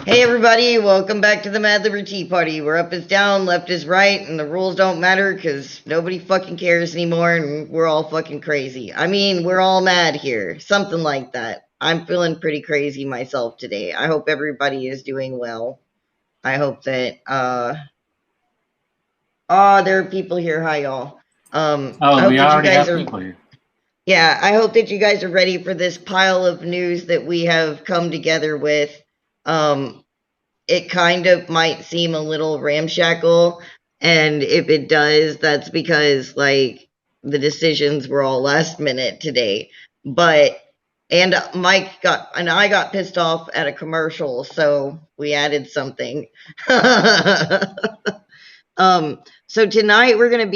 Hey everybody, welcome back to the Mad LiberTEA Party, where up is down, left is right, and the rules don't matter because nobody fucking cares anymore and we're all fucking crazy. I mean, we're all mad here. Something like that. I'm feeling pretty crazy myself today. I hope everybody is doing well. I hope that, there are people here. Hi, y'all. I hope We that you already guys have are, people here. yeah, I hope that you guys are ready for this pile of news that we have come together with. It kind of might seem a little ramshackle, and if it does, that's because like the decisions were all last minute today. But and I got pissed off at a commercial, so we added something. So tonight we're gonna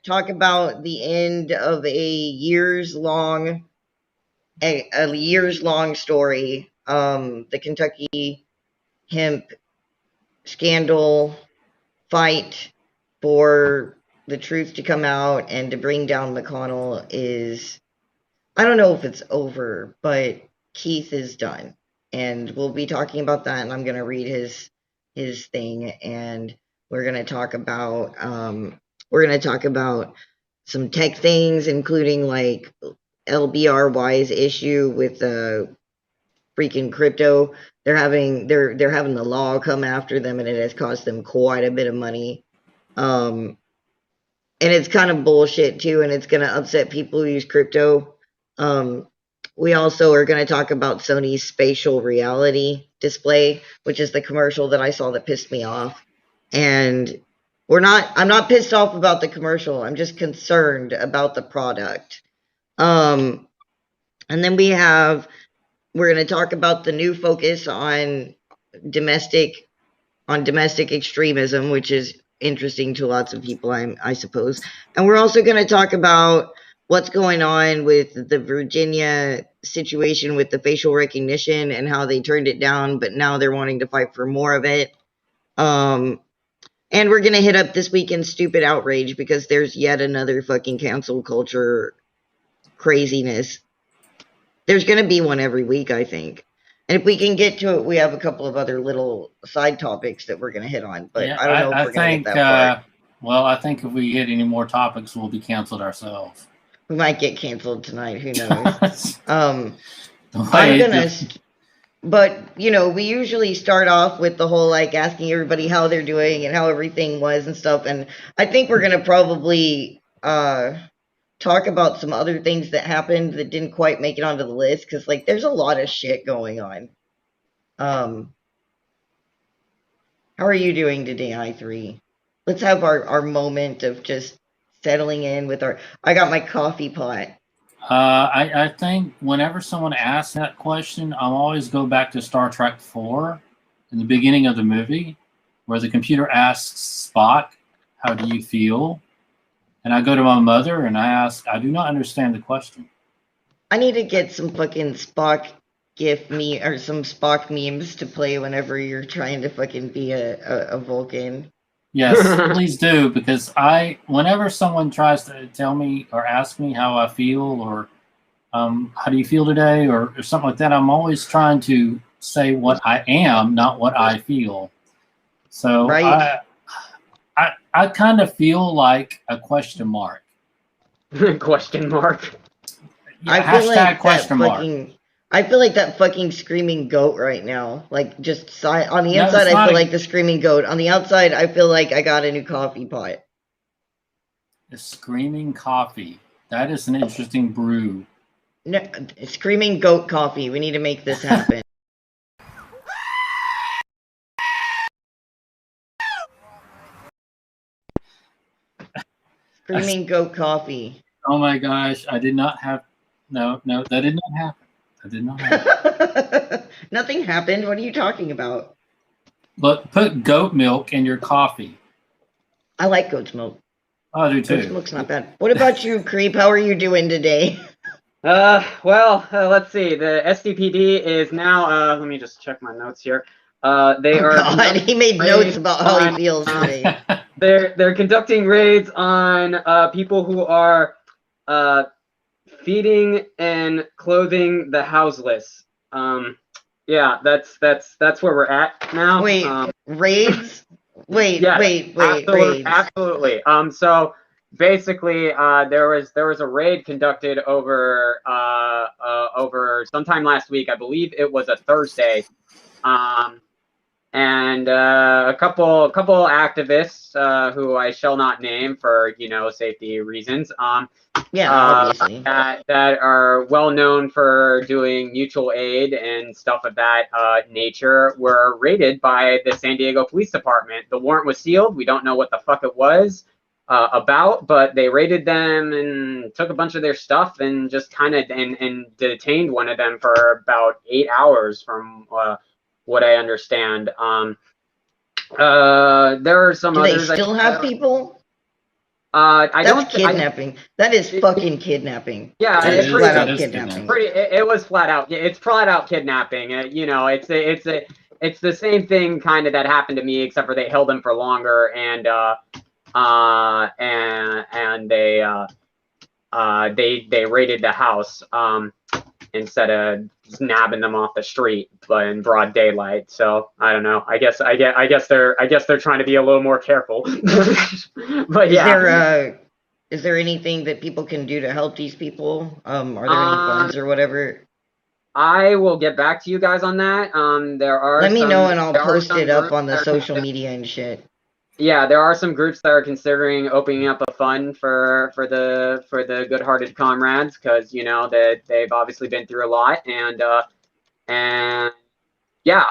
talk about the end of a years long story. The Kentucky hemp scandal fight for the truth to come out and to bring down McConnell is, I don't know if it's over, but Keith is done. And we'll be talking about that, and I'm going to read his thing, and we're going to talk about some tech things, including like LBRY's issue with freaking crypto. They're having the law come after them, and it has cost them quite a bit of money. And it's kind of bullshit too, and it's going to upset people who use crypto. We also are going to talk about Sony's spatial reality display, which is the commercial that I saw that pissed me off. And I'm not pissed off about the commercial. I'm just concerned about the product. And then we're going to talk about the new focus on domestic extremism, which is interesting to lots of people, I suppose. And we're also going to talk about what's going on with the Virginia situation with the facial recognition and how they turned it down, but now they're wanting to fight for more of it. And we're going to hit up this weekend's stupid outrage because there's yet another fucking cancel culture craziness. There's going to be one every week, I think. And if we can get to it, we have a couple of other little side topics that we're going to hit on. But yeah, I don't know if we're going to get that far. Well, I think if we hit any more topics, we'll be canceled ourselves. We might get canceled tonight. Who knows? I'm gonna. But you know, we usually start off with the whole like asking everybody how they're doing and how everything was and stuff. And I think we're gonna probably talk about some other things that happened that didn't quite make it onto the list because like there's a lot of shit going on. How are you doing today, I3? Let's have our moment of just settling in with I got my coffee pot. I think whenever someone asks that question, I'll always go back to Star Trek 4 in the beginning of the movie where the computer asks Spock, how do you feel? And I go to my mother and I ask, I do not understand the question. I need to get some fucking Spock or some Spock memes to play whenever you're trying to fucking be a Vulcan. Yes, please do, because whenever someone tries to tell me or ask me how I feel or how do you feel today or something like that, I'm always trying to say what I am, not what I feel. So right. I kind of feel like a question mark. Question mark. Yeah, hashtag question mark. I feel like that fucking screaming goat right now. Like, just on the inside, I feel like the screaming goat. On the outside, I feel like I got a new coffee pot. The screaming coffee. That is an interesting brew. No, screaming goat coffee. We need to make this happen. Screaming goat coffee. Oh my gosh, I did not have... No, that did not happen. That did not happen. Nothing happened. What are you talking about? But put goat milk in your coffee. I like goat's milk. Oh, I do too. Goat's milk's not bad. What about you, Creep? How are you doing today? Well, let's see. The SDPD is now, let me just check my notes here. They are... God, he made notes about how he feels today. They're conducting raids on people who are feeding and clothing the houseless. yeah, that's where we're at now. Wait, raids? Wait, Yeah, raids. absolutely. So basically, there was a raid conducted over sometime last week. I believe it was a Thursday. And a couple activists who I shall not name for safety reasons. Yeah, obviously. That are well known for doing mutual aid and stuff of that nature were raided by the San Diego Police Department. The warrant was sealed. We don't know what the fuck it was about, but they raided them and took a bunch of their stuff and just kind of and detained one of them for about 8 hours from what I understand. There are some Do others. they still have people? That's kidnapping. That is fucking kidnapping. Yeah, that it's is flat out kidnapping. It was flat out. It's flat out kidnapping. It's the same thing kind of that happened to me, except for they held him for longer and they raided the house instead of just nabbing them off the street, but in broad daylight. So I don't know. I guess they're trying to be a little more careful. But yeah. Is there anything that people can do to help these people? Are there any funds or whatever? I will get back to you guys on that. There are. Let me know and I'll post it up on the social media and shit. Yeah, there are some groups that are considering opening up a fund for the good-hearted comrades, because that they've obviously been through a lot, and yeah,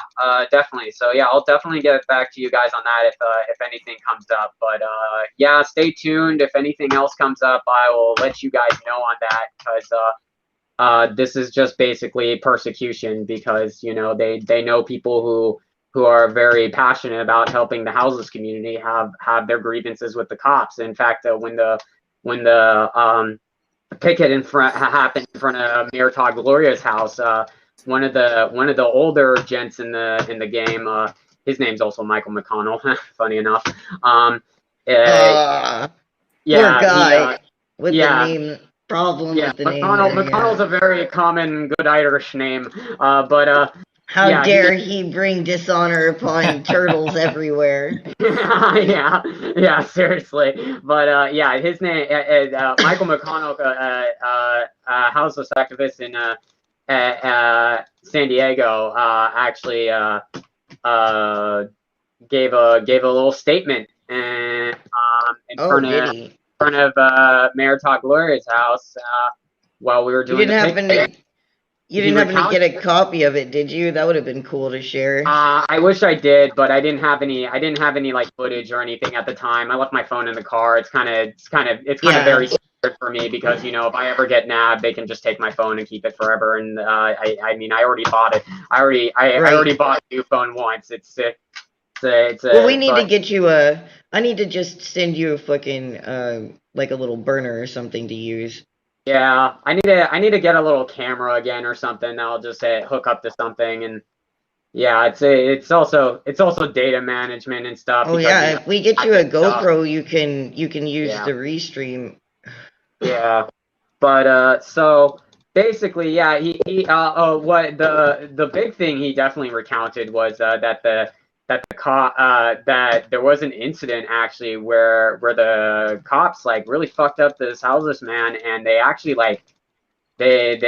definitely. So yeah, I'll definitely get back to you guys on that if anything comes up. But yeah, stay tuned. If anything else comes up, I will let you guys know on that, because this is just basically persecution, because they know people who are very passionate about helping the houseless community have their grievances with the cops. In fact, when the picket happened in front of Mayor Todd Gloria's house, one of the older gents in the game, his name's also Michael McConnell, funny enough. Yeah, poor guy with the name problem. Yeah, with the McConnell's a very common good Irish name, but how dare he bring dishonor upon turtles everywhere? yeah, seriously. But yeah, his name Michael McConnell, houseless activist in San Diego, actually gave a little statement in front of Mayor Todd Gloria's house while we were doing You didn't happen to get a copy of it, did you? That would have been cool to share. I wish I did, but I didn't have any like footage or anything at the time. I left my phone in the car. It's kind of very secret for me, because if I ever get nabbed, they can just take my phone and keep it forever. And I mean, I already bought it. I already bought a new phone once. Well, we need to get you I need to just send you a fucking like a little burner or something to use. Yeah, I need to get a little camera again or something. I'll just hook up to something, and yeah, it's also data management and stuff. Oh yeah, if we get you a GoPro, you can use the Restream. Yeah, but so basically, yeah, he what the big thing he definitely recounted was that there was an incident actually where the cops like really fucked up this houseless man, and they actually they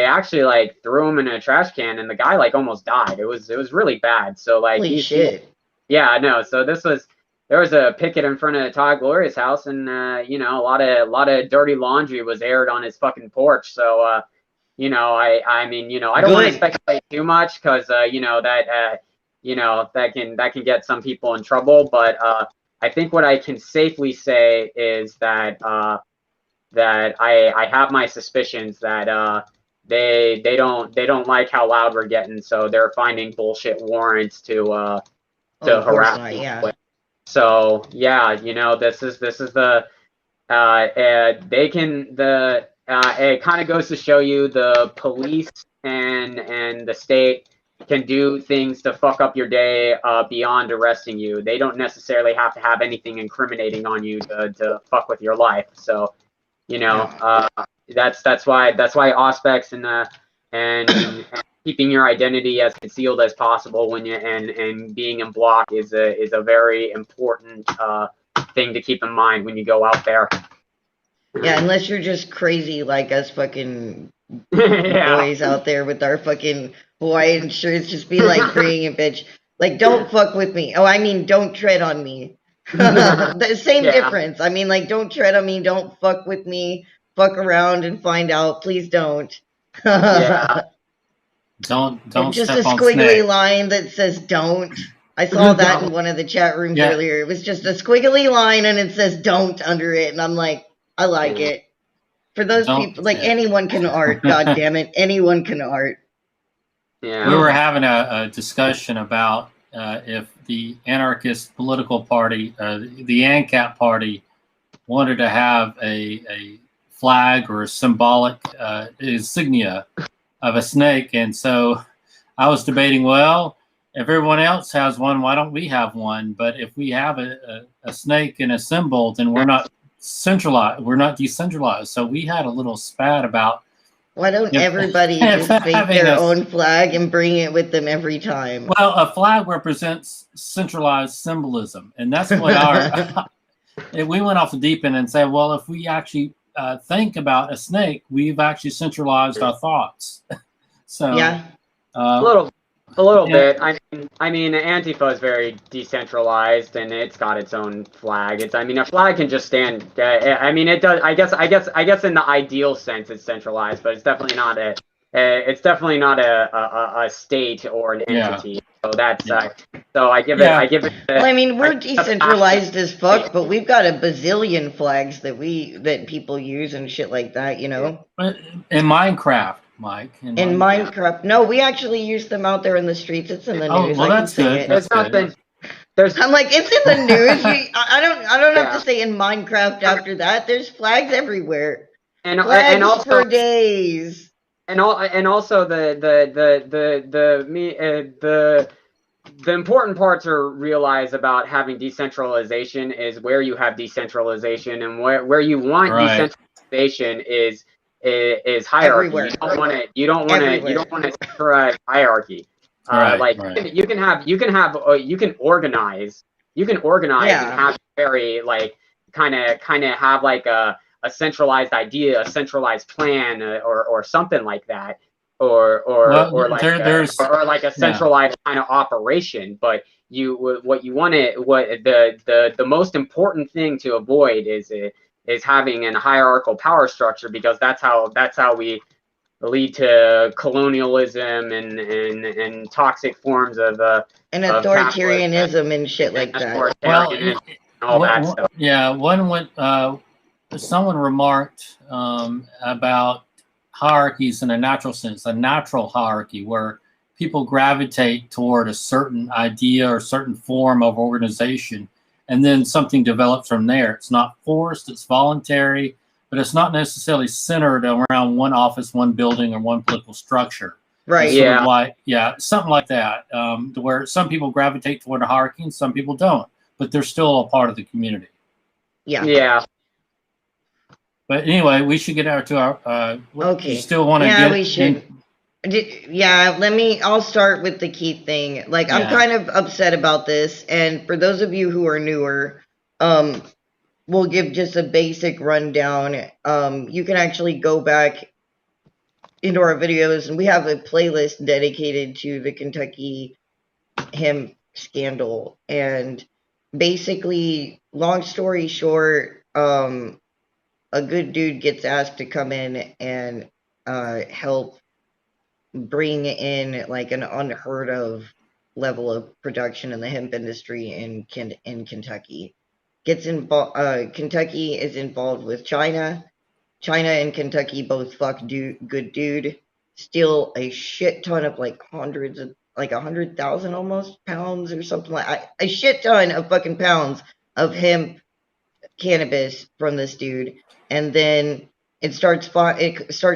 threw him in a trash can, and the guy like almost died. It was really bad. So like holy shit. Yeah, I know. So there was a picket in front of Todd Gloria's house, and a lot of dirty laundry was aired on his fucking porch. So I mean, I don't want to speculate too much, because that can get some people in trouble, but I think what I can safely say is that that I have my suspicions that they don't like how loud we're getting, so they're finding bullshit warrants to harass people. Yeah. So yeah, this is the it kind of goes to show you the police and the state can do things to fuck up your day beyond arresting you. They don't necessarily have to have anything incriminating on you to fuck with your life. So, that's why Auspex and keeping your identity as concealed as possible when you and being in block is a very important thing to keep in mind when you go out there. Yeah, unless you're just crazy like us fucking Yeah. boys out there with our fucking Hawaiian shirts, just be like, bring it, bitch. Like, don't fuck with me. Oh, I mean, don't tread on me. The same Yeah. difference. I mean, like, don't tread on me, don't fuck with me, fuck around and find out. Please don't. Yeah. Don't Just step a on squiggly snake. line that says don't. I saw that in one of the chat rooms Yeah. earlier. It was just a squiggly line and it says don't under it. And I'm like, I like it. For those Don't- people, like yeah. anyone can art. God damn it. Anyone can art. Yeah. We were having a discussion about if the anarchist political party, the ANCAP party, wanted to have a flag or a symbolic insignia of a snake. And so I was debating, well, if everyone else has one, why don't we have one? But if we have a snake and a symbol, then we're not centralized. We're not decentralized. So we had a little spat about, Why don't If- everybody if just make having their a- own flag and bring it with them every time? well, a flag represents centralized symbolism. And that's what our, we went off the deep end and said, well, if we actually think about a snake, we've actually centralized our thoughts. So Yeah. A little Yeah. bit. I mean, Antifa is very decentralized, and it's got its own flag. It's, I mean, a flag can just stand. I mean, it does. I guess in the ideal sense, it's centralized, but it's definitely not a. It's definitely not a state or an Yeah. entity. So that's Yeah. so I give Yeah. it. Well, I mean, we're decentralized as fuck, but we've got a bazillion flags that people use and shit like that, you know? But in Minecraft, Mike. In Minecraft. No, we actually use them out there in the streets. It's in the Oh, news. well, I can that's say good. it. That's There's good. nothing. There's I'm like, it's in the news. I don't have Yeah. to say in Minecraft after that. There's flags everywhere. and Flags also for days. and also the important part to realize about having decentralization is where you have decentralization, and where you want Right. decentralization is hierarchy. Everywhere. You don't want Everywhere. to centralize hierarchy. Right, Like right. you can organize Yeah. and have very like kind of have like a centralized idea, a centralized plan, or something like that, or Well, like there's or like a centralized kind of operation. But what the most important thing to avoid is having a hierarchical power structure, because that's how we lead to colonialism and toxic forms of And of authoritarianism and shit like that. well, authoritarianism and all that stuff. yeah. One went. Someone remarked about hierarchies in a natural sense, a natural hierarchy where people gravitate toward a certain idea or certain form of organization, and then something develops from there. It's not forced, it's voluntary, but it's not necessarily centered around one office, one building, or one political structure. Right. It's sort of Yeah. like, yeah, something like that, to where some people gravitate toward a hierarchy and some people don't, but they're still a part of the community. Yeah. Yeah. But anyway, we should get out to our. Okay. You still want to Yeah, get? we should. Yeah, I'll start with the key thing. Like, I'm Yeah. kind of upset about this, and for those of you who are newer, we'll give just a basic rundown. You can actually go back into our videos, and we have a playlist dedicated to the Kentucky hemp scandal. And basically, long story short, a good dude gets asked to come in and help bring in like an unheard of level of production in the hemp industry in Kentucky. Kentucky is involved with China. China and Kentucky both fuck good dude. Steal a shit ton of like hundreds of like 100,000 almost pounds or something like a shit ton of fucking pounds of hemp cannabis from this dude, and then it starts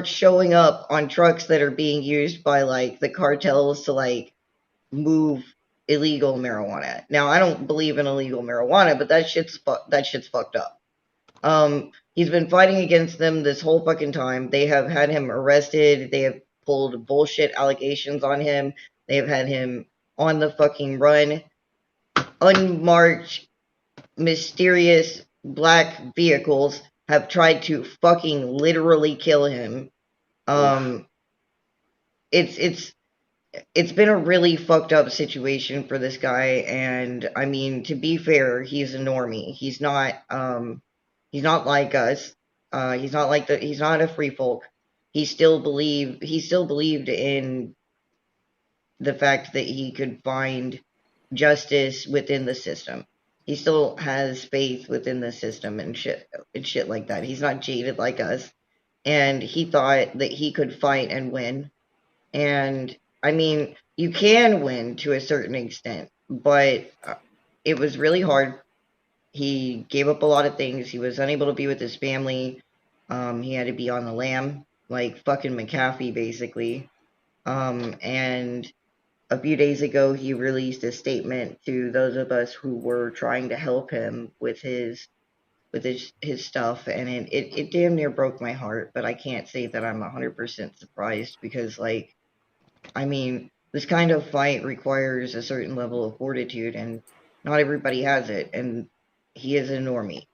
showing up on trucks that are being used by like the cartels to like move illegal marijuana. Now, I don't believe in illegal marijuana, but that shit's fucked up. He's been fighting against them this whole fucking time. They have had him arrested. They have pulled bullshit allegations on him. They've had him on the fucking run. Unmarked, mysterious black vehicles have tried to fucking literally kill him. It's been a really fucked up situation for this guy, and I mean, to be fair, he's a normie. He's not like us. He's not a free folk. He still believed in the fact that he could find justice within the system. He still has faith within the system and shit like that. He's not jaded like us. And he thought that he could fight and win. And I mean, you can win to a certain extent, but it was really hard. He gave up a lot of things. He was unable to be with his family. He had to be on the lam, like fucking McAfee, basically. And a few days ago, he released a statement to those of us who were trying to help him with his stuff, and it damn near broke my heart. But I can't say that I'm 100% surprised, because, like, I mean, this kind of fight requires a certain level of fortitude, and not everybody has it, and he is a normie.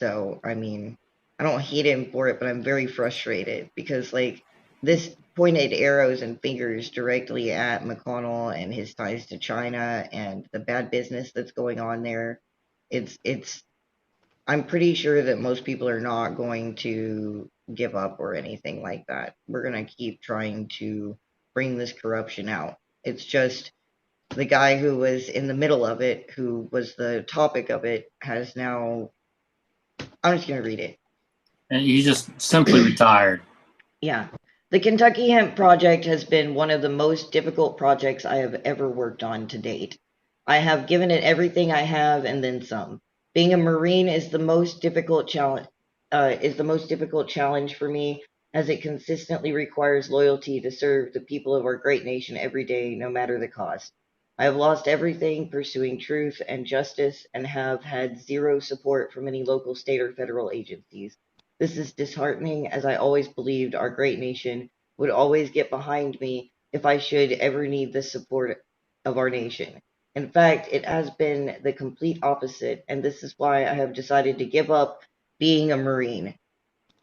So, I mean, I don't hate him for it, but I'm very frustrated, because, like, this pointed arrows and fingers directly at McConnell and his ties to China and the bad business that's going on there. I'm pretty sure that most people are not going to give up or anything like that. We're going to keep trying to bring this corruption out. It's just the guy who was in the middle of it, who was the topic of it, has now... I'm just going to read it. And he just simply retired. Yeah. The Kentucky Hemp Project has been one of the most difficult projects I have ever worked on to date. I have given it everything I have and then some. Being a Marine is the most difficult challenge for me, as it consistently requires loyalty to serve the people of our great nation every day, no matter the cost. I have lost everything pursuing truth and justice, and have had zero support from any local, state, or federal agencies. This is disheartening, as I always believed our great nation would always get behind me if I should ever need the support of our nation. In fact, it has been the complete opposite, and this is why I have decided to give up being a Marine.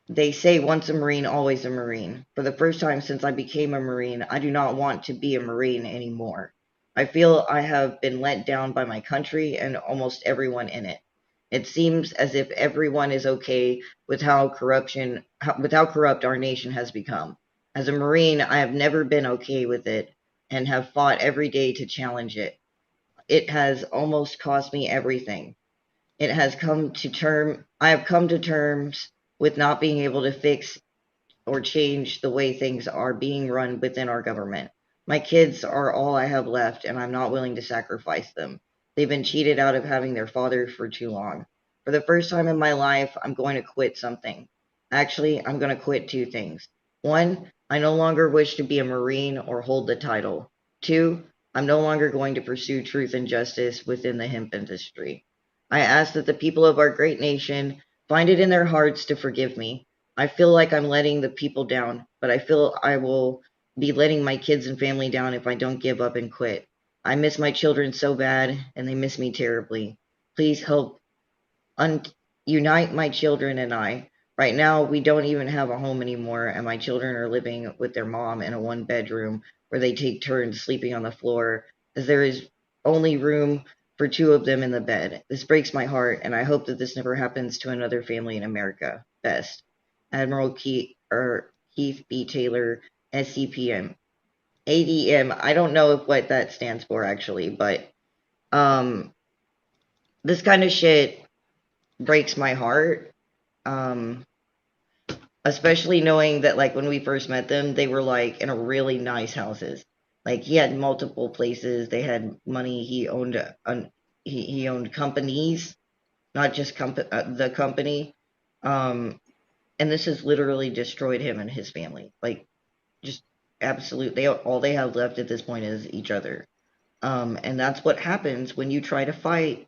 They say once a Marine, always a Marine. For the first time since I became a Marine, I do not want to be a Marine anymore. I feel I have been let down by my country and almost everyone in it. It seems as if everyone is okay with how corrupt our nation has become. As a Marine, I have never been okay with it and have fought every day to challenge it. It has almost cost me everything. I have come to terms with not being able to fix or change the way things are being run within our government. My kids are all I have left, and I'm not willing to sacrifice them. They've been cheated out of having their father for too long. For the first time in my life, I'm going to quit something. Actually, I'm going to quit two things. One, I no longer wish to be a Marine or hold the title. Two, I'm no longer going to pursue truth and justice within the hemp industry. I ask that the people of our great nation find it in their hearts to forgive me. I feel like I'm letting the people down, but I feel I will be letting my kids and family down if I don't give up and quit. I miss my children so bad, and they miss me terribly. Please help unite my children and I. Right now, we don't even have a home anymore, and my children are living with their mom in a one-bedroom where they take turns sleeping on the floor, as there is only room for two of them in the bed. This breaks my heart, and I hope that this never happens to another family in America. Best. Admiral Keith B. Taylor, SCPM. ADM, I don't know what that stands for, actually, but this kind of shit breaks my heart, especially knowing that, like, when we first met them, they were, like, in a really nice houses. Like, he had multiple places, they had money, he owned he owned companies, not just the company, and this has literally destroyed him and his family. Like, just absolute, all they have left at this point is each other. And that's what happens when you try to fight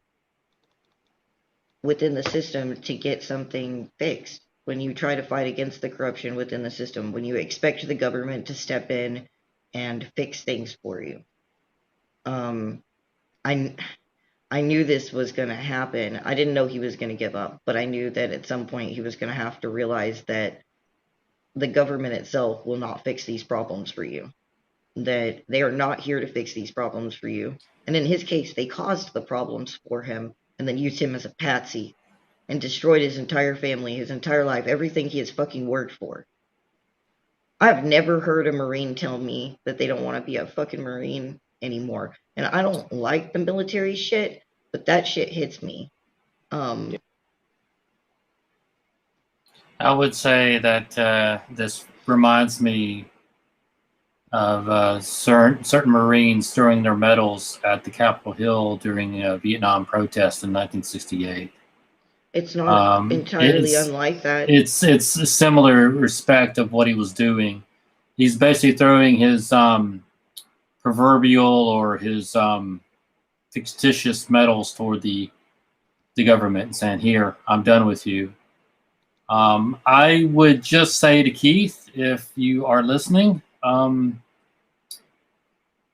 within the system to get something fixed. when you try to fight against the corruption within the system, when you expect the government to step in and fix things for you. I knew this was going to happen. I didn't know he was going to give up, but I knew that at some point he was going to have to realize that the government itself will not fix these problems for you. That they are not here to fix these problems for you. And in his case, they caused the problems for him and then used him as a patsy and destroyed his entire family, his entire life, everything he has fucking worked for. I've never heard a Marine tell me that they don't want to be a fucking Marine anymore. And I don't like the military shit, but that shit hits me. I would say that this reminds me of certain Marines throwing their medals at the Capitol Hill during a Vietnam protest in 1968. It's not entirely unlike that. It's a similar respect of what he was doing. He's basically throwing his proverbial or his fictitious medals toward the government and saying, "Here, I'm done with you." I would just say to Keith, if you are listening,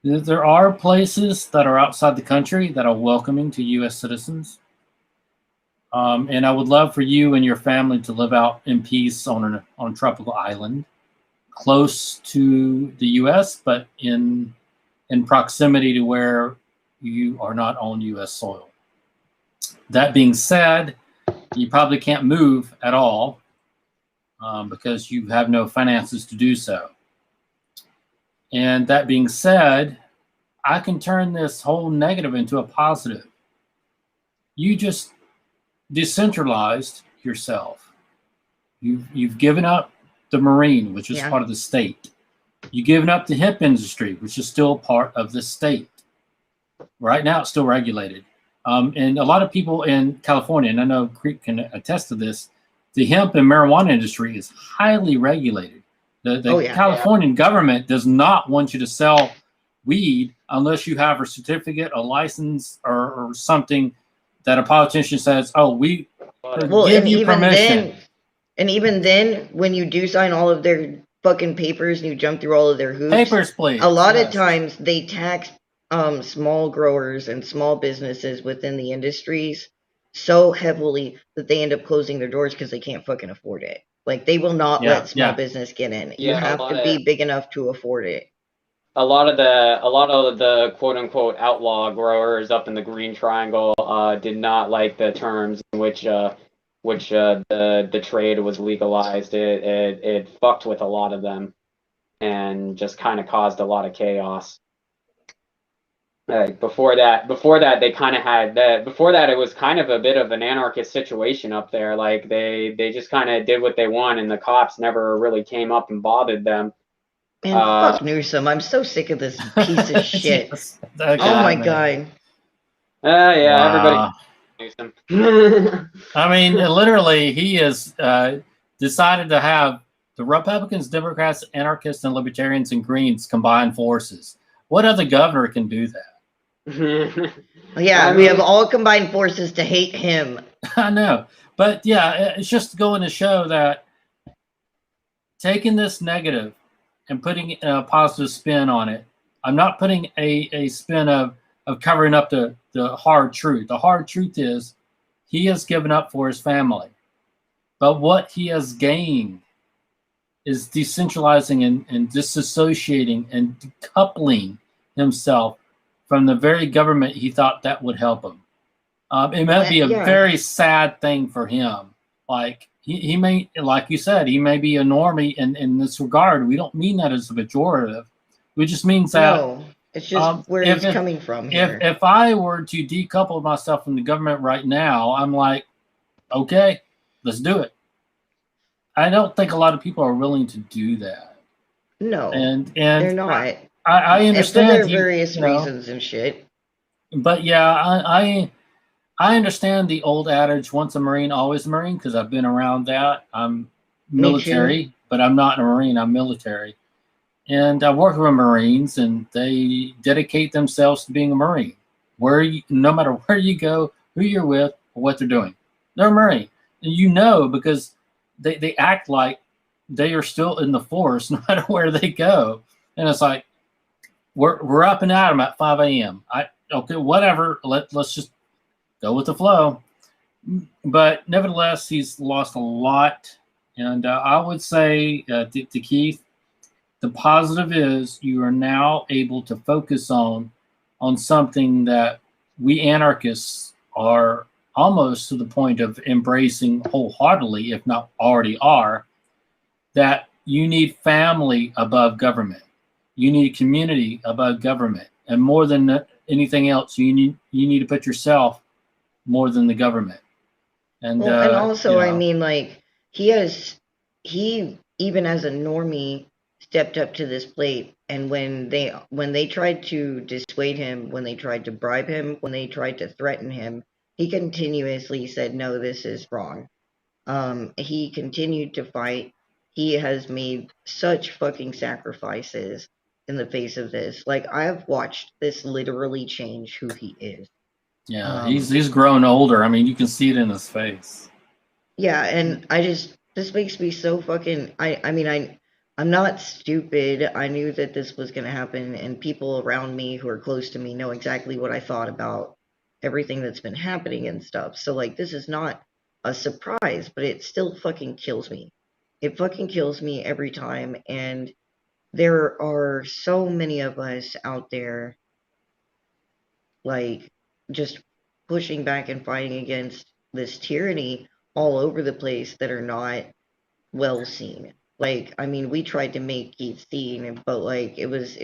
there are places that are outside the country that are welcoming to U.S. citizens. And I would love for you and your family to live out in peace on a tropical island, close to the U.S., but in proximity to where you are not on U.S. soil. That being said, you probably can't move at all because you have no finances to do so. And that being said, I can turn this whole negative into a positive. You just decentralized yourself. You've given up the Marine, which is part of the state. You've given up the hemp industry, which is still part of the state. Right now, it's still regulated. And a lot of people in California, and I know Creek can attest to this, the hemp and marijuana industry is highly regulated. The Californian government does not want you to sell weed unless you have a certificate, a license, or something that a politician says, "Oh, we give you permission." And even then, when you do sign all of their fucking papers and you jump through all of their hoops, papers, please. A lot of times they tax small growers and small businesses within the industries so heavily that they end up closing their doors because they can't fucking afford it. Like, they will not let small business get in. You have to be big enough to afford it. A lot of the quote unquote outlaw growers up in the Green Triangle did not like the terms in which the trade was legalized. It fucked with a lot of them and just kind of caused a lot of chaos. Before that, they kind of had that. Before that, it was kind of a bit of an anarchist situation up there. Like they just kind of did what they want, and the cops never really came up and bothered them. Man, fuck Newsom. I'm so sick of this piece of shit. Yes, oh my god. Everybody. Newsom. I mean, literally, he has decided to have the Republicans, Democrats, anarchists, and libertarians and Greens combine forces. What other governor can do that? We have all combined forces to hate him. I know. But yeah, it's just going to show that taking this negative and putting a positive spin on it, I'm not putting a spin of covering up the hard truth. The hard truth is he has given up for his family. But what he has gained is decentralizing and disassociating and decoupling himself from the very government he thought that would help him. It might be a very sad thing for him. Like he may, like you said, he may be a normie in this regard. We don't mean that as a pejorative. We just means that. No, it's just where he's coming from here. If I were to decouple myself from the government right now, I'm like, okay, let's do it. I don't think a lot of people are willing to do that. No, and they're not. I understand for their various reasons and shit. But yeah, I understand the old adage, once a Marine, always a Marine, because I've been around that. I'm military, but I'm not a Marine, I'm military. And I work with Marines, and they dedicate themselves to being a Marine. No matter where you go, who you're with, or what they're doing. They're a Marine. And you know, because they act like they are still in the force no matter where they go. And it's like, we're up and at them at 5 a.m. Okay, whatever. Let's just go with the flow. But nevertheless, he's lost a lot. And I would say to Keith, the positive is you are now able to focus on something that we anarchists are almost to the point of embracing wholeheartedly, if not already are, that you need family above government. You need community above government. And more than anything else, you need to put yourself more than the government. And, well, and also, I mean, like, he even as a normie, stepped up to this plate. And when they tried to dissuade him, when they tried to bribe him, when they tried to threaten him, he continuously said, no, this is wrong. He continued to fight. He has made such fucking sacrifices in the face of this. Like, I've watched this literally change who he is. Yeah, he's grown older. I mean, you can see it in his face. Yeah, and this makes me so fucking, I mean, I'm not stupid. I knew that this was going to happen, and people around me who are close to me know exactly what I thought about everything that's been happening and stuff. So, like, this is not a surprise, but it still fucking kills me. It fucking kills me every time, and there are so many of us out there, like, just pushing back and fighting against this tyranny all over the place that are not well seen. Like, I mean, we tried to make Keith seen, but like it was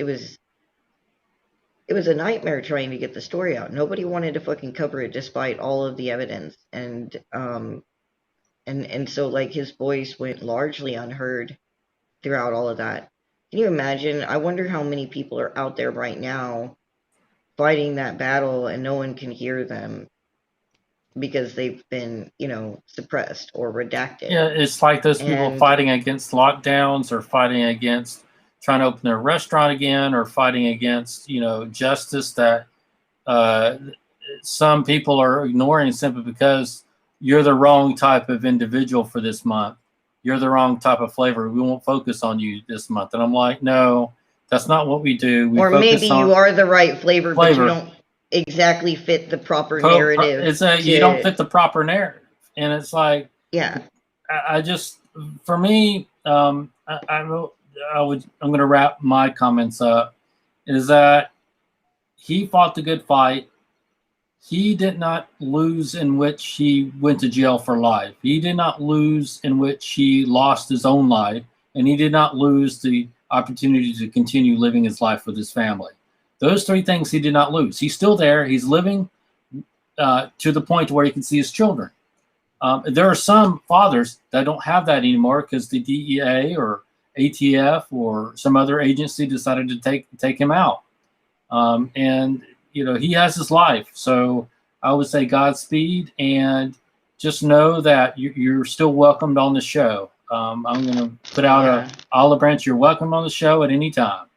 a nightmare trying to get the story out. Nobody wanted to fucking cover it despite all of the evidence. And so like his voice went largely unheard throughout all of that. Can you imagine? I wonder how many people are out there right now fighting that battle and no one can hear them because they've been, suppressed or redacted. Yeah, it's like those people fighting against lockdowns or fighting against trying to open their restaurant again or fighting against, justice that some people are ignoring simply because you're the wrong type of individual for this month. You're the wrong type of flavor. We won't focus on you this month. And I'm like, no, that's not what we do. Or maybe you are the right flavor, but you don't exactly fit the proper narrative. You don't fit the proper narrative. And it's like, yeah, I just, for me, I'm going to wrap my comments up, is that he fought the good fight. He did not lose in which he went to jail for life. He did not lose in which he lost his own life. And he did not lose the opportunity to continue living his life with his family. Those three things he did not lose. He's still there. He's living to the point where he can see his children. There are some fathers that don't have that anymore because the DEA or ATF or some other agency decided to take him out. And he has his life. So I would say Godspeed, and just know that you're still welcomed on the show. I'm going to put out a olive branch. You're welcome on the show at any time.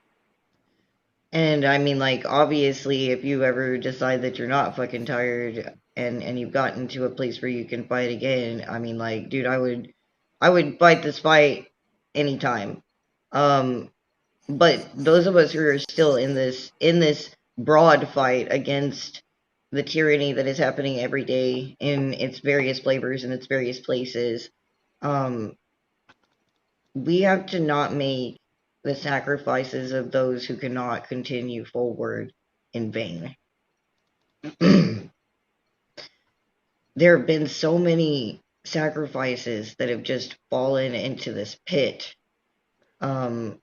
And I mean, like, obviously, if you ever decide that you're not fucking tired and you've gotten to a place where you can fight again, I mean, like, dude, I would fight this fight anytime. But those of us who are still in this broad fight against the tyranny that is happening every day in its various flavors and its various places, we have to not make the sacrifices of those who cannot continue forward in vain. There have been so many sacrifices that have just fallen into this pit. And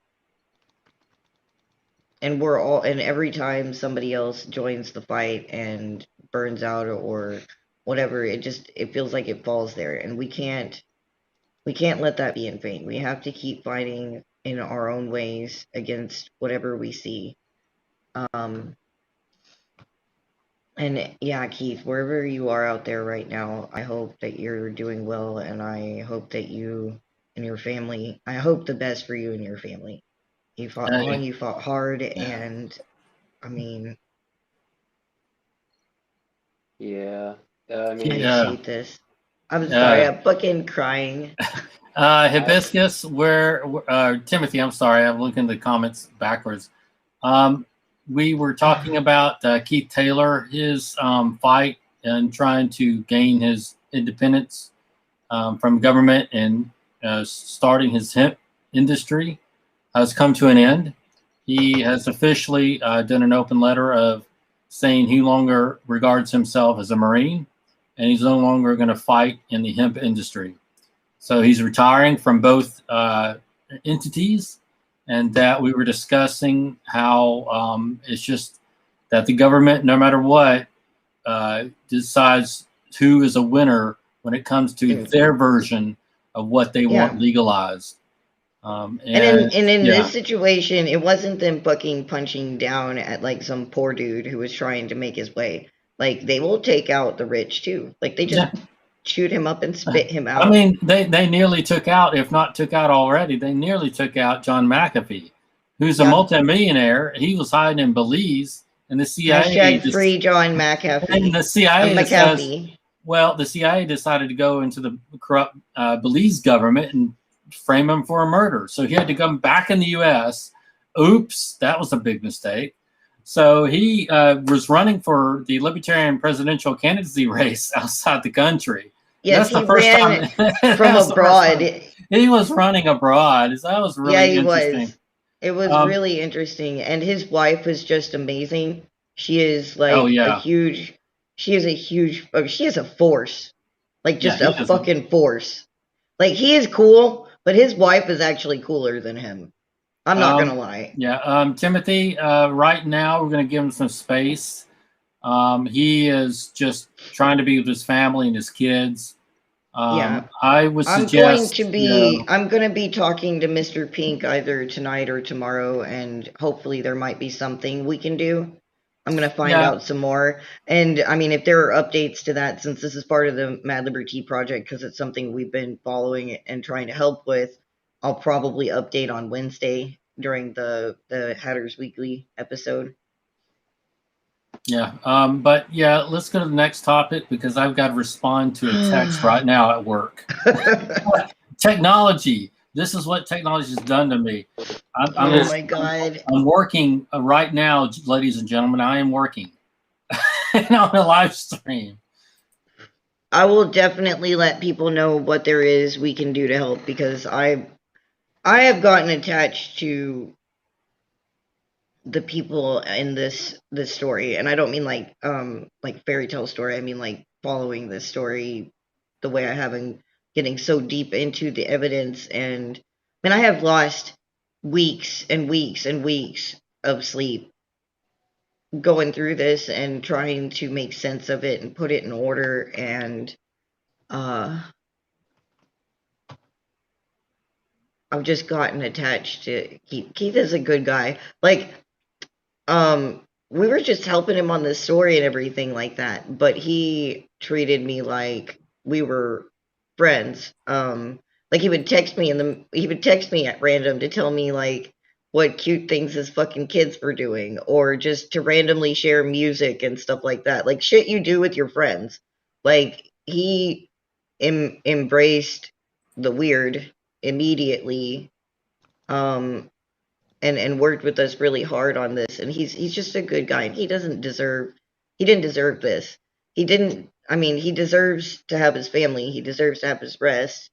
every time somebody else joins the fight and burns out or whatever, it feels like it falls there. And we can't let that be in vain. We have to keep fighting in our own ways against whatever we see. And yeah, Keith, wherever you are out there right now, I hope that you're doing well, and I hope that you and your family, I hope the best for you and your family. You fought long, you fought hard, and I mean... Yeah. I just hate this. I'm sorry, I'm fucking crying. Hibiscus, Timothy, I'm sorry, I'm looking at the comments backwards. We were talking about Keith Taylor, his fight and trying to gain his independence from government and starting his hemp industry has come to an end. He has officially done an open letter of saying he no longer regards himself as a Marine, and he's no longer going to fight in the hemp industry. So he's retiring from both entities, and that we were discussing how it's just that the government, no matter what, decides who is a winner when it comes to their version of what they want legalized. And in this situation, it wasn't them fucking punching down at like some poor dude who was trying to make his way. Like, they will take out the rich too. Like, they just shoot him up and spit him out. I mean, they nearly took out, if not took out already, they nearly took out John McAfee, who's a multimillionaire. He was hiding in Belize, and the CIA free John McAfee. And the CIA the CIA decided to go into the corrupt Belize government and frame him for a murder. So he had to come back in the U.S. Oops, that was a big mistake. So he was running for the Libertarian presidential candidacy race outside the country. Yes, that's the first time from abroad. He was running abroad. That was really interesting. It was really interesting. And his wife was just amazing. She is like she is a force. Like, just a fucking force. Like, he is cool, but his wife is actually cooler than him. I'm not going to lie. Yeah. Timothy, right now we're going to give him some space. He is just trying to be with his family and his kids. I would suggest I'm going to be talking to Mr. Pink either tonight or tomorrow, and hopefully there might be something we can do. I'm going to find out some more. And I mean, if there are updates to that, since this is part of the Mad LiberTEA project, because it's something we've been following and trying to help with, I'll probably update on Wednesday during the Hatters Weekly episode. Yeah, but yeah, let's go to the next topic because I've got to respond to a text right now at work. Technology. This is what technology has done to me. Oh my God. I'm working right now, ladies and gentlemen. I am working on a live stream. I will definitely let people know what there is we can do to help, because I have gotten attached to the people in this story, and I don't mean like fairy tale story. I mean like following this story the way I have, and getting so deep into the evidence. And I mean, I have lost weeks and weeks and weeks of sleep going through this and trying to make sense of it and put it in order. And I've just gotten attached to Keith. Keith is a good guy. Like, we were just helping him on this story and everything like that, but he treated me like we were friends. Like, he would text me at random to tell me like what cute things his fucking kids were doing, or just to randomly share music and stuff like that, like shit you do with your friends. Like, he embraced the weird immediately, and worked with us really hard on this. And he's just a good guy, and he didn't deserve this. He deserves to have his family, he deserves to have his rest,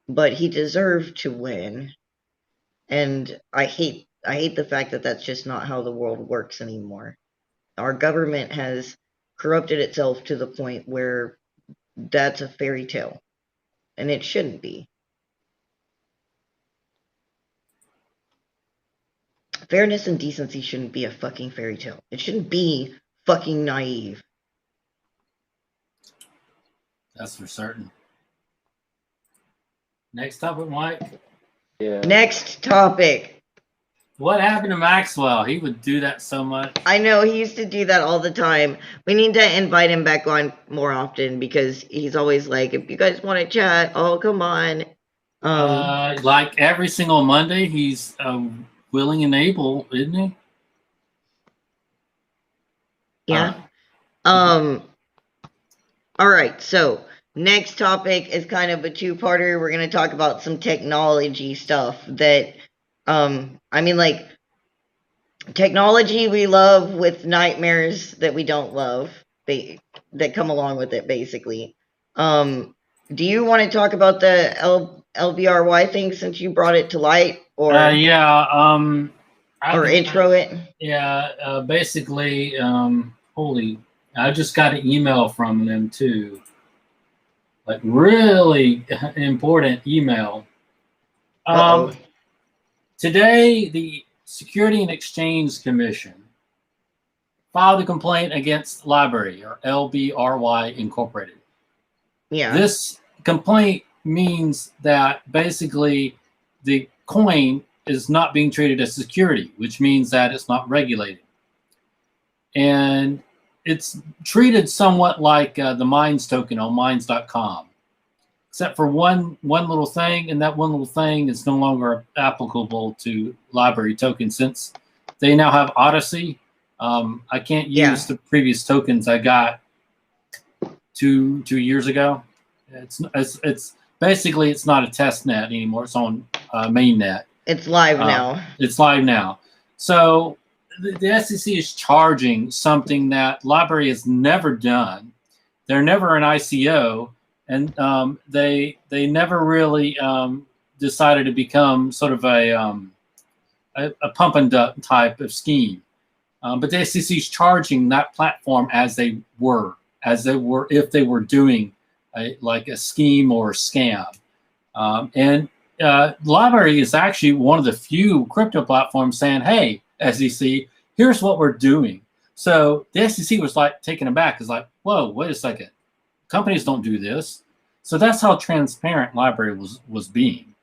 but he deserved to win. And I hate the fact that that's just not how the world works anymore. Our government has corrupted itself to the point where that's a fairy tale, and it shouldn't be. Fairness and decency shouldn't be a fucking fairy tale. It shouldn't be fucking naive. That's for certain. Next topic, Mike. Yeah. Next topic. What happened to Maxwell? He would do that so much. I know, he used to do that all the time. We need to invite him back on more often, because he's always like, if you guys want to chat, oh, come on. Like every single Monday, he's willing and able, isn't he? Yeah. All right, so next topic is kind of a two-parter. We're going to talk about some technology stuff that, I mean, like, technology we love with nightmares that we don't love, that come along with it, basically. Do you want to talk about the LBRY thing since you brought it to light, or or intro it? Yeah, basically, I just got an email from them too. Like, really important email. Today, the Security and Exchange Commission filed a complaint against LBRY, or LBRY Incorporated. Yeah. This complaint means that basically the coin is not being treated as security, which means that it's not regulated. And it's treated somewhat like the Mines token on Mines.com, except for one little thing, and that one little thing is no longer applicable to LBRY token since they now have Odyssey. I can't use the previous tokens I got two years ago. It's basically, it's not a test net anymore. It's on mainnet. It's live now. It's live now. So the SEC is charging something that LBRY has never done. They're never an ICO, and they never really decided to become sort of a pump and dump type of scheme. But the SEC is charging that platform as they were if they were doing like a scheme or a scam. And LBRY is actually one of the few crypto platforms saying, hey, SEC, here's what we're doing. So the SEC was like taken aback. It's like, whoa, wait a second. Companies don't do this. So that's how transparent LBRY was being.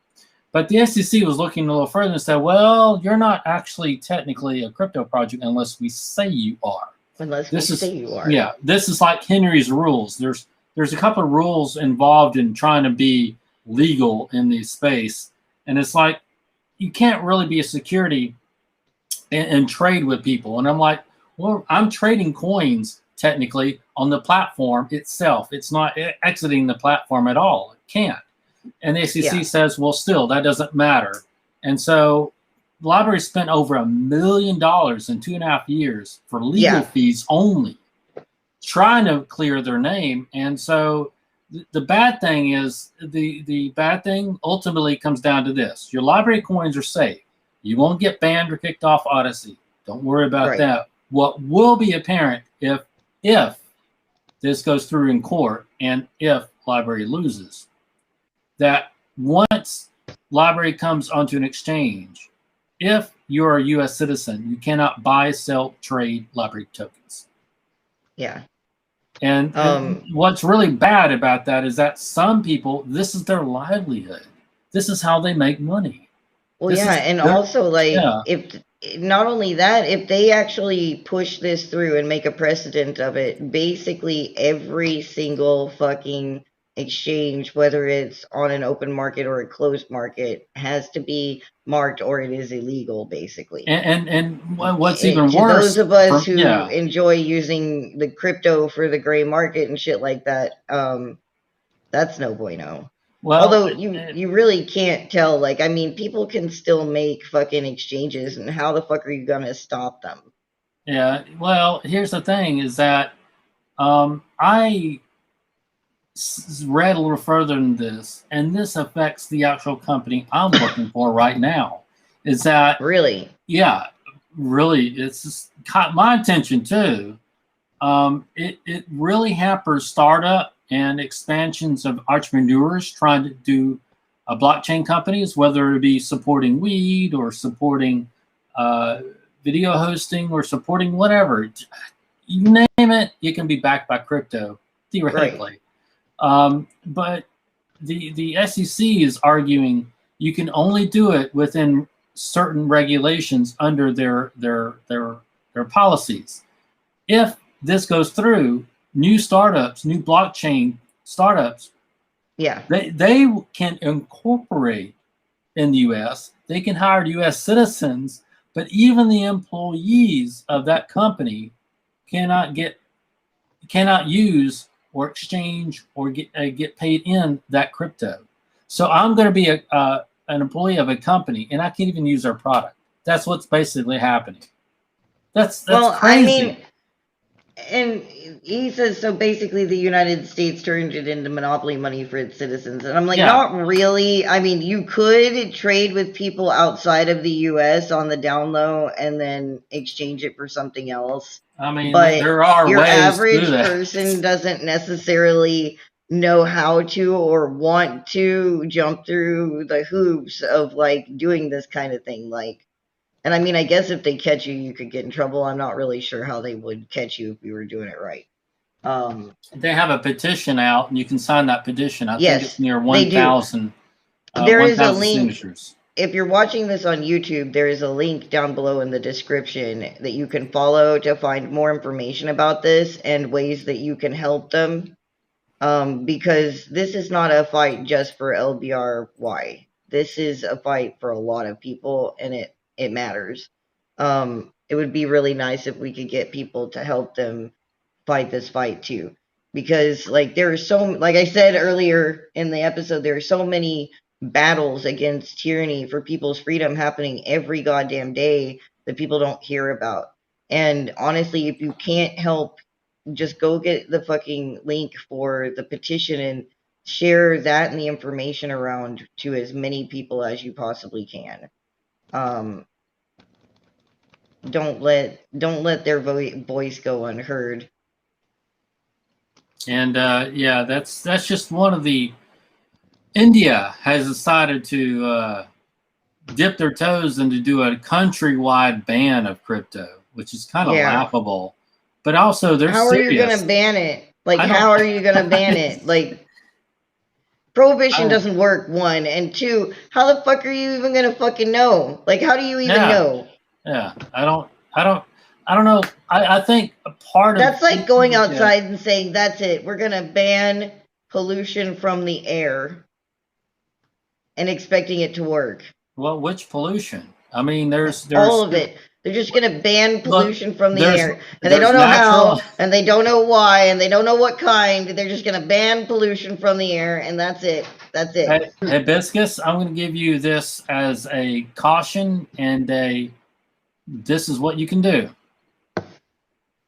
But the SEC was looking a little further and said, well, you're not actually technically a crypto project unless we say you are. Unless we say you are. Yeah, this is like Henry's rules. There's a couple of rules involved in trying to be legal in the space. And it's like, you can't really be a security and trade with people. And I'm like, well, I'm trading coins technically on the platform itself. It's not exiting the platform at all. It can't. And the SEC says, well, still, that doesn't matter. And so LBRY spent over $1 million in 2.5 years for legal fees only, trying to clear their name. And so the bad thing is, the bad thing ultimately comes down to this. Your LBRY coins are safe. You won't get banned or kicked off Odyssey. Don't worry about that. What will be apparent if this goes through in court and if LBRY loses, that once LBRY comes onto an exchange, if you're a U.S. citizen, you cannot buy, sell, trade LBRY tokens. Yeah. And what's really bad about that is that some people, this is their livelihood. This is how they make money. Well, and also, like, if not only that, if they actually push this through and make a precedent of it, basically every single fucking exchange, whether it's on an open market or a closed market, has to be marked or it is illegal, basically. And what's even worse, those of us who enjoy using the crypto for the gray market and shit like that, that's no bueno. Well, although you really can't tell. Like, I mean, people can still make fucking exchanges, and how the fuck are you gonna stop them? Yeah, well, here's the thing: is that I read a little further than this, and this affects the actual company I'm working for right now. Is that really? Yeah, really. It's just caught my attention too. It really hampers startup and expansions of entrepreneurs trying to do blockchain companies, whether it be supporting weed or supporting video hosting or supporting whatever. You name it, it can be backed by crypto, theoretically. But the SEC is arguing you can only do it within certain regulations under their policies. If this goes through, new startups, new blockchain startups, they can incorporate in the U.S. They can hire U.S. citizens, but even the employees of that company cannot use or exchange or get paid in that crypto. So I'm going to be an employee of a company, and I can't even use their product. That's what's basically happening. That's well, crazy. I mean, and he says, so basically the United States turned it into monopoly money for its citizens. And I'm like, Yeah. not really. I mean, you could trade with people outside of the U.S. on the down low and then exchange it for something else. I mean, But there are your ways average to do that. person doesn't necessarily know how to or want to jump through the hoops of like doing this kind of thing. Like, and I mean, I guess if they catch you, you could get in trouble. I'm not really sure how they would catch you if you were doing it right. They have a petition out, and you can sign that petition. I Yes, think it's near they do. 1,000 There is a 1,000 link. signatures. If you're watching this on YouTube, there is a link down below in the description that you can follow to find more information about this and ways that you can help them. Because this is not a fight just for LBRY. This is a fight for a lot of people, and it matters. It would be really nice if we could get people to help them fight this fight too. Because like there are like I said earlier in the episode, there are so many battles against tyranny for people's freedom happening every goddamn day that people don't hear about. And honestly, if you can't help, just go get the fucking link for the petition and share that and the information around to as many people as you possibly can. Don't let their voice go unheard. And yeah, that's just one of the. India has decided to dip their toes and to do a countrywide ban of crypto, which is kind of laughable. But also, they're how serious. Are you going to ban it? Like, how are you going to ban it? Like, prohibition doesn't work, one. And two, how the fuck are you even going to fucking know? Like, how do you even know? Yeah, I don't know. I think a part that's like going outside and saying, that's it. We're going to ban pollution from the air. And expecting it to work. Well, which pollution? I mean, there's all of it. They're just going to ban pollution from the air. And they don't know how, and they don't know why, and they don't know what kind. They're just going to ban pollution from the air, and that's it. That's it. Hey, Hibiscus, I'm going to give you this as a caution and this is what you can do.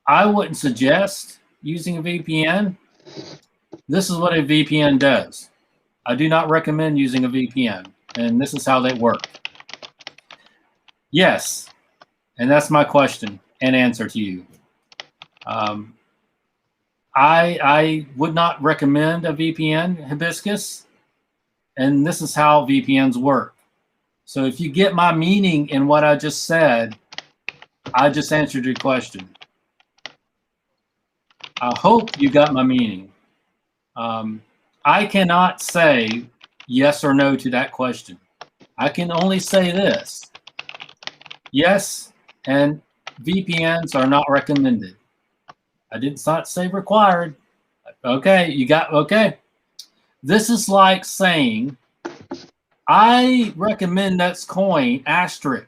I wouldn't suggest using a VPN. This is what a VPN does. I do not recommend using a VPN, and this is how they work. Yes, and that's my question and answer to you. I would not recommend a VPN, Hibiscus, and this is how VPNs work. So if you get my meaning in what I just said, I just answered your question. I hope you got my meaning. I cannot say yes or no to that question. I can only say this. Yes, and VPNs are not recommended. I did not say required. Okay. This is like saying, I recommend that's coin, asterisk.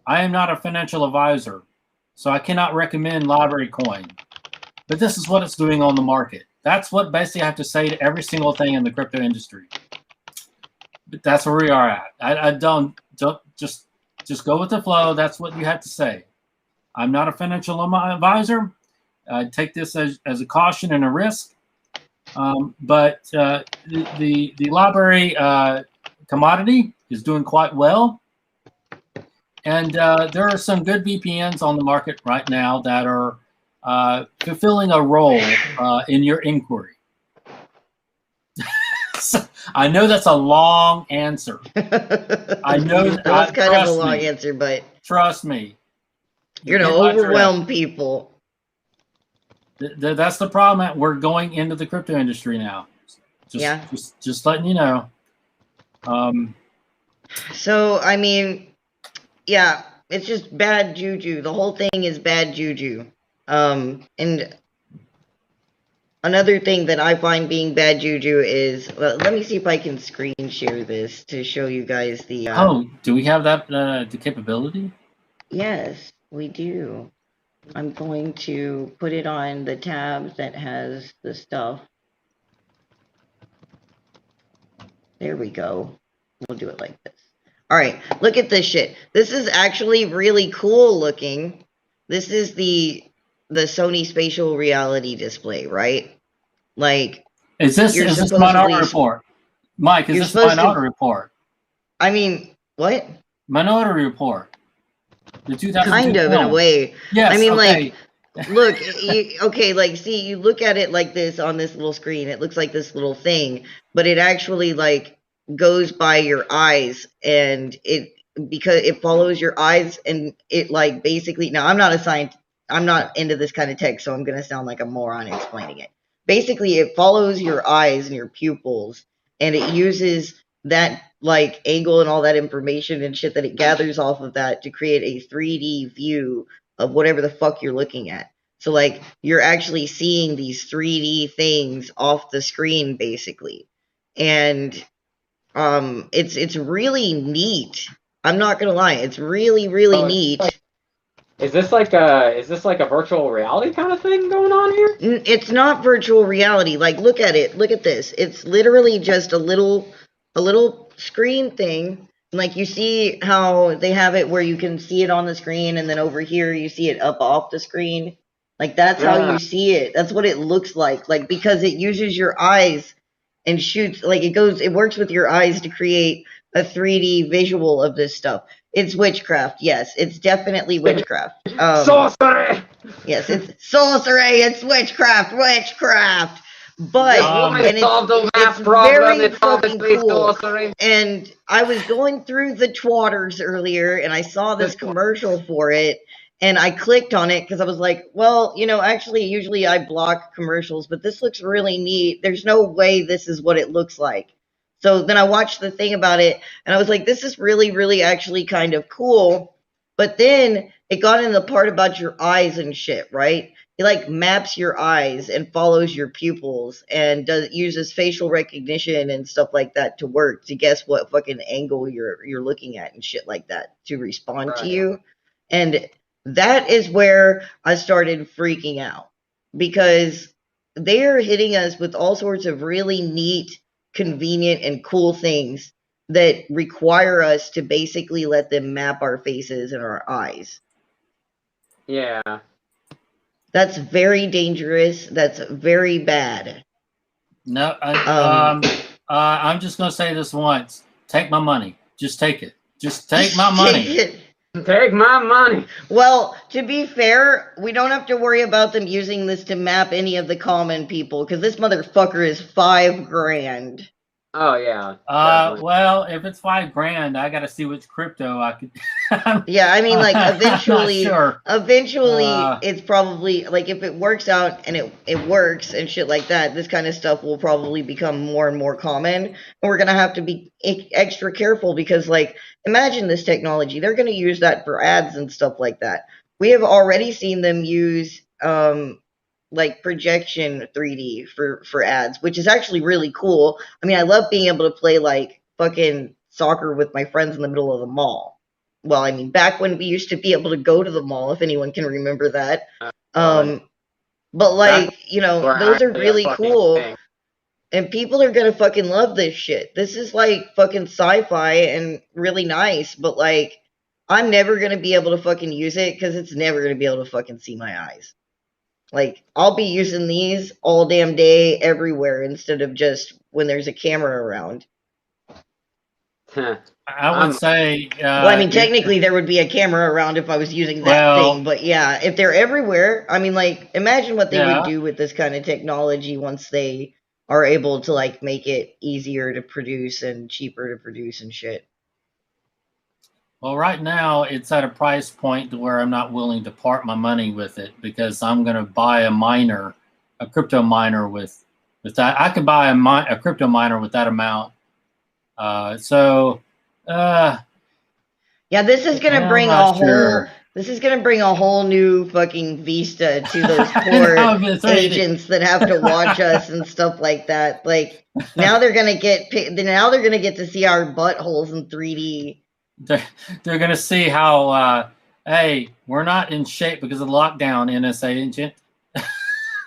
I am not a financial advisor, so I cannot recommend LBRY coin. But this is what it's doing on the market. That's what basically I have to say to every single thing in the crypto industry. But that's where we are at. I don't just go with the flow. That's what you have to say. I'm not a financial advisor. I take this as a caution and a risk. But the LBRY commodity is doing quite well. And there are some good VPNs on the market right now that are fulfilling a role in your inquiry. So, I know that's a long answer. I know that's kind of a long answer, but trust me, you're gonna overwhelm people. That's the problem. We're going into the crypto industry now. Just letting you know. So I mean, yeah, it's just bad juju. The whole thing is bad juju. And another thing that I find being bad juju is, well, let me see if I can screen share this to show you guys the. Do we have that the capability? Yes, we do. I'm going to put it on the tab that has the stuff. There we go. We'll do it like this. All right, look at this shit. This is actually really cool looking. This is the Sony spatial reality display, right? Like, is this Minority Report? Mike, is this Minority Report? I mean, what? Minority Report. The 2002 kind of, film. in a way. Yes, I mean, okay. like, look, okay, like, see, you look at it like this on this little screen. It looks like this little thing, but it actually, like, goes by your eyes, and because it follows your eyes, and it, like, basically, now, I'm not a scientist. I'm not into this kind of tech, so I'm going to sound like a moron explaining it. Basically, it follows your eyes and your pupils, and it uses that, like, angle and all that information and shit that it gathers off of that to create a 3D view of whatever the fuck you're looking at. So, like, you're actually seeing these 3D things off the screen, basically. And it's really neat. I'm not gonna lie, it's really, really neat. Is this like a virtual reality kind of thing going on here? It's not virtual reality. Like, look at it. Look at this. It's literally just a little screen thing. Like, you see how they have it where you can see it on the screen, and then over here you see it up off the screen. Like, that's how you see it. That's what it looks like. Like, because it uses your eyes and shoots, like, it works with your eyes to create a 3D visual of this stuff. It's witchcraft, yes. It's definitely witchcraft. Sorcery! Yes, it's sorcery. It's witchcraft. But it's very fucking cool. And I was going through the twatters earlier, and I saw this commercial for it, and I clicked on it because I was like, well, you know, actually, usually I block commercials, but this looks really neat. There's no way this is what it looks like. So then I watched the thing about it, and I was like, this is really, really actually kind of cool. But then it got in the part about your eyes and shit, right? It, like, maps your eyes and follows your pupils and uses facial recognition and stuff like that to work, to guess what fucking angle you're looking at and shit like that to respond to you. And that is where I started freaking out, because they're hitting us with all sorts of really neat, convenient, and cool things that require us to basically let them map our faces and our eyes. Yeah. That's very dangerous. That's very bad. No, I'm just going to say this once. Take my money. Just take it. Just take my money. Take my money. Well, to be fair, we don't have to worry about them using this to map any of the common people, because this motherfucker is $5,000. Oh yeah. Well, if it's $5,000, I got to see which crypto I could. Yeah, I mean, like, eventually, sure. It's probably, like, if it works out and it works and shit like that, this kind of stuff will probably become more and more common, and we're gonna have to be extra careful, because, like, imagine this technology. They're gonna use that for ads and stuff like that. We have already seen them use like projection 3D for ads, which is actually really cool. I mean, I love being able to play, like, fucking soccer with my friends in the middle of the mall. Well, I mean, back when we used to be able to go to the mall, if anyone can remember that. But, like, you know, those are really cool. And people are gonna fucking love this shit. This is, like, fucking sci-fi and really nice, but, like, I'm never gonna be able to fucking use it, because it's never gonna be able to fucking see my eyes. Like, I'll be using these all damn day everywhere, instead of just when there's a camera around. I would say... well, I mean, technically there would be a camera around if I was using that thing, but yeah, if they're everywhere, I mean, like, imagine what they would do with this kind of technology once they are able to, like, make it easier to produce and cheaper to produce and shit. Well, right now it's at a price point to where I'm not willing to part my money with it, because I'm going to buy a crypto miner with that. I could buy a crypto miner with that amount. Yeah, this is going to bring this is going to bring a whole new fucking vista to those poor agents that have to watch us and stuff like that. Like, now they're going to get to see our buttholes in 3D. They're going to see how Hey, we're not in shape because of the lockdown, NSA agent.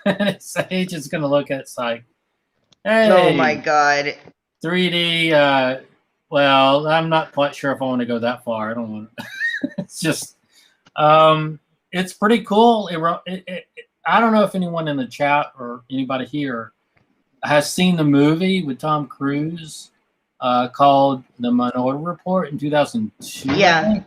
NSA agent's going to look at it's like, hey. Oh my God. 3D, well, I'm not quite sure if I want to go that far. I don't want to. It's just, it's pretty cool. I don't know if anyone in the chat or anybody here has seen the movie with Tom Cruise called The Minority Report in 2002. Yeah.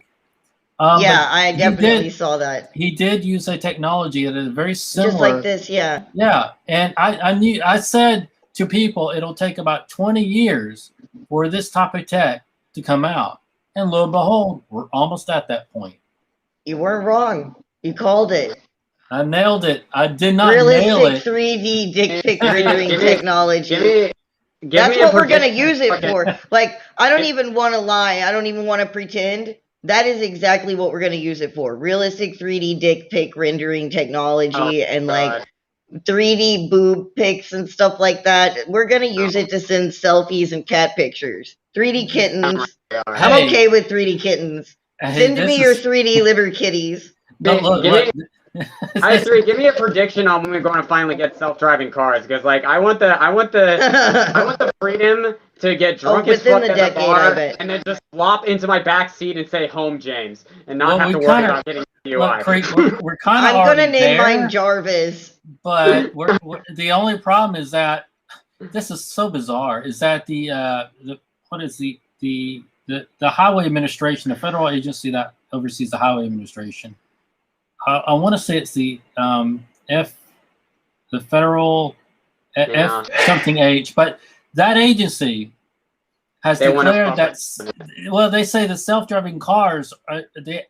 Yeah, I definitely saw that. He did use a technology that is very similar. Just like this, yeah. Yeah, and I said to people, it'll take about 20 years for this type of tech to come out. And lo and behold, we're almost at that point. You weren't wrong. You called it. I nailed it. I did not nail it. Realistic 3D dick pic rendering technology. That's what we're going to use it for. Like, I don't even want to lie. I don't even want to pretend. That is exactly what we're going to use it for. Realistic 3D dick pic rendering technology and like 3D boob pics and stuff like that. We're going to use it to send selfies and cat pictures. 3D kittens. I'm okay with 3D kittens. Send me your 3D liver kitties. I give me a prediction on when we're going to finally get self-driving cars, because like I want the freedom to get drunk as fuck at the bar and then just flop into my back seat and say "Home, James," and not have to worry about getting DUI. We're kind of. I'm gonna name mine Jarvis. But the only problem is that this is so bizarre. Is that the Highway Administration, the federal agency that oversees the Highway Administration. I want to say it's the federal F something H, but that agency has declared that. Well, they say the self-driving cars, the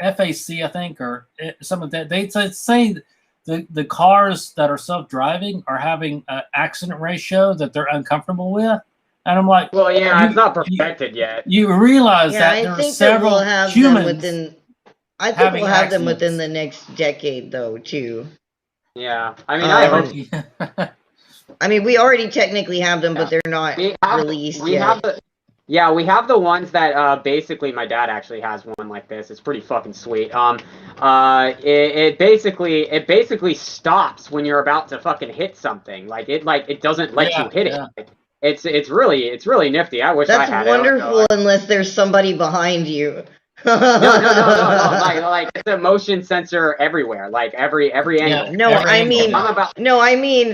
FAC, I think, or some of that. They say the cars that are self-driving are having an accident ratio that they're uncomfortable with, and I'm like, well, yeah, it's not perfected yet. You realize that there are several humans. I think we'll have them within the next decade, though, too. Yeah, I mean, I mean, we already technically have them, but they're not released yet. We have the ones that basically my dad actually has one like this. It's pretty fucking sweet. It basically stops when you're about to fucking hit something. It doesn't let you hit it. It's really nifty. I wish I had it. That's wonderful, unless there's somebody behind you. No. Like it's a motion sensor everywhere, like every angle. I mean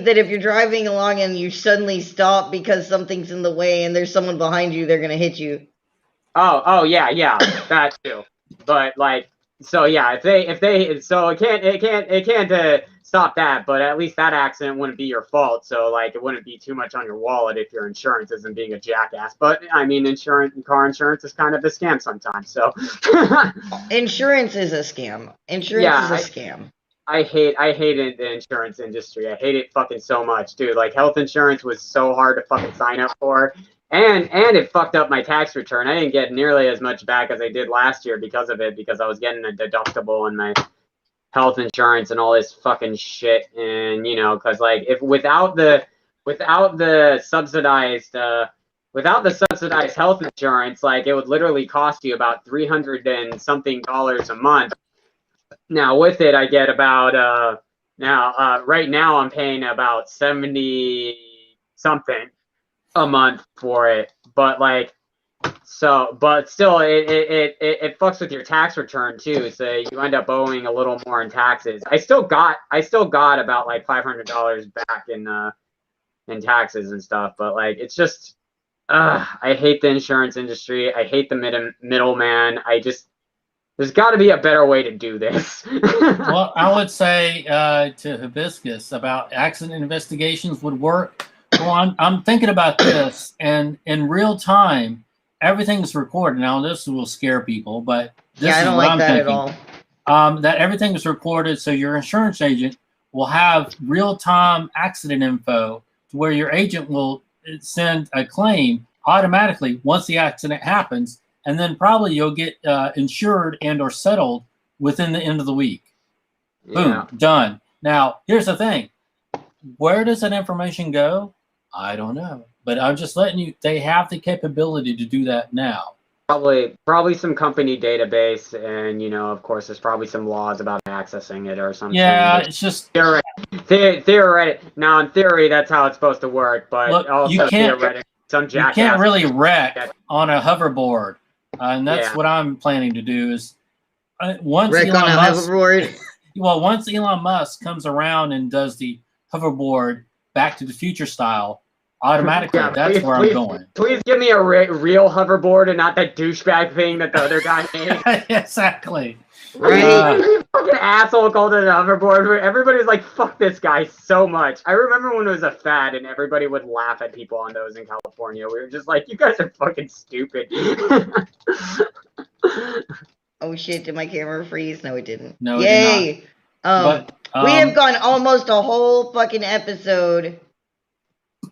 that if you're driving along and you suddenly stop because something's in the way and there's someone behind you, they're gonna hit you. Oh yeah, that too. But like, so yeah, it can't stop that, but at least that accident wouldn't be your fault. So like, it wouldn't be too much on your wallet if your insurance isn't being a jackass. But I mean, car insurance is kind of a scam sometimes. So insurance is a scam. Insurance is a scam. I hated the insurance industry. I hate it fucking so much, dude. Like, health insurance was so hard to fucking sign up for. And it fucked up my tax return. I didn't get nearly as much back as I did last year because of it, because I was getting a deductible in my health insurance and all this fucking shit. And because like, if without the subsidized health insurance, like, it would literally cost you about $300 and something a month. Now with it, I get about right now I'm paying about 70 something a month for it, but still it fucks with your tax return too, so you end up owing a little more in taxes. I still got about like $500 back in taxes and stuff, but like, it's just I hate the insurance industry. I hate the middleman. There's got to be a better way to do this. Well, I would say to Hibiscus about accident investigations would work. Well, I'm thinking about this, and in real time, everything's recorded. Now, this will scare people, but this I is don't what like I'm that thinking. at all. That everything is recorded, so your insurance agent will have real-time accident info to where your agent will send a claim automatically once the accident happens, and then probably you'll get insured and or settled within the end of the week. Yeah. Boom, done. Now, here's the thing. Where does that information go? I don't know. But I'm just letting you, they have the capability to do that now. Probably some company database, and of course, there's probably some laws about accessing it or something. Yeah, it's just theoretic. Now, in theory, that's how it's supposed to work, but look, also theoretic. Some jackass. You can't really wreck on a hoverboard, and that's what I'm planning to do. Is once wreck Elon on a Musk, hoverboard. well, once Elon Musk comes around and does the hoverboard Back to the Future style, automatically, that's where I'm going. Please give me a real hoverboard and not that douchebag thing that the other guy made. Exactly. Right. Fucking asshole called it a hoverboard. Everybody's like, fuck this guy so much. I remember when it was a fad and everybody would laugh at people on those in California. We were just like, you guys are fucking stupid. Oh shit, did my camera freeze? No, it didn't. No, Yay! it did not. We have gone almost a whole fucking episode.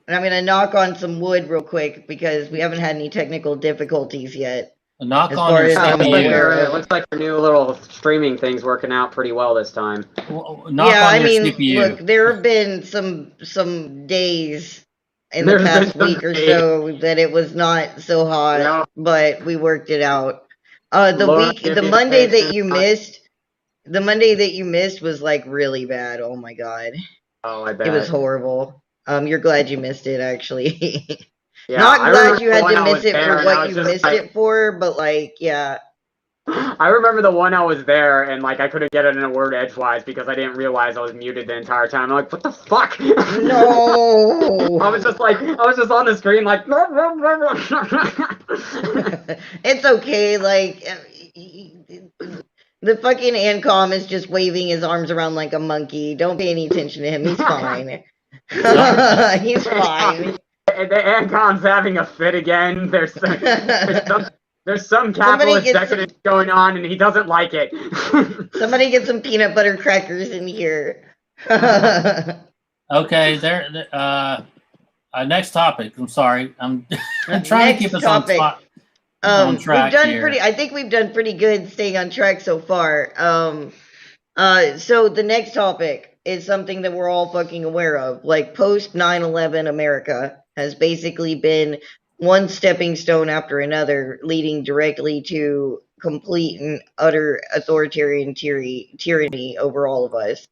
And I'm going to knock on some wood real quick because we haven't had any technical difficulties yet. A knock on your CPU. It looks like our new little streaming thing's working out pretty well this time. CPU. Look, there have been some days in the past week or so that it was not so hot, but we worked it out. The Monday that you missed was like really bad. Oh my god. Oh, I bet. It was horrible. You're glad you missed it, actually. Yeah, not glad you had to miss it for what you missed it for, but like, yeah. I remember the one I was there and like I couldn't get it in a word edgewise because I didn't realize I was muted the entire time. I'm like, what the fuck? No. I was just on the screen like. It's okay, like. The fucking Ancom is just waving his arms around like a monkey. Don't pay any attention to him. He's fine. He's fine. The Ancom's having a fit again. There's some capitalist decadence going on, and he doesn't like it. Somebody get some peanut butter crackers in here. Okay, next topic. I'm sorry. I'm trying to keep us on track. I think we've done pretty good staying on track so far. So the next topic is something that we're all fucking aware of. Like, post 9/11 America has basically been one stepping stone after another, leading directly to complete and utter authoritarian tyranny over all of us.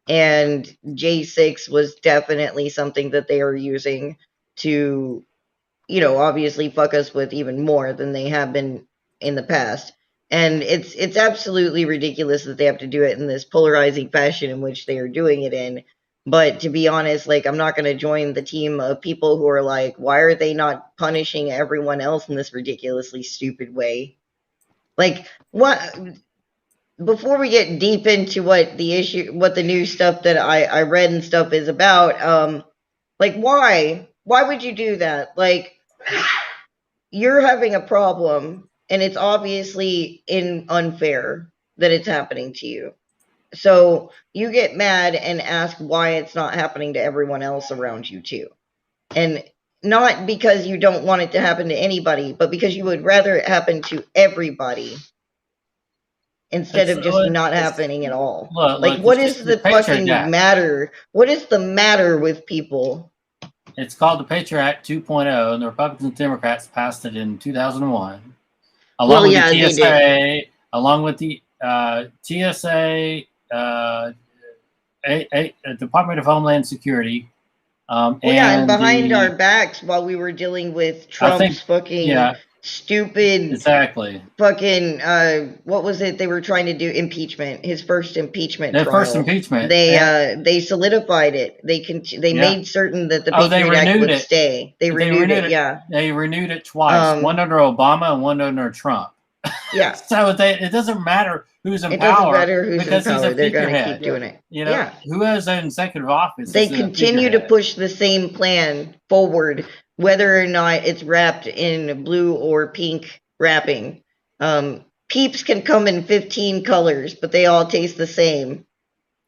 And J6 was definitely something that they are using to, obviously fuck us with even more than they have been in the past. And it's absolutely ridiculous that they have to do it in this polarizing fashion in which they are doing it in. But to be honest, like, I'm not going to join the team of people who are like, why are they not punishing everyone else in this ridiculously stupid way? Like, what? Before we get deep into what the new stuff that I read and stuff is about, like, why? Why would you do that? Like, you're having a problem, and it's obviously unfair that it's happening to you. So you get mad and ask why it's not happening to everyone else around you too. And not because you don't want it to happen to anybody, but because you would rather it happen to everybody instead of just not happening at all. Like, what is the fucking matter? What is the matter with people? It's called the Patriot Act 2.0, and the Republicans and Democrats passed it in 2001. Along with the TSA, along with the TSA, Department of Homeland Security. And behind our backs while we were dealing with Trump's stupid fucking what was it they were trying to do? Impeachment. His first impeachment trial. First impeachment. They solidified it. They made certain that the Patriot Act would stay. They renewed it. They renewed it twice. One under Obama and one under Trump. Yeah. So it doesn't matter who's in power. It doesn't matter who's in power. They're going to keep doing it. Who has an executive office? They continue to push the same plan forward, whether or not it's wrapped in blue or pink wrapping. Peeps can come in 15 colors, but they all taste the same.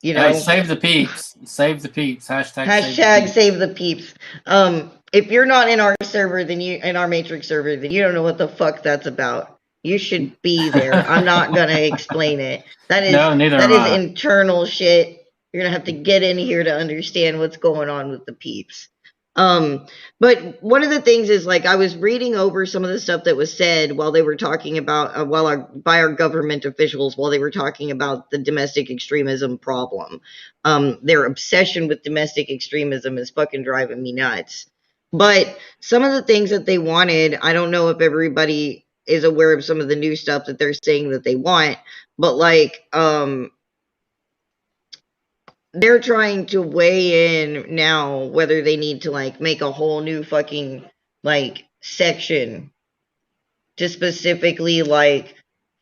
Save the peeps. Save the peeps. Hashtag save the peeps. If you're not in our server, in our Matrix server, then you don't know what the fuck that's about. You should be there. I'm not gonna explain it. That is internal shit. You're gonna have to get in here to understand what's going on with the peeps. But one of the things is, like, I was reading over some of the stuff that was said while they were talking about, by our government officials, while they were talking about the domestic extremism problem. Their obsession with domestic extremism is fucking driving me nuts. But some of the things that they wanted, I don't know if everybody is aware of some of the new stuff that they're saying that they want, but like, they're trying to weigh in now whether they need to like make a whole new fucking like section to specifically like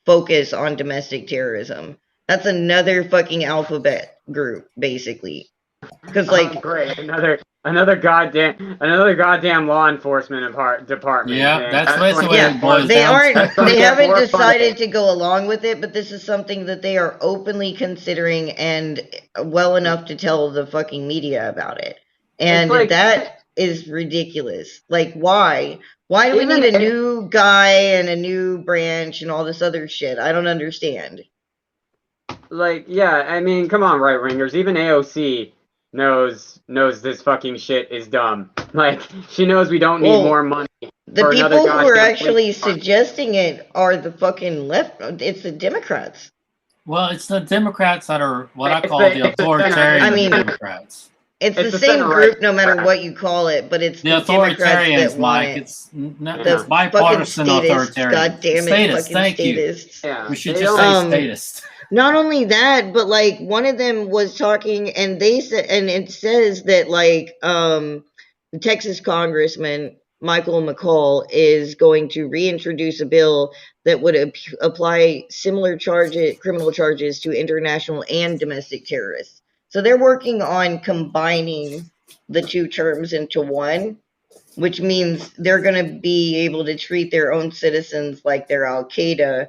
focus on domestic terrorism. That's another fucking alphabet group, basically. Because like, great, another goddamn law enforcement department. Yeah, that's what basically what it boils they down aren't. to. They haven't More decided funding. to go along with it, but this is something that they are openly considering and well enough to tell the fucking media about it. And like, that is ridiculous. Like, why? Why do we Even need a if- new guy and a new branch and all this other shit? I don't understand. Like, yeah, I mean, come on, right wingers. Even AOC knows this fucking shit is dumb. Like, she knows we don't need Well, more money. The for another people who are goddamn actually police department. suggesting it are the fucking left. It's the Democrats. Well, it's the Democrats that are what I It's call the- the it's the center. authoritarian I mean, Democrats. It's It's the the same center-right group no matter crap. what you call it, but it's The the Democrats authoritarians, that want Mike. it. It's The bipartisan fucking statists, authoritarian. God damn it, Statists, fucking thank you. statists. Yeah, We should they just don't- say statist. Not only that, but like one of them was talking, and they said, and it says that like the Texas Congressman Michael McCall is going to reintroduce a bill that would apply similar criminal charges to international and domestic terrorists. So they're working on combining the two terms into one, which means they're going to be able to treat their own citizens like they're Al Qaeda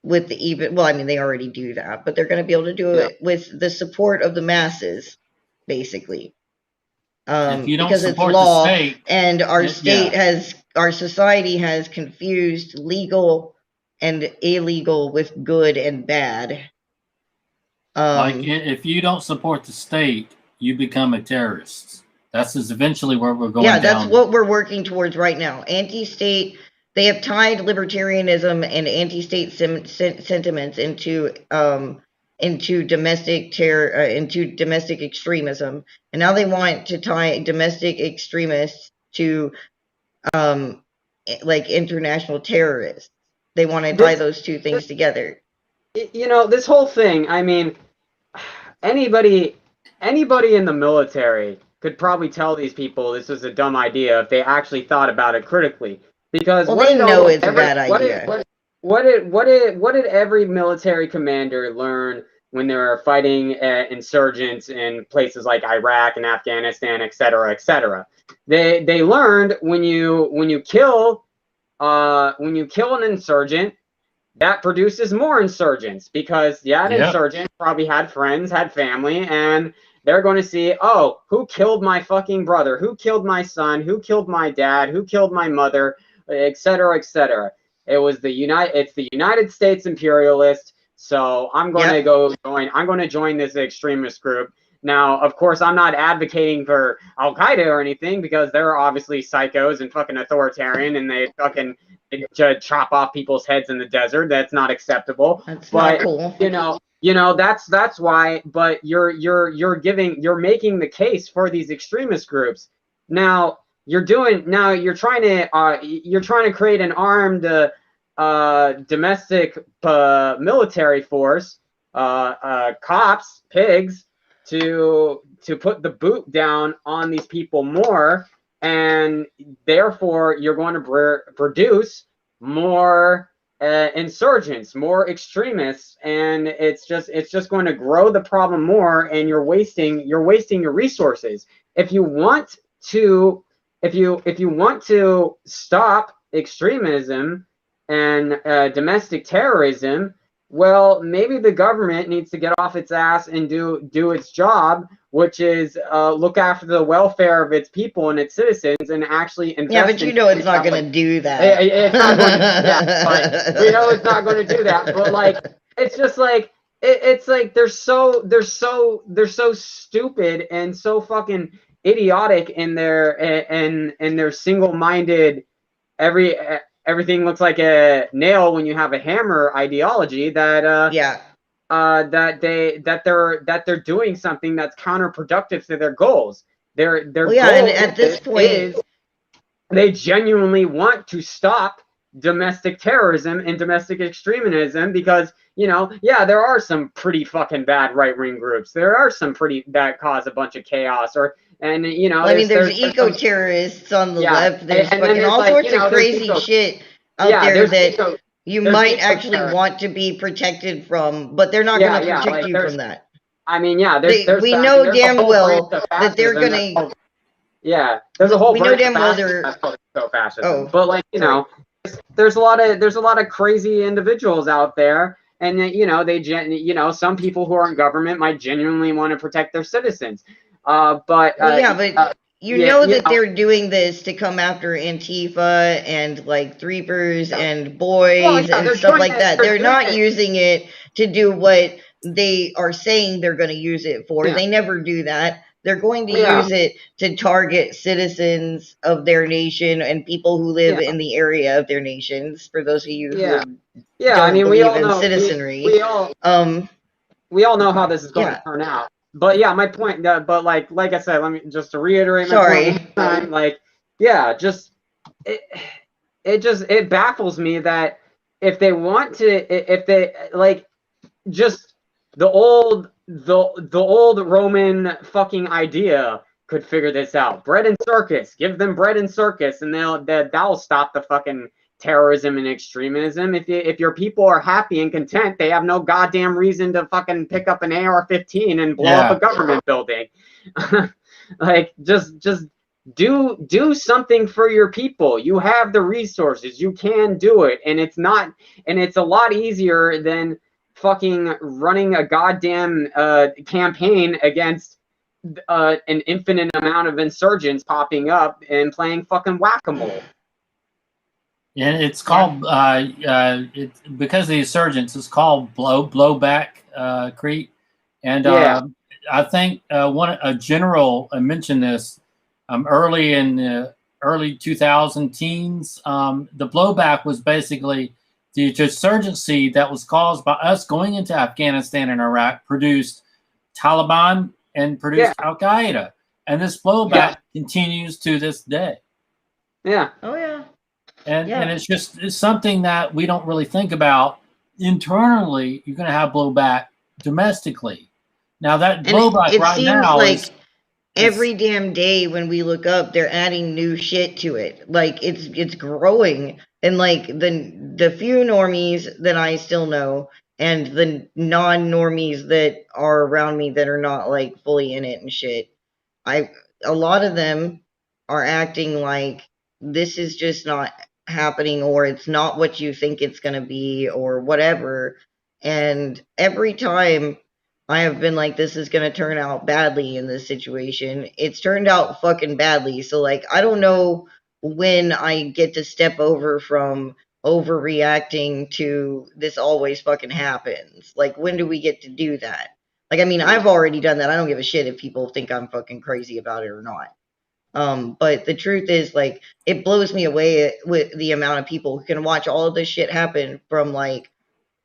with the even, well, I mean, they already do that, but they're going to be able to do it with the support of the masses, basically. If you don't Because it's support law, the state, and our yeah. our society has confused legal and illegal with good and bad. Like if you don't support the state, you become a terrorist. That's eventually where we're going. Yeah, that's down. what we're working towards right now. Anti-state. They have tied libertarianism and anti-state sentiments into domestic terror, into domestic extremism, and now they want to tie domestic extremists to like international terrorists. They want to tie those two things together. You know, this whole thing, I mean, anybody in the military could probably tell these people this was a dumb idea if they actually thought about it critically. Because they know it's a bad idea. What did every military commander learn when they were fighting insurgents in places like Iraq and Afghanistan, et cetera, et cetera? They learned when you kill an insurgent, that produces more insurgents, because that insurgent probably had friends, had family, and they're going to see, oh, who killed my fucking brother? Who killed my son? Who killed my dad? Who killed my mother? Et cetera, et cetera. It's the United States imperialist. So I'm going to join this extremist group. Now, of course, I'm not advocating for Al Qaeda or anything, because they're obviously psychos and fucking authoritarian, and they fucking chop off people's heads in the desert. That's not acceptable. That's not cool. You know that's why. But you're making the case for these extremist groups. Now you're trying to create an armed domestic military force, cops, pigs, to put the boot down on these people more, and therefore you're going to produce more insurgents, more extremists, and it's just going to grow the problem more, and you're wasting your resources. If you want to stop extremism and domestic terrorism, well, maybe the government needs to get off its ass and do its job, which is look after the welfare of its people and its citizens, and actually invest. Yeah, but you know it's not going to do that. It's not going to do that. But we know it's not going to do that. But like, it's just like, it's like they're so stupid and so fucking idiotic in their single-minded everything looks like a nail when you have a hammer ideology that Yeah. that they're doing something that's counterproductive to their goals. Their Well, yeah, and goal at this point, is they genuinely want to stop domestic terrorism and domestic extremism because, you know, yeah, there are some pretty fucking bad right-wing groups. There are some pretty that cause a bunch of chaos, or and you know, I mean, there's eco-terrorists on the yeah, left. There's and then fucking there's all like, sorts you know, of crazy shit out yeah, there there's that you there's might eco actually terrorists. want to be protected from, but they're not Yeah, going to yeah, protect like you there's, from that. I mean, yeah, there's We I mean, know there's a damn whole well branch of that they're fascism going to. yeah, there's a whole We know branch of damn well fascism they're. that's called eco-fascism. Oh, But like, you sorry. know, there's a lot of crazy individuals out there, and you know, you know, some people who are in government might genuinely want to protect their citizens. But Well, yeah, but you yeah, know you that know, they're doing this to come after Antifa and like Threepers and boys well, yeah, and they're stuff doing like it. that. They're They're doing not it. using it to do what they are saying they're going to use it for. Yeah. They never do that. They're going to Yeah. use it to target citizens of their nation and people who live Yeah. in the area of their nations. For those of you Yeah. who Yeah, I don't mean, we believe all in know citizenry, we all know how this is going to turn out. But yeah, my point. But like I said, let me just to reiterate my point one more time. Like, yeah, just it baffles me that if they want to, if they like just the old Roman fucking idea could figure this out. Bread and circus. Give them bread and circus, and that'll stop the fucking terrorism and extremism. If your people are happy and content, they have no goddamn reason to fucking pick up an AR-15 and blow up a government building. Like, just do something for your people. You have the resources. You can do it, and it's a lot easier than fucking running a goddamn campaign against an infinite amount of insurgents popping up and playing fucking whack-a-mole. And it's called because of the insurgents, it's called blowback creep. And I think a general mentioned this early in the early 2000 teens. The blowback was basically the insurgency that was caused by us going into Afghanistan and Iraq produced Taliban and produced Al Qaeda, and this blowback continues to this day. Yeah. Oh yeah. And it's something that we don't really think about. Internally, you're going to have blowback domestically. Now that blowback it right seems now like every damn day when we look up, they're adding new shit to it. Like it's growing, and like the few normies that I still know and the non-normies that are around me that are not like fully in it and shit, a lot of them are acting like this is just not happening, or it's not what you think it's going to be, or whatever. And every time I have been like, this is going to turn out badly in this situation, it's turned out fucking badly. So like, I don't know when I get to step over from overreacting to this always fucking happens. Like, when do we get to do that? Like, I mean, I've already done that. I don't give a shit if people think I'm fucking crazy about it or not. But the truth is, like, it blows me away with the amount of people who can watch all of this shit happen from, like,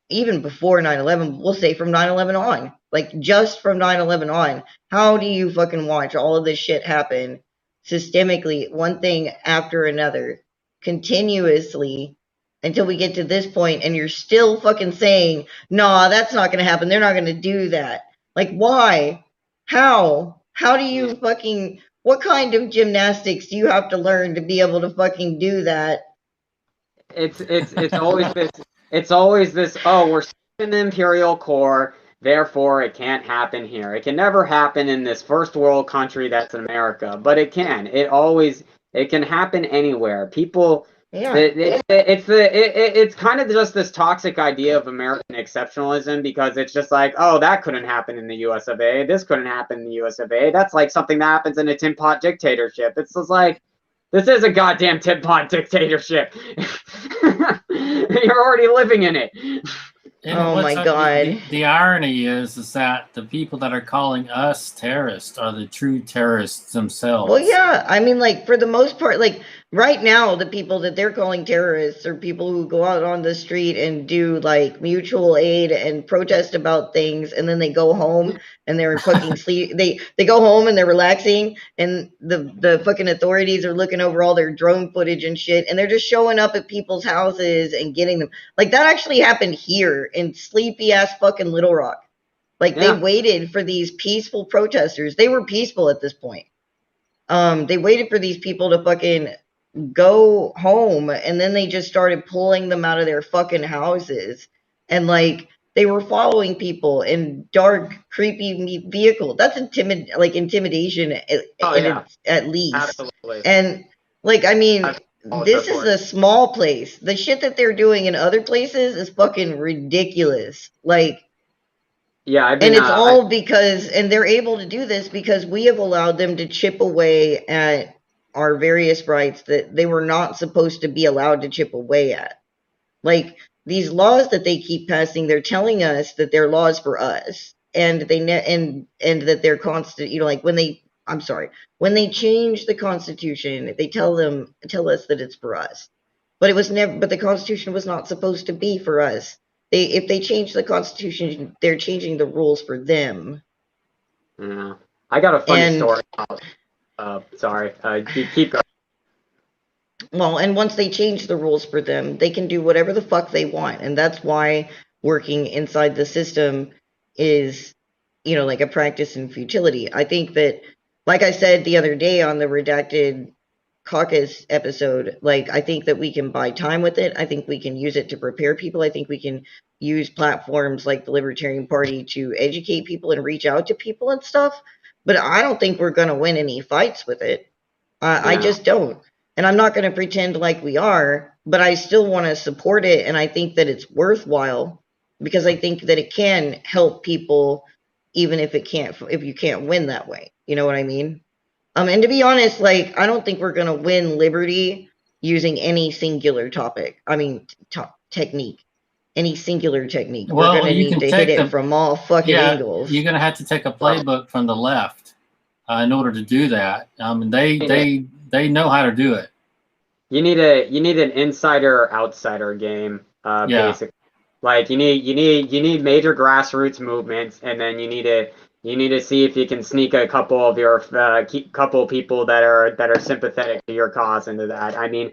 even before 9/11, we'll say from 9/11 on. Like, just from 9/11 on. How do you fucking watch all of this shit happen systemically, one thing after another, continuously, until we get to this point, and you're still fucking saying, nah, that's not going to happen. They're not going to do that. Like, why? How? How do you fucking... What kind of gymnastics do you have to learn to be able to fucking do that? It's always this. It's always this. Oh, we're in the imperial core, therefore it can't happen here. It can never happen in this first world country that's America, but it can. It can happen anywhere. People. Yeah. It's kind of just this toxic idea of American exceptionalism, because it's just like, oh, that couldn't happen in the US of A. This couldn't happen in the US of A. That's like something that happens in a tin pot dictatorship. It's just like, this is a goddamn tin pot dictatorship. You're already living in it. And Oh my God. the irony is that the people that are calling us terrorists are the true terrorists themselves. Well, yeah, I mean, like, for the most part, like, right now, the people that they're calling terrorists are people who go out on the street and do, like, mutual aid and protest about things, and then they go home and they're fucking sleep. They go home and they're relaxing, and the fucking authorities are looking over all their drone footage and shit, and they're just showing up at people's houses and getting them. Like, that actually happened here in sleepy-ass fucking Little Rock. Like, they waited for these peaceful protesters. They were peaceful at this point. They waited for these people to fucking go home, and then they just started pulling them out of their fucking houses. And, like, they were following people in dark, creepy vehicles. That's intimidation at least. Absolutely. And, like, I mean, this is a small place. The shit that they're doing in other places is fucking ridiculous. Like, yeah, and it's all because, and they're able to do this because we have allowed them to chip away at our various rights that they were not supposed to be allowed to chip away at. Like, these laws that they keep passing, they're telling us that they're laws for us, and and that they're constant. You know, like when they change the Constitution, they tell us that it's for us, but it was never. But the Constitution was not supposed to be for us. If they change the Constitution, they're changing the rules for them. Yeah. I got a funny story. Sorry. Keep going. Well, and once they change the rules for them, they can do whatever the fuck they want. And that's why working inside the system is, you know, like a practice in futility. I think that, like I said the other day on the Redacted Caucus episode, like, I think that we can buy time with it. I think we can use it to prepare people. I think we can use platforms like the Libertarian Party to educate people and reach out to people and stuff. But I don't think we're going to win any fights with it. I just don't. And I'm not going to pretend like we are, but I still want to support it. And I think that it's worthwhile because I think that it can help people, even if you can't win that way. You know what I mean? And to be honest, like, I don't think we're going to win liberty using any singular topic. I mean, technique. Any singular technique. Well, we're going to need to hit it from all fucking angles. You're going to have to take a playbook from the left in order to do that. They know how to do it. You need an insider-outsider game, basically. Like, you need major grassroots movements, and then you need to see if you can sneak a couple of your couple people that are sympathetic to your cause into that. I mean,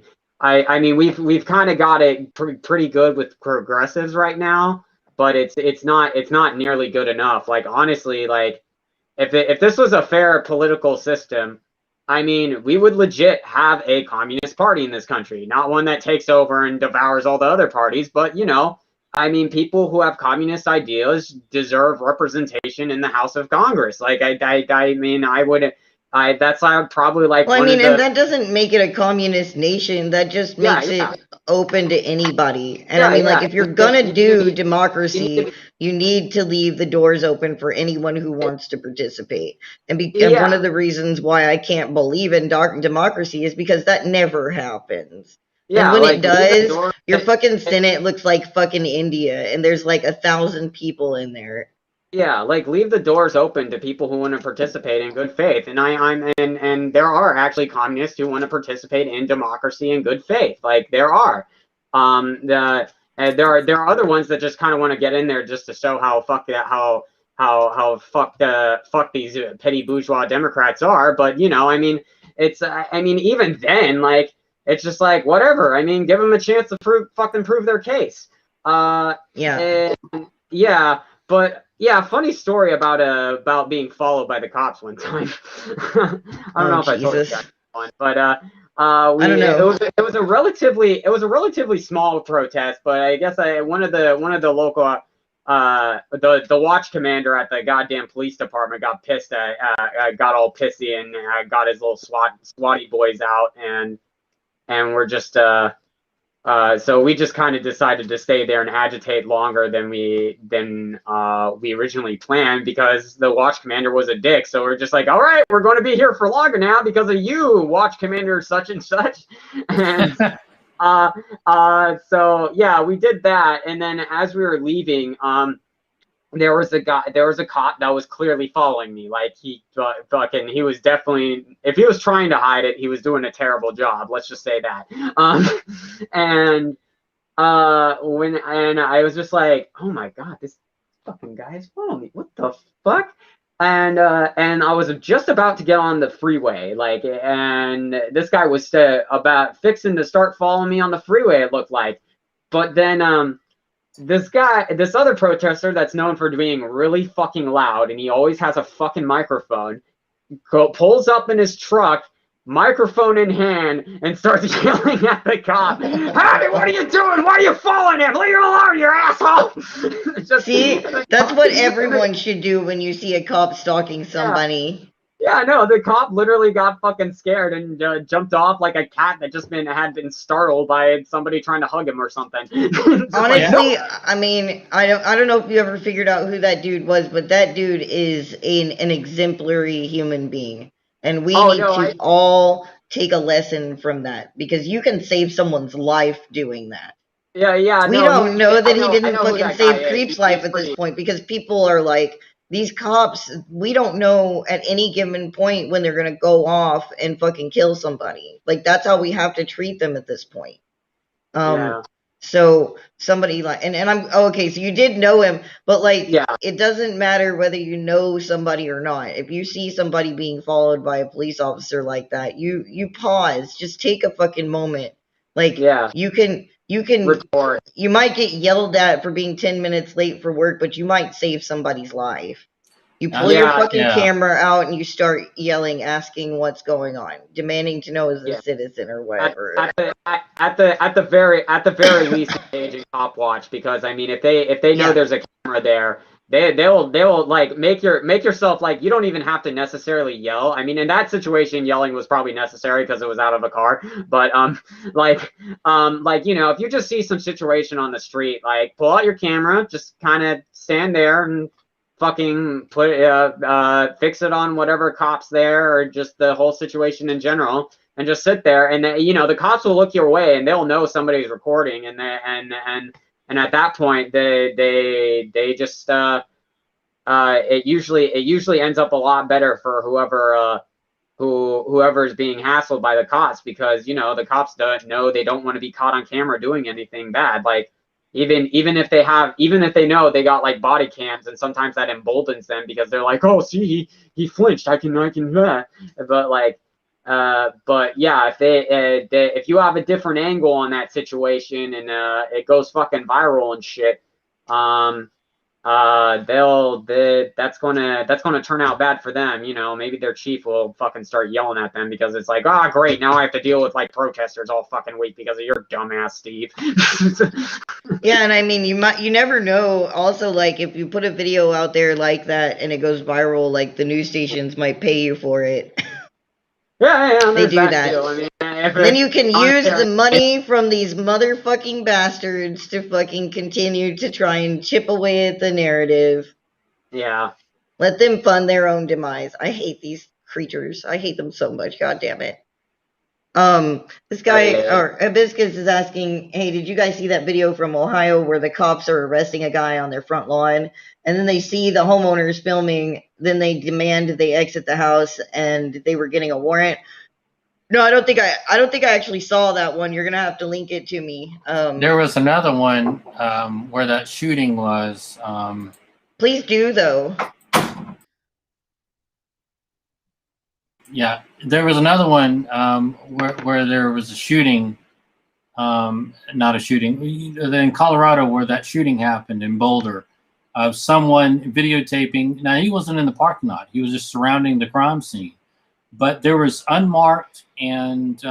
we've kind of got it pretty good with progressives right now, but it's not nearly good enough. Like, honestly, like, if this was a fair political system, I mean, we would legit have a communist party in this country, not one that takes over and devours all the other parties, but, you know, I mean, people who have communist ideas deserve representation in the House of Congress. Like, I mean, that's probably like. Well, I mean, and that doesn't make it a communist nation. That just makes it open to anybody. And I mean, like, if you're gonna do democracy, you need to leave the doors open for anyone who wants to participate. And one of the reasons why I can't believe in democracy is because that never happens. Yeah, and when it does, your fucking Senate looks like fucking India, and there's like 1,000 people in there. Yeah, like, leave the doors open to people who want to participate in good faith, and and there are actually communists who want to participate in democracy in good faith. Like, there are, there are other ones that just kind of want to get in there just to show how fuck these petty bourgeois Democrats are. But, you know, I mean, even then, like, it's just like, whatever. I mean, give them a chance to prove their case. But yeah, funny story about being followed by the cops one time. I don't know if I told you that one, but I don't know. It was a relatively small protest, but I guess one of the local the watch commander at the goddamn police department got all pissy and got his little swatty boys out, and we're just so we just kind of decided to stay there and agitate longer than we originally planned, because the watch commander was a dick. So we're just like, all right, we're going to be here for longer now because of you, watch commander such and such. And So yeah, we did that, and then as we were leaving, there was a cop that was clearly following me. Like he was definitely, if he was trying to hide it, he was doing a terrible job. Let's just say that. And I was just like, oh my god, this fucking guy is following me. What the fuck? And I was just about to get on the freeway, like, and this guy was about fixing to start following me on the freeway, it looked like. But then this other protester that's known for being really fucking loud, and he always has a fucking microphone, pulls up in his truck, microphone in hand, and starts yelling at the cop. Hey, what are you doing? Why are you following him? Leave him alone, you asshole! See, that's what everyone should do when you see a cop stalking somebody. Yeah, no, the cop literally got fucking scared and jumped off like a cat that had been startled by somebody trying to hug him or something. Honestly, I mean, I don't know if you ever figured out who that dude was, but that dude is an exemplary human being. And we need to all take a lesson from that, because you can save someone's life doing that. Yeah. We don't know that he didn't fucking save Creep's life at this point, because people are like, these cops, we don't know at any given point when they're going to go off and fucking kill somebody. Like, that's how we have to treat them at this point. So somebody like, and I'm, okay, so you did know him, but like, it doesn't matter whether you know somebody or not. If you see somebody being followed by a police officer like that, you pause, just take a fucking moment. Like, you can report. You might get yelled at for being 10 minutes late for work, but you might save somebody's life. You pull your fucking camera out and you start yelling, asking what's going on, demanding to know as a citizen or whatever. At the very least, engage in cop watch, because I mean, if they know there's a camera there, they'll like make yourself, like, you don't even have to necessarily yell. I mean, in that situation, yelling was probably necessary because it was out of a car. But like, you know, if you just see some situation on the street, like, pull out your camera, just kind of stand there and fucking put fix it on whatever cop's there, or just the whole situation in general, and just sit there, and you know, the cops will look your way and they'll know somebody's recording, and at that point they just it usually ends up a lot better for whoever is being hassled by the cops, because you know, the cops don't want to be caught on camera doing anything bad. Like, even if they know they got like body cams, and sometimes that emboldens them, because they're like, oh, see, he flinched, I can but like, but yeah, if you have a different angle on that situation, and it goes fucking viral and shit, that's gonna turn out bad for them. You know, maybe their chief will fucking start yelling at them, because it's like, oh great, now I have to deal with like protesters all fucking week because of your dumbass Steve. Yeah, and I mean, you never know. Also, like, if you put a video out there like that and it goes viral, like, the news stations might pay you for it. Yeah, they do that. Too. I mean, then you can use the money from these motherfucking bastards to fucking continue to try and chip away at the narrative. Yeah. Let them fund their own demise. I hate these creatures. I hate them so much. God damn it. This guy, or Hibiscus, is asking, hey, did you guys see that video from Ohio where the cops are arresting a guy on their front lawn, and then they see the homeowners filming, then they demand they exit the house, and they were getting a warrant? No, I don't think I actually saw that one. You're gonna have to link it to me. There was another one where that shooting was. Please do, though. Yeah, there was another one where there was a shooting, not a shooting, in Colorado, where that shooting happened in Boulder, of someone videotaping. Now, he wasn't in the parking lot. He was just surrounding the crime scene. But there was unmarked and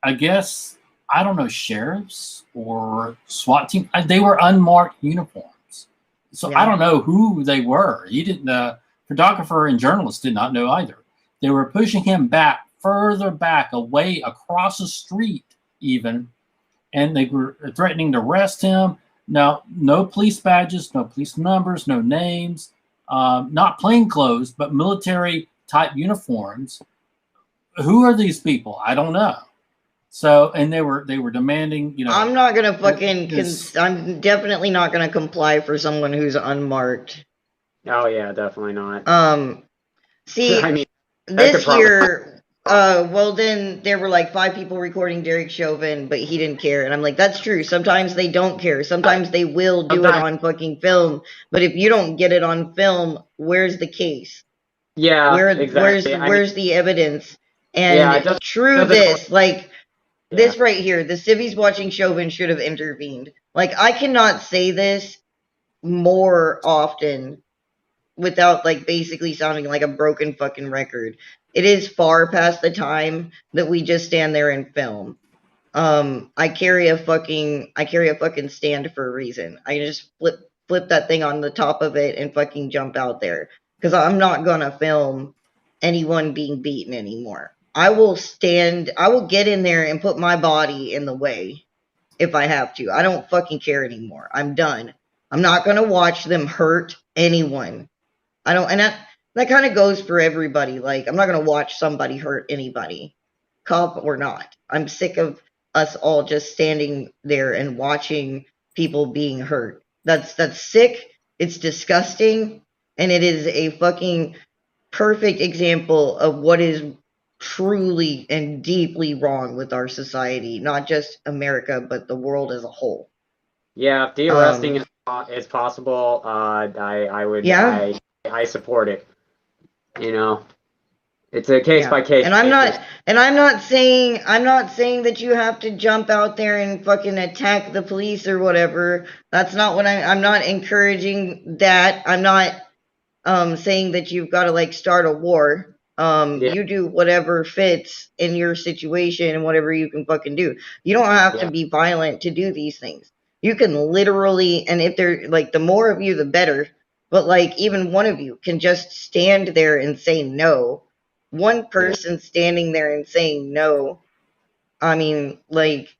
I guess, I don't know, sheriffs or SWAT team. They were unmarked uniforms. So yeah. I don't know who they were. He didn't, the photographer and journalist did not know either. They were pushing him back, further back, away, across the street even, and they were threatening to arrest him. Now, no police badges, no police numbers, no names, not plainclothes, but military-type uniforms. Who are these people? I don't know. So, and they were demanding, you know. I'm not gonna fucking. I'm definitely not gonna comply for someone who's unmarked. Oh yeah, definitely not. See, I mean, this year, well then there were like 5 people recording Derek Chauvin, but he didn't care, and I'm like, that's true. Sometimes they don't care. Sometimes they will do it on fucking film. But if you don't get it on film, where's the case? Yeah, exactly. Where's the evidence? And yeah, true this, like. This right here, the civvies watching Chauvin should have intervened. Like, I cannot say this more often without, like, basically sounding like a broken fucking record. It is far past the time that we just stand there and film. I carry a fucking stand for a reason. I can just flip that thing on the top of it and fucking jump out there. Because I'm not gonna film anyone being beaten anymore. I will get in there and put my body in the way if I have to. I don't fucking care anymore. I'm done. I'm not going to watch them hurt anyone. And that kind of goes for everybody. Like, I'm not going to watch somebody hurt anybody, cop or not. I'm sick of us all just standing there and watching people being hurt. That's sick. It's disgusting. And it is a fucking perfect example of what is truly and deeply wrong with our society, not just America, but the world as a whole. Yeah, if de-arresting is possible, I would. Yeah. I support it. You know, it's a case by case. And I'm not saying that you have to jump out there and fucking attack the police or whatever. That's not what I'm not encouraging that. I'm not saying that you've got to like start a war. You do whatever fits in your situation and whatever you can fucking do. You don't have to be violent to do these things. You can literally, and if they're like, the more of you, the better. But like, even one of you can just stand there and say no. One person standing there and saying no. I mean, like,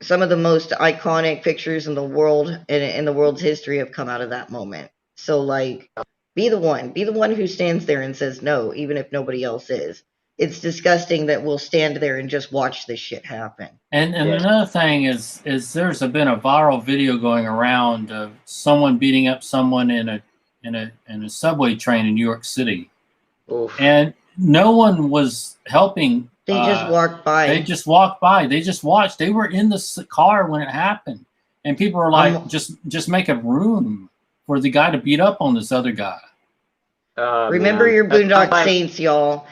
some of the most iconic pictures in the world, in the world's history, have come out of that moment. So like, be the one who stands there and says no, even if nobody else is. It's disgusting that we'll stand there and just watch this shit happen. And another thing is there's been a viral video going around of someone beating up someone in a subway train in New York City. Oof. And no one was helping. They just walked by. They just walked by. They just watched. They were in the car when it happened, and people were like, just make a room for the guy to beat up on this other guy. Remember your Boondock Saints, y'all.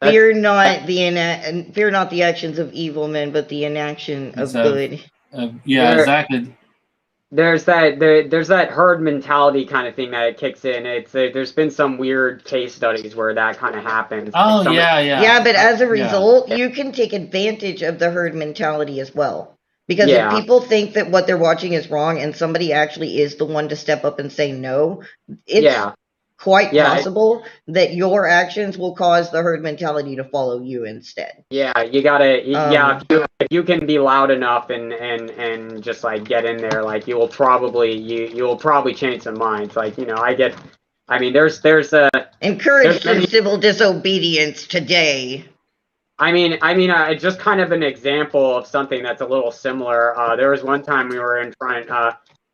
Fear not the actions of evil men, but the inaction of good. Exactly. There's that herd mentality kind of thing that kicks in. There's been some weird case studies where that kind of happens. Oh yeah. But as a result, you can take advantage of the herd mentality as well. Because if people think that what they're watching is wrong and somebody actually is the one to step up and say no, it's quite possible that your actions will cause the herd mentality to follow you instead. Yeah, you gotta. If you can be loud enough and just like get in there, like you will probably change some minds. Like, you know, there's encourage some civil disobedience today. I mean, just kind of an example of something that's a little similar. There was one time we were in front.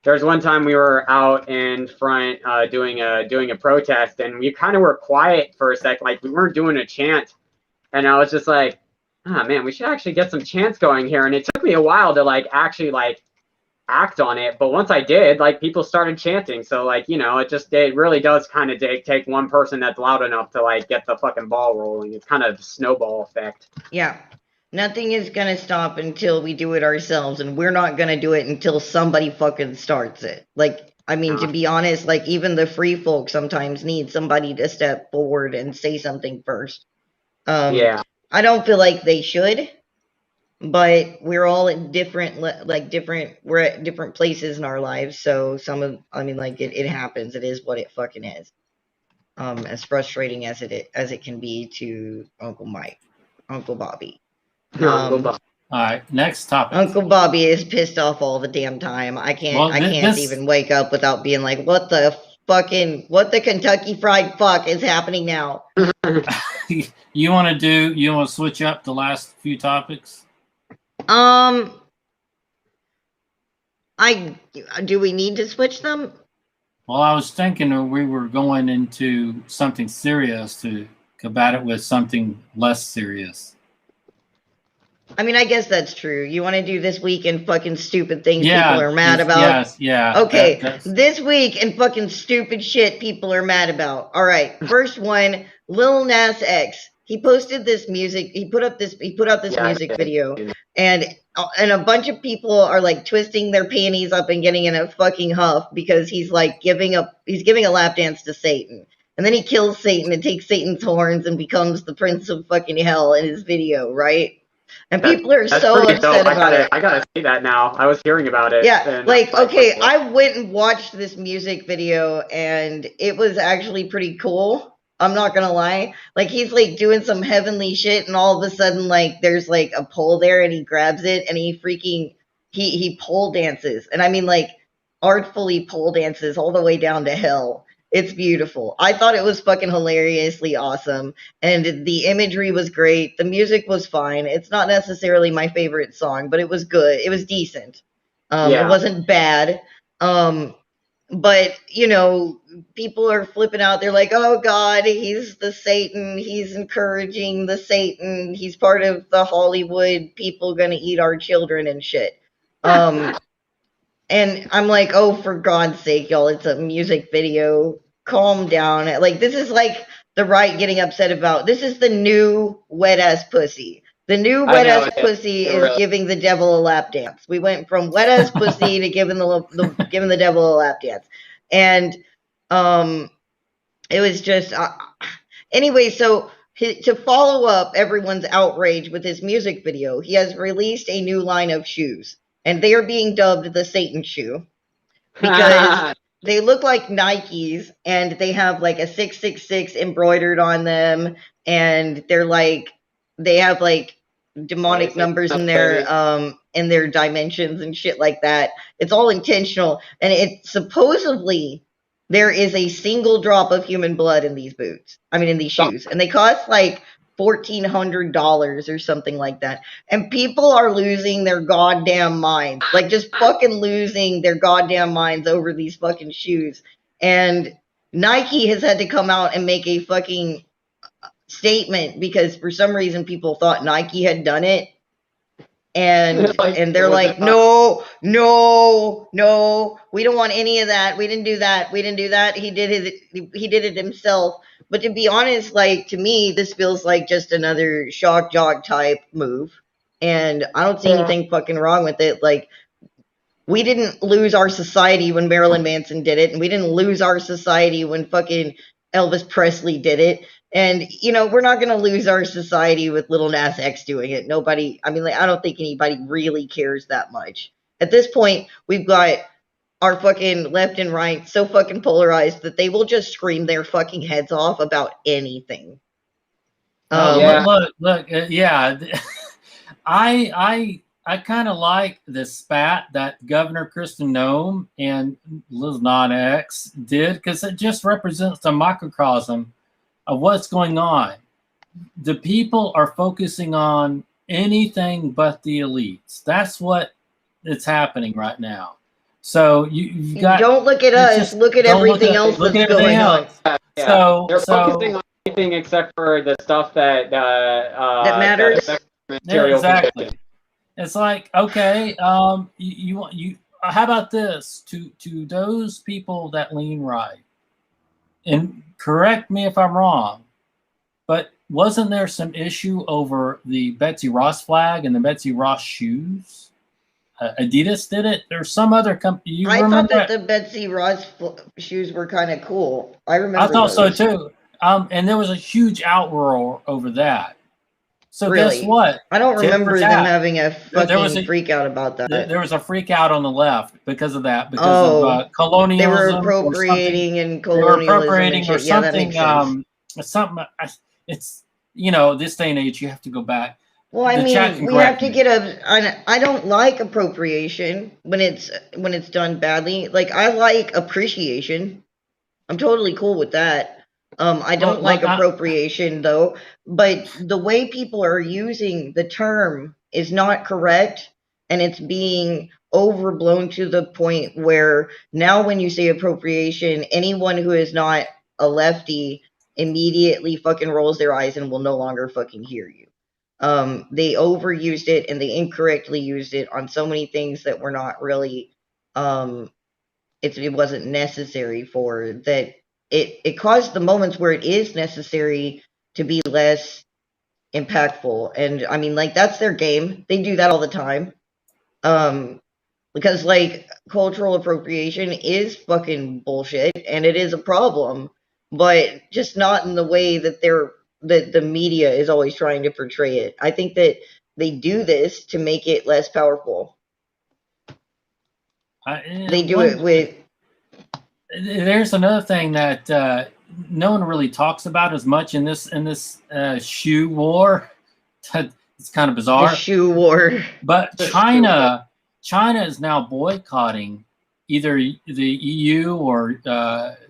We were out in front doing a protest, and we kind of were quiet for a sec, like we weren't doing a chant. And I was just like, oh man, we should actually get some chants going here. And it took me a while to like actually like act on it, but once I did, like people started chanting. So like, you know, it really does kind of take one person that's loud enough to like get the fucking ball rolling. It's kind of a snowball effect. Yeah. Nothing is going to stop until we do it ourselves, and we're not going to do it until somebody fucking starts it. Like, I mean, to be honest, like, even the free folk sometimes need somebody to step forward and say something first. I don't feel like they should, but we're all in we're at different places in our lives, so it happens. It is what it fucking is. As frustrating as it can be to Uncle Bobby. All right, next topic. Uncle Bobby is pissed off all the damn time. I can't even wake up without being like, what the Kentucky Fried fuck is happening now? You want to switch up the last few topics? Um, do we need to switch them? Well, I was thinking we were going into something serious to combat it with something less serious. I mean, I guess that's true. You want to do this week in fucking stupid things Yeah, people are mad about? yes, yeah. Okay, this week in fucking stupid shit people are mad about. All right, first one, Lil Nas X. He posted this music. He put out this music video, and a bunch of people are like twisting their panties up and getting in a fucking huff because he's like giving a lap dance to Satan. And then he kills Satan and takes Satan's horns and becomes the prince of fucking hell in his video, right? And people are so upset about it. I gotta see that now. I was hearing about it. Yeah, like, okay, I went and watched this music video, and it was actually pretty cool. I'm not gonna lie. Like, he's like doing some heavenly shit, and all of a sudden, like, there's like a pole there, and he grabs it, and he pole dances, and I mean, like, artfully pole dances all the way down to hell. It's beautiful. I thought it was fucking hilariously awesome. And the imagery was great. The music was fine. It's not necessarily my favorite song, but it was good. It was decent. It wasn't bad. But, you know, people are flipping out. They're like, oh, God, he's the Satan. He's encouraging the Satan. He's part of the Hollywood people gonna eat our children and shit. And I'm like, oh, for God's sake, y'all, it's a music video. Calm down. Like, this is like the right getting upset about. This is the new wet ass pussy. The new wet ass pussy is giving the devil a lap dance. We went from wet ass pussy to giving the devil a lap dance. And it was just anyway, so to follow up everyone's outrage with his music video, he has released a new line of shoes. And they are being dubbed the Satan shoe because they look like Nikes and they have like a 666 embroidered on them, and they have like demonic numbers in their dimensions and shit like that. It's all intentional, and it supposedly there is a single drop of human blood in these boots. I mean, in these shoes, and they cost like $1,400 or something like that. And people are losing their goddamn minds. Like, just fucking losing their goddamn minds over these fucking shoes. And Nike has had to come out and make a fucking statement because for some reason people thought Nike had done it. And they're like, no, we don't want any of that. We didn't do that. He did it himself. But to be honest, like, to me, this feels like just another shock jock type move. And I don't see anything fucking wrong with it. Like, we didn't lose our society when Marilyn Manson did it, and we didn't lose our society when fucking Elvis Presley did it. And, you know, we're not going to lose our society with Lil Nas X doing it. Nobody, I mean, like, I don't think anybody really cares that much. At this point, we've got our fucking left and right so fucking polarized that they will just scream their fucking heads off about anything. Look, yeah. I kind of like the spat that Governor Kristen Noem and Lil Nas X did, because it just represents a microcosm of what's going on. The people are focusing on anything but the elites. That's what is happening right now. So you've got. Don't look at us. Look at everything else that's going on. Yeah. So they're focusing on anything except for the stuff that matters. Exactly. It's like, okay, you. How about this? To those people that lean right, and correct me if I'm wrong, but wasn't there some issue over the Betsy Ross flag and the Betsy Ross shoes? Adidas did it. There's some other company. I thought that the Betsy Ross shoes were kind of cool. I remember. I thought so too. And there was a huge outroar over that. So really? Guess what? I don't remember them having a fucking freak out about that. There was a freak out on the left because of that, because of colonialism. They were appropriating and colonialism. They were appropriating or something. Something. It's, you know, this day and age, you have to go back. Well, I mean, we have to get I don't like appropriation when it's done badly. Like, I like appreciation. I'm totally cool with that. I don't like appropriation though, but the way people are using the term is not correct, and it's being overblown to the point where now when you say appropriation, anyone who is not a lefty immediately fucking rolls their eyes and will no longer fucking hear you. They overused it and they incorrectly used it on so many things that were not really, it wasn't necessary for that. It caused the moments where it is necessary to be less impactful. And I mean, like, that's their game. They do that all the time. Because like cultural appropriation is fucking bullshit and it is a problem, but just not in the way that the media is always trying to portray it. I think that they do this to make it less powerful. They do it with. There's another thing that no one really talks about as much in this shoe war. It's kind of bizarre. The shoe war. But China is now boycotting either the EU or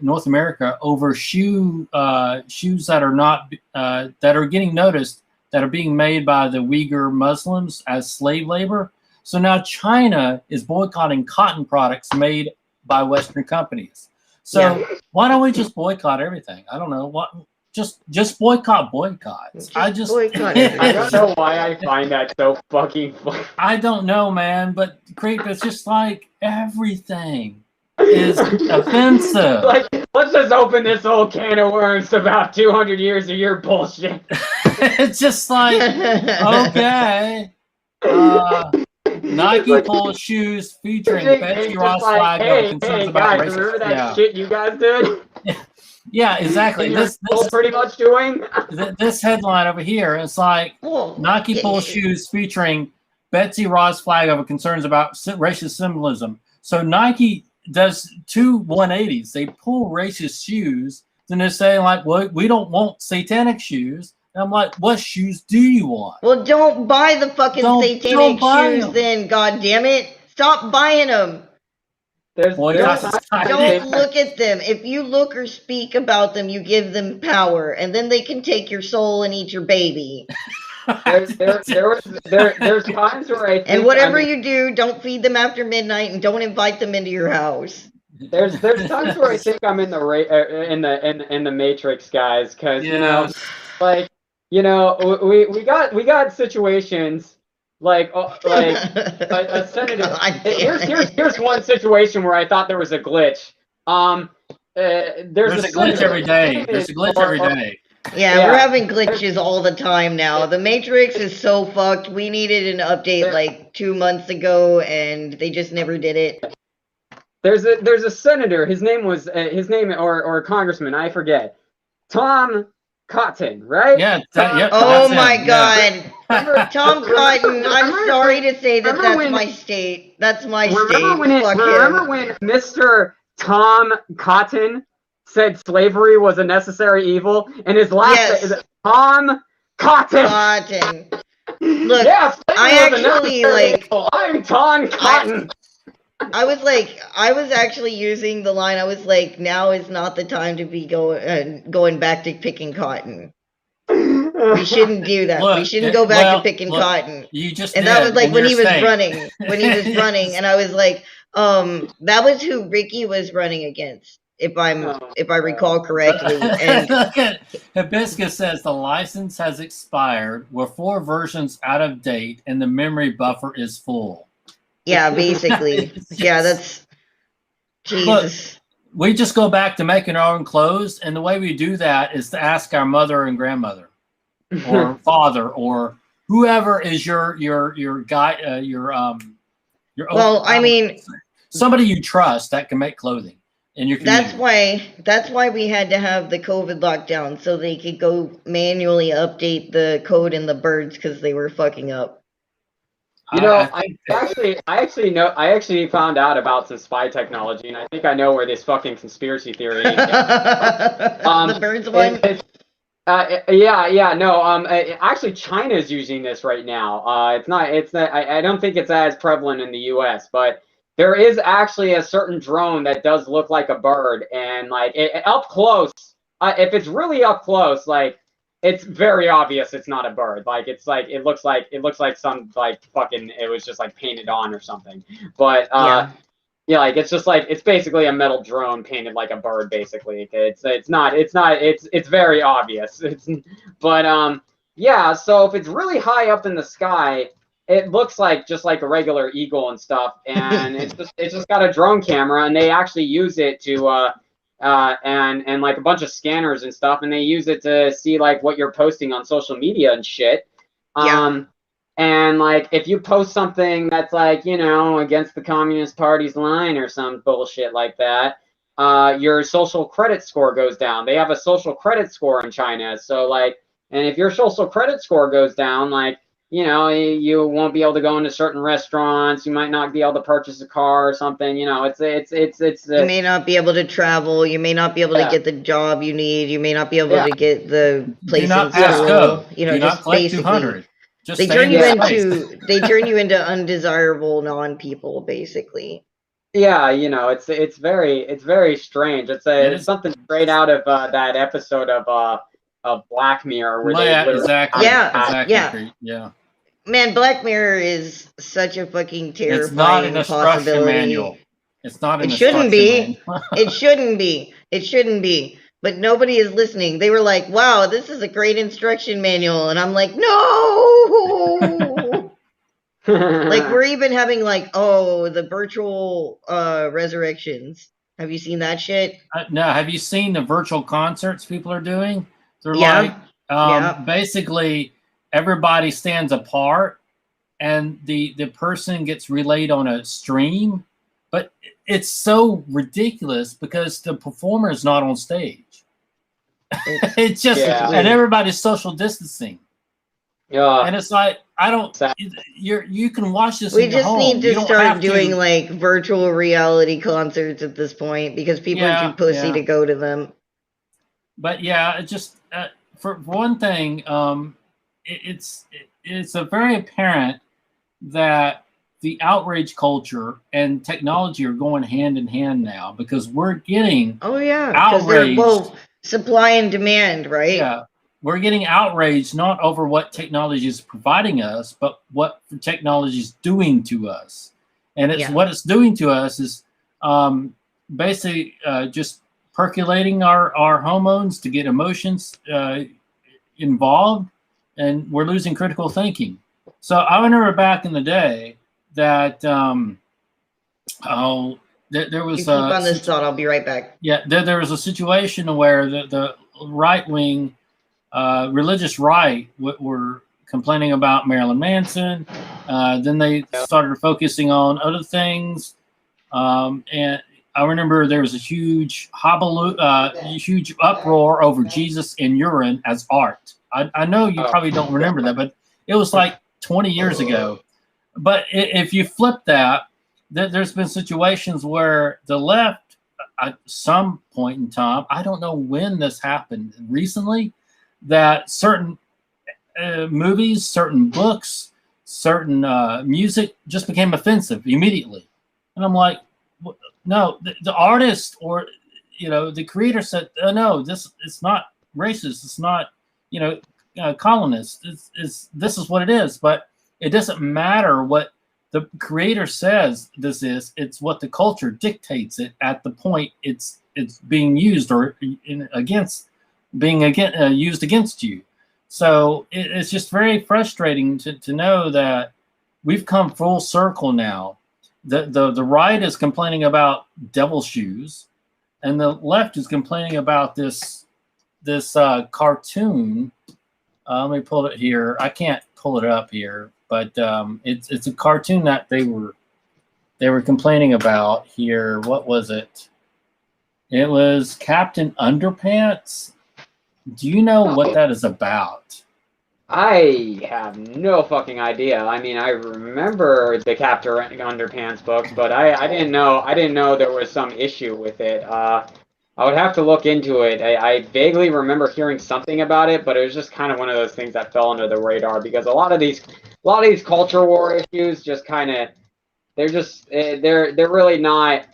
North America over shoes that are not that are getting noticed, that are being made by the Uyghur Muslims as slave labor. So now China is boycotting cotton products made by Western companies. So why don't we just boycott everything? I don't know what. Just boycott boycotts. Boycott I don't know why I find that so fucking funny. I don't know, man, but Creep, it's just like everything is offensive. Like, let's just open this whole can of worms about 200 years of your bullshit. It's just like, okay. Nike pulls shoes featuring Betsy Ross flag over concerns about guys, racism. remember that shit you guys did? Yeah, exactly. This pretty much doing this headline over here. It's like Nike pulls shoes featuring Betsy Ross flag over concerns about racist symbolism. So Nike does two 180s. They pull racist shoes, then they're saying like, well, we don't want satanic shoes. And I'm like, what shoes do you want? Well, don't buy the fucking satanic shoes then, God damn it. Stop buying them. Don't look at them. If you look or speak about them, you give them power, and then they can take your soul and eat your baby. There's times where I think, and whatever you do, don't feed them after midnight, and don't invite them into your house. There's times where I think I'm in the Matrix, guys, because you know, like, you know, we got situations. Like a senator. Here's one situation where I thought there was a glitch. There's a glitch every day. There's a glitch every day. Yeah, we're having glitches all the time now. The Matrix is so fucked. We needed an update like 2 months ago, and they just never did it. There's a senator. His name or a congressman, I forget. Tom Cotton, right? Yeah. Oh my God. Tom Cotton, I'm sorry to say that that's my state. That's my state. Remember when Mr. Tom Cotton said slavery was a necessary evil? And his last name is Tom Cotton. Look, I actually like. I'm Tom Cotton. I was actually using the line. I was like, now is not the time to be going back to picking cotton. We shouldn't do that. We shouldn't go back to picking cotton. That was like when he was running. When he was running, and I was like, that was who Ricky was running against, if I recall correctly. And look at Hibiscus says the license has expired. We're 4 versions out of date, and the memory buffer is full. Yeah, basically. Yeah, that's Jesus. Look, we just go back to making our own clothes, and the way we do that is to ask our mother and grandmother, or father, or whoever is your guy, well, I mean, somebody you trust that can make clothing in your community. That's why we had to have the COVID lockdown, so they could go manually update the code in the birds because they were fucking up. You know, I actually found out about some spy technology, and I think I know where this fucking conspiracy theory is. The birds one? Actually, China's using this right now. It's not. I don't think it's as prevalent in the U.S., but there is actually a certain drone that does look like a bird, and like up close. If it's really up close, like it's very obvious it's not a bird. Like it looks like some like fucking, it was just like painted on or something. But yeah, like it's basically a metal drone painted like a bird, basically. It's very obvious. Yeah, so if it's really high up in the sky, it looks like just like a regular eagle and stuff, and it's just got a drone camera, and they actually use it to and like a bunch of scanners and stuff, and they use it to see like what you're posting on social media and shit. And like if you post something that's like, you know, against the Communist Party's line or some bullshit like that, your social credit score goes down. They have a social credit score in China. So like, and if your social credit score goes down, like, you know, you won't be able to go into certain restaurants. You might not be able to purchase a car or something. You know, you may not be able to travel. You may not be able to get the job you need. You may not be able to get the place in school. You know, just basically. They turn you into undesirable non-people, basically. Yeah, you know, it's very strange. It's something straight out of that episode of Black Mirror, where exactly. Man, Black Mirror is such a fucking terrifying It's not an instruction possibility. manual. It's not an It shouldn't be. manual. It shouldn't be. It shouldn't be. But nobody is listening. They were like, wow, this is a great instruction manual. And I'm like, no! Like, we're even having, like, the virtual resurrections. Have you seen that shit? No, have you seen the virtual concerts people are doing? They're basically everybody stands apart and the person gets relayed on a stream. But it's so ridiculous because the performer is not on stage. It's just, and everybody's social distancing. Yeah. And it's like, you can watch this in your home. We just need to start doing like virtual reality concerts at this point because people are too pussy to go to them. But yeah, it just, for one thing, it's a very apparent that the outrage culture and technology are going hand in hand now because we're getting outraged. Supply and demand, right? Yeah. We're getting outraged not over what technology is providing us, but what technology is doing to us. And what it's doing to us is basically just percolating our hormones to get emotions involved, and we're losing critical thinking. So I remember back in the day that there was keep on this thought. I'll be right back. Yeah, there was a situation where the right wing, religious right, were complaining about Marilyn Manson. Then they started focusing on other things, and I remember there was a huge huge uproar over Jesus and urine as art. I know you probably don't remember that, but it was like 20 years ago. But if you flip that, there's been situations where the left, at some point in time, I don't know when this happened recently, that certain movies, certain books, certain music just became offensive immediately. And I'm like, no, the artist or, you know, the creator said, oh, no, it's not racist. It's not, you know, colonist. This is what it is. But it doesn't matter what the creator says this is. It's what the culture dictates it at the point it's being used or used against you. So it's just very frustrating to know that we've come full circle now. The right is complaining about devil shoes, and the left is complaining about this cartoon. Let me pull it here. I can't pull it up here, but it's a cartoon that they were complaining about here. What was it? It was Captain Underpants. Do you know what that is about? I have no fucking idea. I mean, I remember the Captain Underpants books, but I didn't know there was some issue with it. I would have to look into it. I vaguely remember hearing something about it, but it was just kind of one of those things that fell under the radar because a lot of these culture war issues just kind of they're really not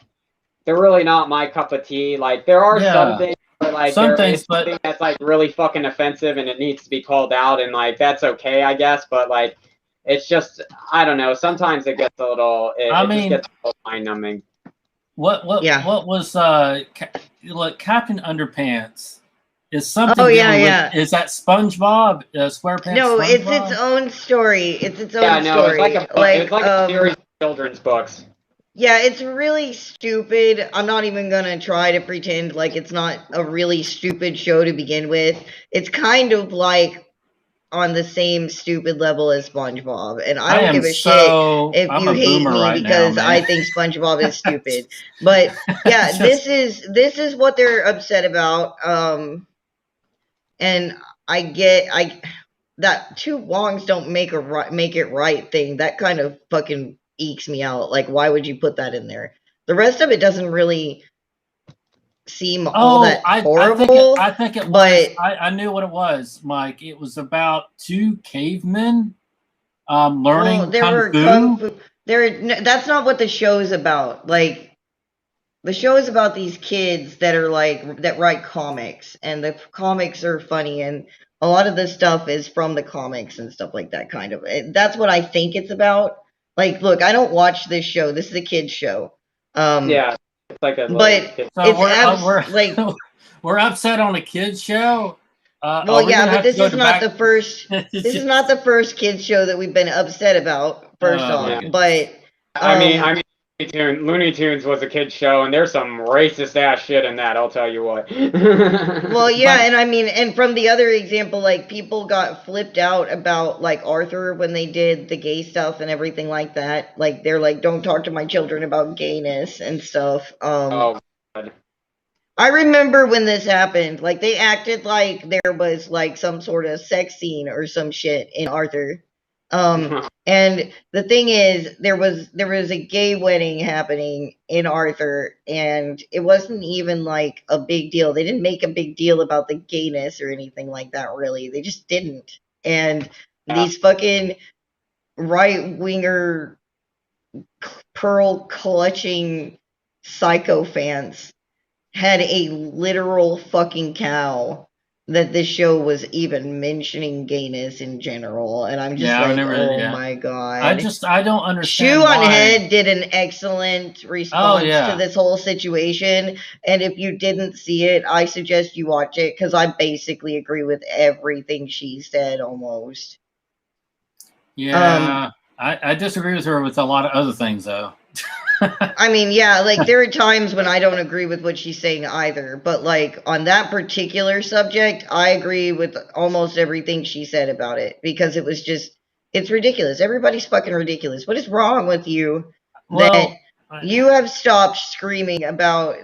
my cup of tea. Like there are some things where like some there things, is but something that's like really fucking offensive and it needs to be called out, and like that's okay, I guess. But like, it's just, I don't know. Sometimes it gets a little, I it just mean, gets a little mind numbing. what Yeah. was like Captain Underpants is something Oh yeah, dealing yeah. with, is that SpongeBob, SquarePants No, it's SpongeBob? its own story. It's its own Yeah, no, it's story. like a book. It's like a series of children's books. Yeah, it's really stupid. I'm not even gonna try to pretend like it's not a really stupid show to begin with. It's kind of like on the same stupid level as SpongeBob, and I don't give a shit if I'm you a hate boomer me right now, because man. I think SpongeBob is stupid. But yeah, Just- this is what they're upset about. And I that two wongs don't make it right thing. That kind of fucking ekes me out. Like, why would you put that in there? The rest of it doesn't really seem all that horrible. I think it but was. I knew what it was, Mike. It was about two cavemen learning well, there kung were fu. kung fu. That's not what the show's about. Like, the show is about these kids that are like that write comics, and the comics are funny, and a lot of the stuff is from the comics and stuff like that. Kind of. That's what I think it's about. Like, look, I don't watch this show. This is a kids show. Yeah, it's like a. But Kid. So it's like we're upset on a kids show. well, yeah, but this is not the first. This is not the first kids show that we've been upset about. First off, yeah. but I mean, Looney Tunes was a kid's show, and there's some racist ass shit in that. I'll tell you what. well, yeah, and I mean, and from the other example, like people got flipped out about like Arthur when they did the gay stuff and everything like that. Like they're like, "Don't talk to my children about gayness and stuff." Oh God. I remember when this happened. Like they acted like there was like some sort of sex scene or some shit in Arthur. And the thing is, there was a gay wedding happening in Arthur, and it wasn't even like a big deal. They didn't make a big deal about the gayness or anything like that, really. They just didn't. And these fucking right winger, pearl clutching sycophants had a literal fucking cow that this show was even mentioning gayness in general, and I'm just my god. I don't understand. Shoe on Head did an excellent response to this whole situation, and if you didn't see it, I suggest you watch it because I basically agree with everything she said almost. Yeah, I disagree with her with a lot of other things though. I mean, yeah, like there are times when I don't agree with what she's saying either, but like on that particular subject, I agree with almost everything she said about it because it was just, it's ridiculous. Everybody's fucking ridiculous. What is wrong with you that you have stopped screaming about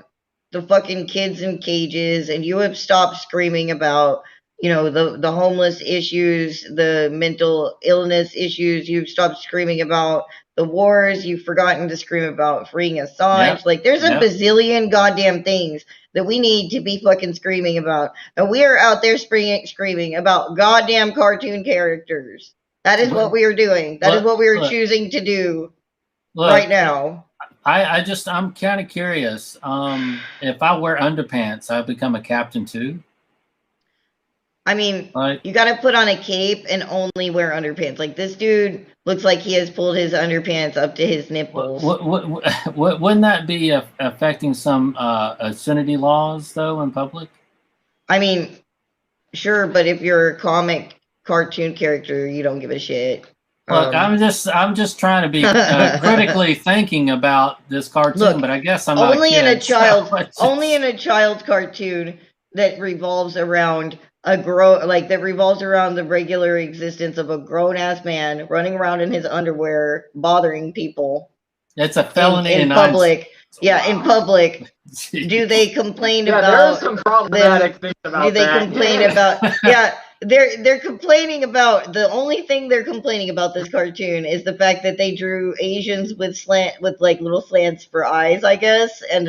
the fucking kids in cages and you have stopped screaming about, you know, the homeless issues, the mental illness issues. You've stopped screaming about the wars. You've forgotten to scream about freeing Assange. Like, there's a bazillion goddamn things that we need to be fucking screaming about. And we are out there screaming about goddamn cartoon characters. That is what we are doing. That is what we are choosing to do right now. I'm kind of curious. If I wear underpants, I become a captain too. I mean, you got to put on a cape and only wear underpants. Like, this dude looks like he has pulled his underpants up to his nipples. Wouldn't that be affecting some obscenity laws, though, in public? I mean, sure, but if you're a comic cartoon character, you don't give a shit. Look, I'm just trying to be critically thinking about this cartoon, but I guess I'm not only in a child's cartoon that revolves around that revolves around the regular existence of a grown-ass man running around in his underwear bothering people. It's a felony in public. Yeah, in public. Do they complain about there are some problematic things about do they complain about they're complaining about, the only thing they're complaining about this cartoon is the fact that they drew Asians with like little slants for eyes, I guess. And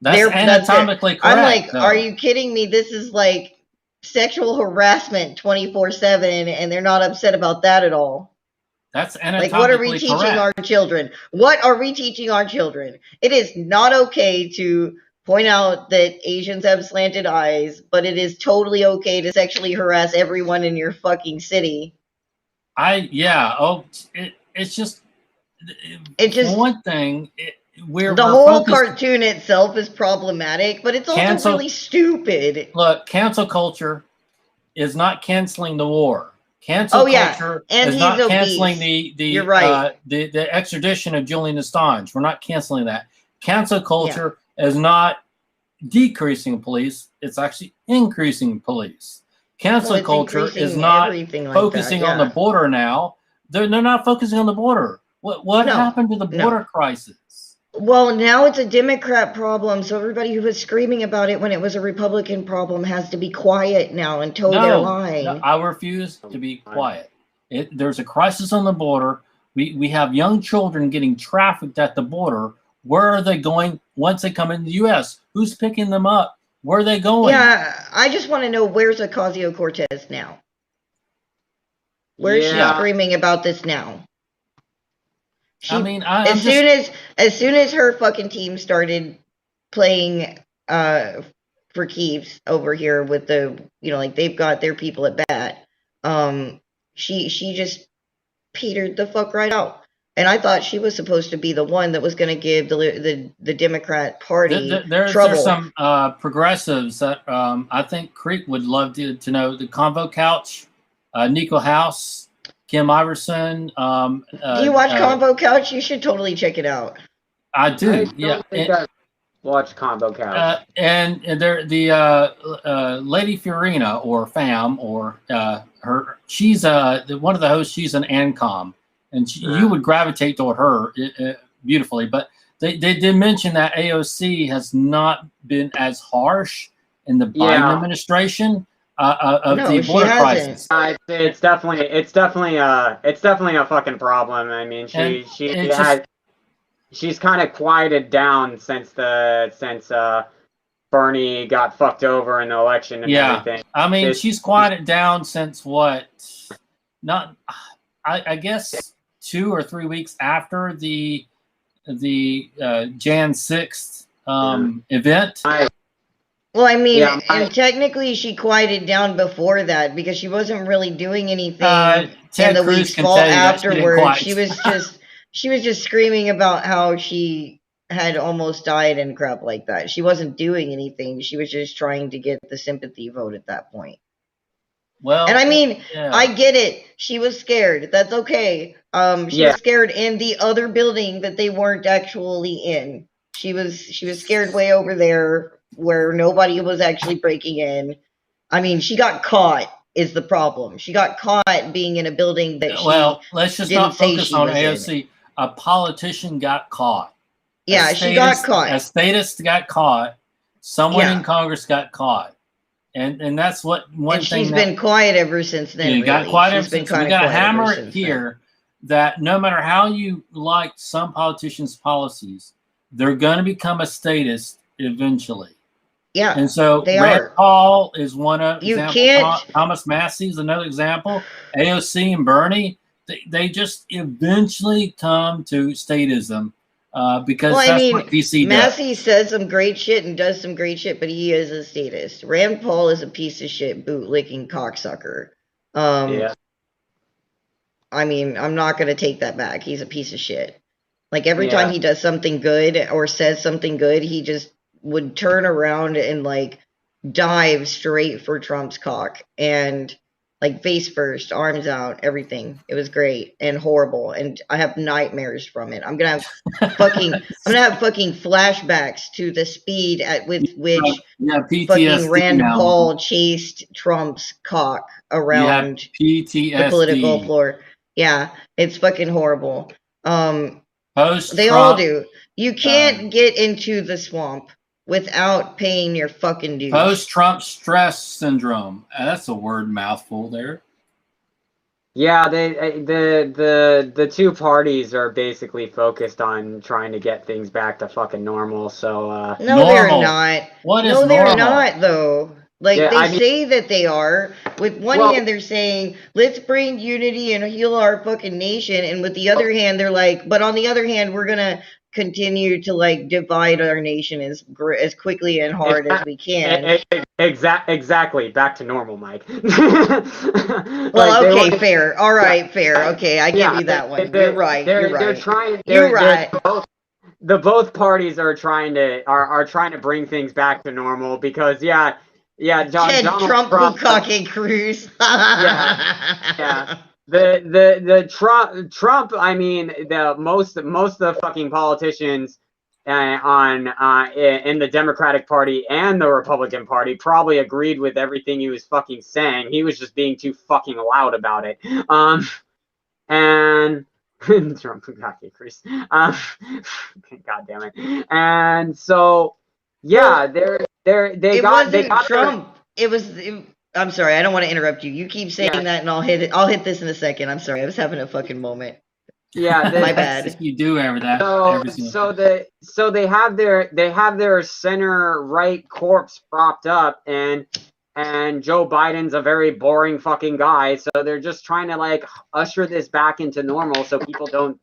that's anatomically correct. I'm like, though. Are you kidding me? This is like sexual harassment 24/7, and they're not upset about that at all. That's anatomically like, what are we teaching our children? What are we teaching our children? It is not okay to point out that Asians have slanted eyes, but it is totally okay to sexually harass everyone in your fucking city. It's just, for one thing, the whole cartoon itself is problematic, but it's also really stupid. Look, cancel culture is not canceling the war. Cancel culture is not canceling the extradition of Julian Assange. We're not canceling that. Cancel culture is not decreasing police. It's actually increasing police. Cancel culture is not focusing on the border now. They're not focusing on the border. What happened to the border crisis? Well, now it's a Democrat problem, so everybody who was screaming about it when it was a Republican problem has to be quiet now and toe their line. No, I refuse to be quiet. There's a crisis on the border. We have young children getting trafficked at the border. Where are they going once they come into the U.S.? Who's picking them up? Where are they going? Yeah, I just want to know, where's Ocasio-Cortez now? Where's she screaming about this now? As soon as her fucking team started playing for keeps over here with the, like they've got their people at bat, she just petered the fuck right out. And I thought she was supposed to be the one that was going to give the Democrat Party trouble. There's some progressives that I think Creek would love to know. The Convo Couch, Nico House, Kim Iverson. Do you watch Convo Couch? You should totally check it out. I do. I watch Convo Couch. And the Lady Fiorina or Fam or her. She's one of the hosts. She's an ANCOM, and you would gravitate toward her beautifully. But they did mention that AOC has not been as harsh in the Biden administration. Of the border crisis. It's definitely a fucking problem. I mean, she's kind of quieted down since Bernie got fucked over in the election and everything. I mean, she's quieted down since what? I guess 2 or 3 weeks after the Jan 6th event. Well, I mean, and technically she quieted down before that because she wasn't really doing anything in the weeks afterwards. She was just screaming about how she had almost died and crap like that. She wasn't doing anything. She was just trying to get the sympathy vote at that point. Well, and I mean, I get it. She was scared. That's okay. She was scared in the other building that they weren't actually in. She was scared way over there, where nobody was actually breaking in. I mean, she got caught is the problem. She got caught being in a building that let's just not focus on AOC. A politician got caught. Yeah, she got caught. A statist got caught. Someone in Congress got caught. And that's what one and thing. She's been quiet ever since then. You got quiet ever since. We got to hammer it here that no matter how you like some politicians' policies, they're going to become a statist eventually. Yeah, and so Rand Paul is one of Thomas Massey is another example. AOC and Bernie, they just eventually come to statism because what DC does. Massey says some great shit and does some great shit, but he is a statist. Rand Paul is a piece of shit, bootlicking cocksucker. I mean, I'm not going to take that back. He's a piece of shit. Like every time he does something good or says something good, he just would turn around and like dive straight for Trump's cock and like face first, arms out, everything. It was great and horrible, and I have nightmares from it. I'm gonna have fucking flashbacks to the speed at with which fucking Rand Paul chased Trump's cock around the political floor. Yeah, it's fucking horrible. They all do. You can't get into the swamp without paying your fucking dues. Post-Trump stress syndrome. That's a word mouthful there. Yeah, the two parties are basically focused on trying to get things back to fucking normal. So no, they're not. No, they're not though. Like they say that they are. With one hand, they're saying, let's bring unity and heal our fucking nation. And with the other hand, they're like, but on the other hand, we're going to continue to like divide our nation as quickly and hard as we can. Exactly. Back to normal, Mike. Well, okay, fair. All right, fair. Okay, I give you that one. You're right. You're right. You're right. Both parties are trying to bring things back to normal because Donald Trump Bukake Cruz. yeah. The Trump. I mean, the most of the fucking politicians in the Democratic Party and the Republican Party probably agreed with everything he was fucking saying. He was just being too fucking loud about it. And Trump Bukake Cruz. God damn it. And so yeah, they got Trump. I'm sorry, I don't want to interrupt you. You keep saying that, and I'll hit it. I'll hit this in a second. I'm sorry, I was having a fucking moment. Yeah, my bad. You do ever that. So they have their center right corpse propped up, and Joe Biden's a very boring fucking guy. So they're just trying to like usher this back into normal, so people don't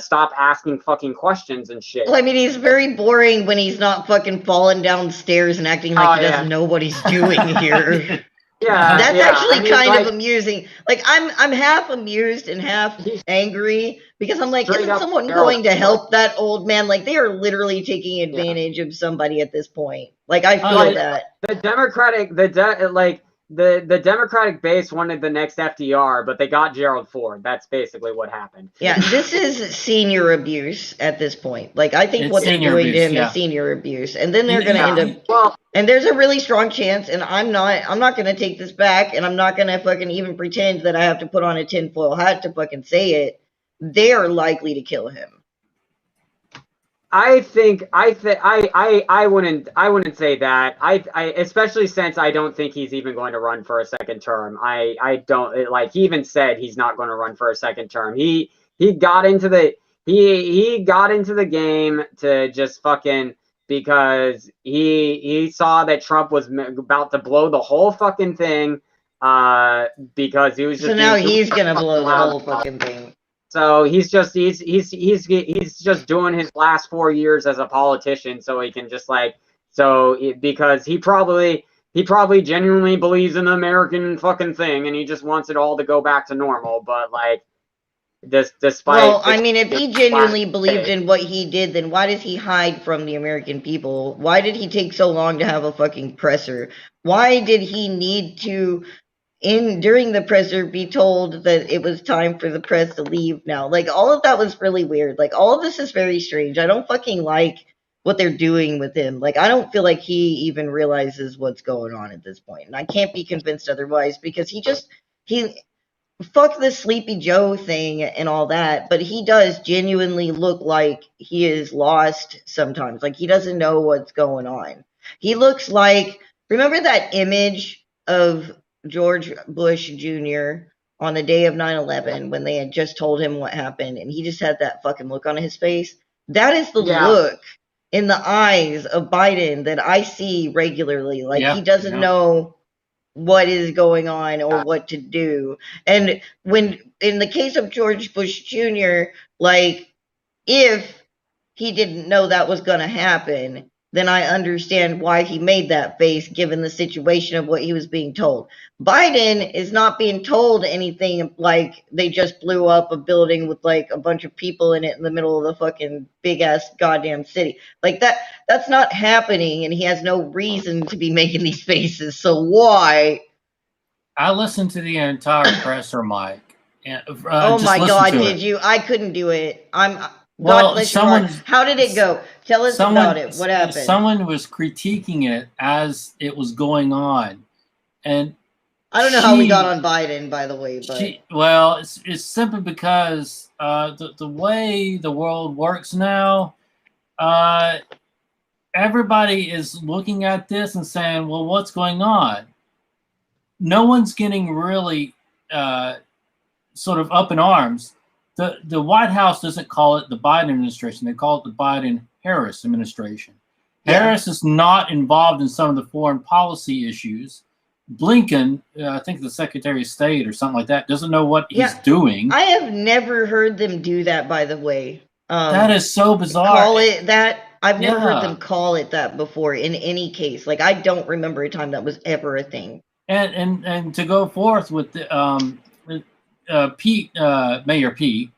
stop asking fucking questions and shit. Well, I mean, he's very boring when he's not fucking falling downstairs and acting like he doesn't know what he's doing here. That's actually kind of amusing. Like I'm half amused and half angry because I'm like, isn't someone going to help that old man? Like they are literally taking advantage of somebody at this point. Like I feel that the Democratic base wanted the next FDR, but they got Gerald Ford. That's basically what happened. Yeah, this is senior abuse at this point. Like I think what they're doing to him is senior abuse, and then they're going to end up. Well, and there's a really strong chance, and I'm not going to take this back, and I'm not going to fucking even pretend that I have to put on a tinfoil hat to fucking say it. They are likely to kill him. I wouldn't say that. I especially since I don't think he's even going to run for a second term. I don't like. He even said he's not going to run for a second term. He got into the game to just fucking because he saw that Trump was about to blow the whole fucking thing because he was just. So now he's gonna blow the whole fucking thing. So he's just doing his last 4 years as a politician, so he can just like because he probably genuinely believes in the American fucking thing, and he just wants it all to go back to normal. But like, despite I mean, if he genuinely believed in what he did, then why does he hide from the American people? Why did he take so long to have a fucking presser? Why did he need to? During the presser be told that it was time for the press to leave now. Like, all of that was really weird. Like, all of this is very strange. I don't fucking like what they're doing with him. Like, I don't feel like he even realizes what's going on at this point. And I can't be convinced otherwise because he fuck the Sleepy Joe thing and all that, but he does genuinely look like he is lost sometimes. Like, he doesn't know what's going on. He looks like, remember that image of George Bush Jr. on the day of 9/11 when they had just told him what happened and he just had that fucking look on his face? That is the look in the eyes of Biden that I see regularly. Like he doesn't know what is going on or what to do. And when in the case of George Bush Jr., like if he didn't know that was going to happen, then I understand why he made that face given the situation of what he was being told. Biden is not being told anything like they just blew up a building with like a bunch of people in it in the middle of the fucking big ass goddamn city. Like that's not happening, and he has no reason to be making these faces. So why? I listened to the entire presser, Mike. Oh my God, did you? I couldn't do it. Well, how did it go? Tell us about it. What happened? Someone was critiquing it as it was going on, and I don't know how we got on Biden, by the way. But it's simply because the way the world works now, everybody is looking at this and saying, "Well, what's going on?" No one's getting really sort of up in arms. The White House doesn't call it the Biden administration. They call it the Biden-Harris administration. Harris is not involved in some of the foreign policy issues. Blinken, I think the Secretary of State or something like that, doesn't know what he's doing. I have never heard them do that, by the way. That is so bizarre. Call it that. I've never heard Yeah. them call it that before in any case. Like, I don't remember a time that was ever a thing. And to go forth with the Pete, Mayor Pete,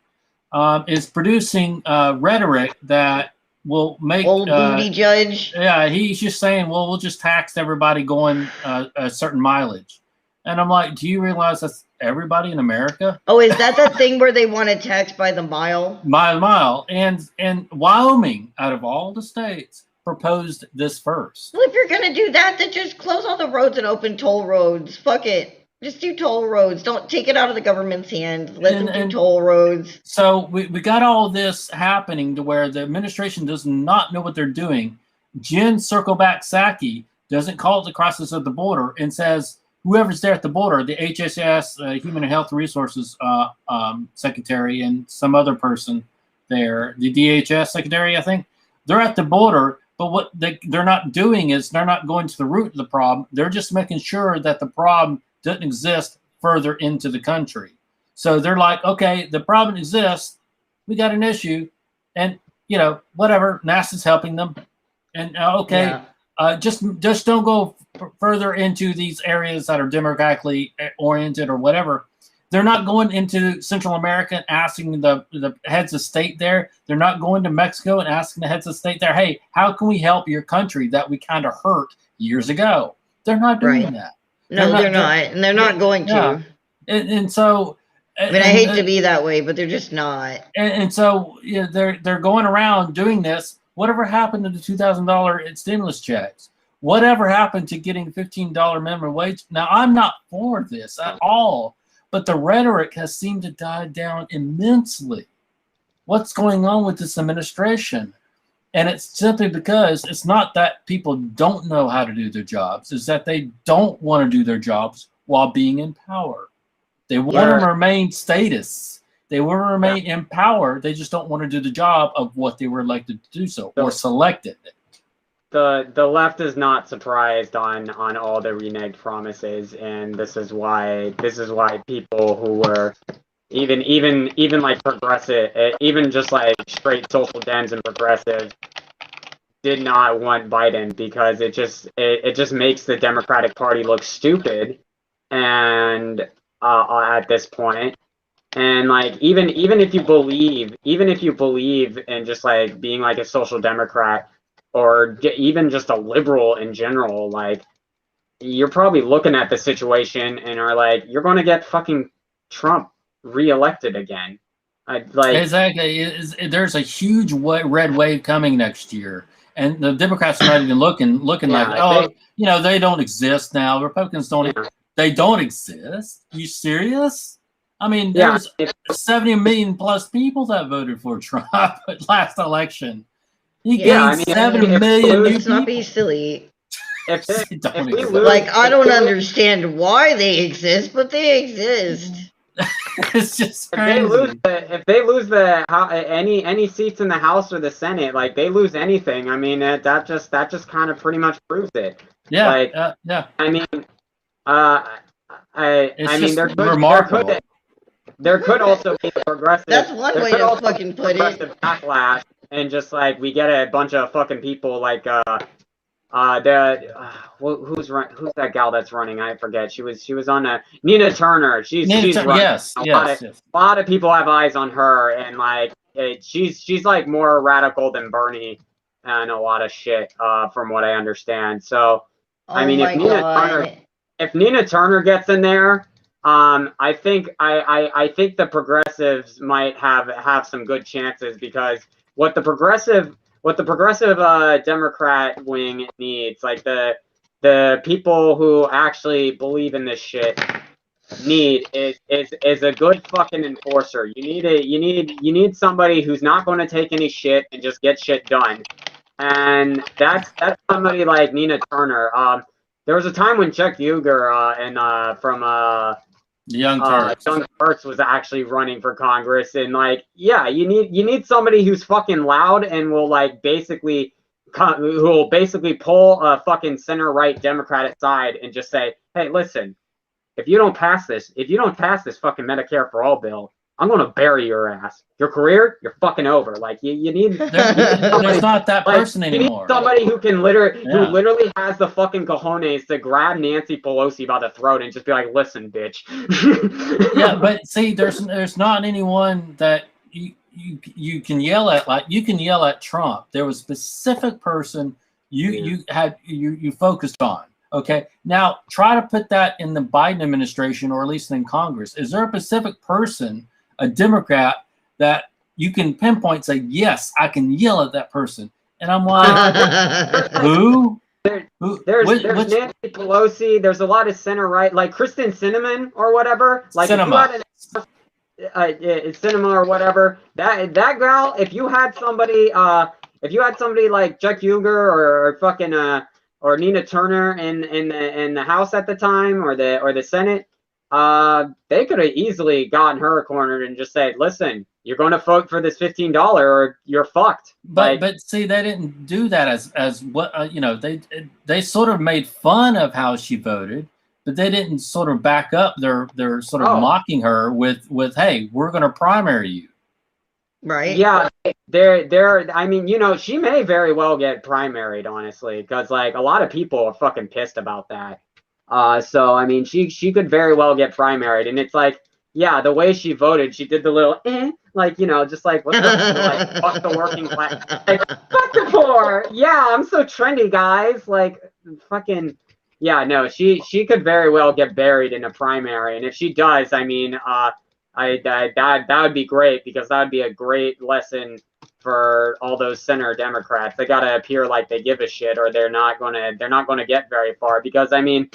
is producing rhetoric that will make Old booty judge. Yeah, he's just saying, well, we'll just tax everybody going a certain mileage. And I'm like, do you realize that's everybody in America? Oh, is that the thing where they want to tax by the mile? Mile. And Wyoming, out of all the states, proposed this first. Well, if you're going to do that, then just close all the roads and open toll roads. Fuck it. Just do toll roads. Don't take it out of the government's hands. Let them do toll roads. So we got all this happening to where the administration does not know what they're doing. Jen Circleback Psaki doesn't call it the crisis of the border and says, whoever's there at the border, the HHS, Human and Health Resources Secretary, and some other person there, the DHS Secretary, I think, they're at the border. But what they're not doing is they're not going to the root of the problem. They're just making sure that the problem doesn't exist further into the country. So they're like, okay, the problem exists. We got an issue. And, you know, whatever, NASA's helping them. And, okay, just don't go further into these areas that are democratically oriented or whatever. They're not going into Central America and asking the heads of state there. They're not going to Mexico and asking the heads of state there, hey, how can we help your country that we kind of hurt years ago? They're not doing that. No, they're not. And they're not going to. Yeah. And so... I mean, I hate to be that way, but they're just not. And so they're going around doing this. Whatever happened to the $2,000 stimulus checks? Whatever happened to getting $15 minimum wage? Now, I'm not for this at all, but the rhetoric has seemed to die down immensely. What's going on with this administration? And it's simply because it's not that people don't know how to do their jobs. It's that they don't want to do their jobs while being in power. They want to remain status. They want to remain in power. They just don't want to do the job of what they were elected to do so or selected. The left is not surprised on all the reneged promises, and this is why people who were even like progressive, even just like straight social dems and progressive, did not want Biden because it just makes the Democratic Party look stupid, and at this point, and like even if you believe in just like being like a social democrat or even just a liberal in general, like you're probably looking at the situation and are like, you're going to get fucking Trump reelected again. Like exactly, there's a huge red wave coming next year, and the Democrats are not even looking like, they don't exist now. Republicans don't. They don't exist. You serious? I mean, there's 70 million plus people that voted for Trump at last election. He gained 7 million new Let's not be silly. I don't understand why they exist, but they exist. It's just crazy. If they lose any seats in the House or the Senate, like they lose anything, I mean that just kind of pretty much proves it. Yeah. Like, yeah. I mean, there could also be the progressive. That's one way to fucking put it. Backlash, and just like we get a bunch of fucking people like who's that gal that's running? I forget. She was on Nina Turner. She's running. Yes. A lot of people have eyes on her, and like she's like more radical than Bernie and a lot of shit from what I understand. So I mean, if Nina Turner gets in there, I think the progressives might have some good chances, because what the progressive Democrat wing needs, like the people who actually believe in this shit need is a good fucking enforcer. You need somebody who's not going to take any shit and just get shit done. And that's somebody like Nina Turner. There was a time when Chuck Yeager from Young Turks was actually running for Congress, and like, yeah, you need somebody who's fucking loud and will like basically pull a fucking center right Democratic side and just say, hey, listen, if you don't pass this fucking Medicare for All bill, I'm gonna bury your ass. Your career, you're fucking over. Like you need there's not that person you need anymore. somebody who can literally Yeah. who literally has the fucking cojones to grab Nancy Pelosi by the throat and just be like, listen, bitch. Yeah, but see, there's not anyone that you can yell at. Like you can yell at Trump. There was a specific person you focused on. Okay, now try to put that in the Biden administration, or at least in Congress. Is there a specific person, a Democrat, that you can pinpoint, say, yes, I can yell at that person? And I'm like, who? There's Nancy Pelosi. There's a lot of center right, like Kristen Sinema or whatever. Like Cinema. Cinema or whatever. That gal. If you had somebody like Chuck Yeager or fucking or Nina Turner in the House at the time, or the Senate, they could have easily gotten her cornered and just said, listen, you're going to vote for this $15 or you're fucked. But see, they didn't do that as what they sort of made fun of how she voted, but they didn't sort of back up their sort of mocking her with hey, we're going to primary you. Right. Yeah, they're I mean, she may very well get primaried, honestly, because like a lot of people are fucking pissed about that. So I mean, she could very well get primaried, and it's like, yeah, the way she voted, she did the little like, just like what's like fuck the working class, like fuck the poor. Yeah, I'm so trendy, guys. Like fucking yeah, no, she could very well get buried in a primary, and if she does, I mean, that would be great, because that would be a great lesson for all those center Democrats. They gotta appear like they give a shit, or they're not gonna get very far. Because I mean,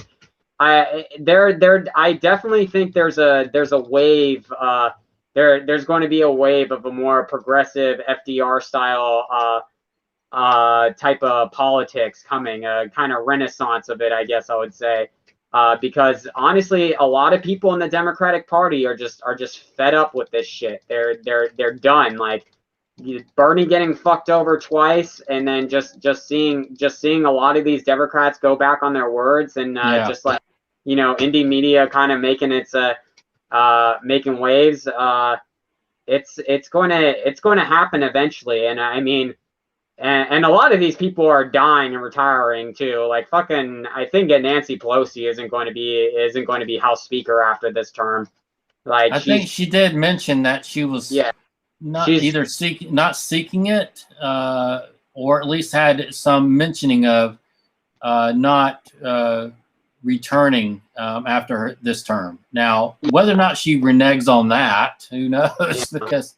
I definitely think there's a wave. There's going to be a wave of a more progressive FDR style type of politics coming, a kind of renaissance of it, I guess I would say. Because honestly, a lot of people in the Democratic Party are just fed up with this shit. They're done. Like Bernie getting fucked over twice, and then just seeing a lot of these Democrats go back on their words, and just like indie media kind of making making waves. It's going to happen eventually, and I mean. And a lot of these people are dying and retiring too. Like fucking, I think Nancy Pelosi isn't going to be House Speaker after this term. Like I think she did mention that she was not seeking it, or at least had some mentioning of not returning after this term. Now, whether or not she reneges on that, who knows? Because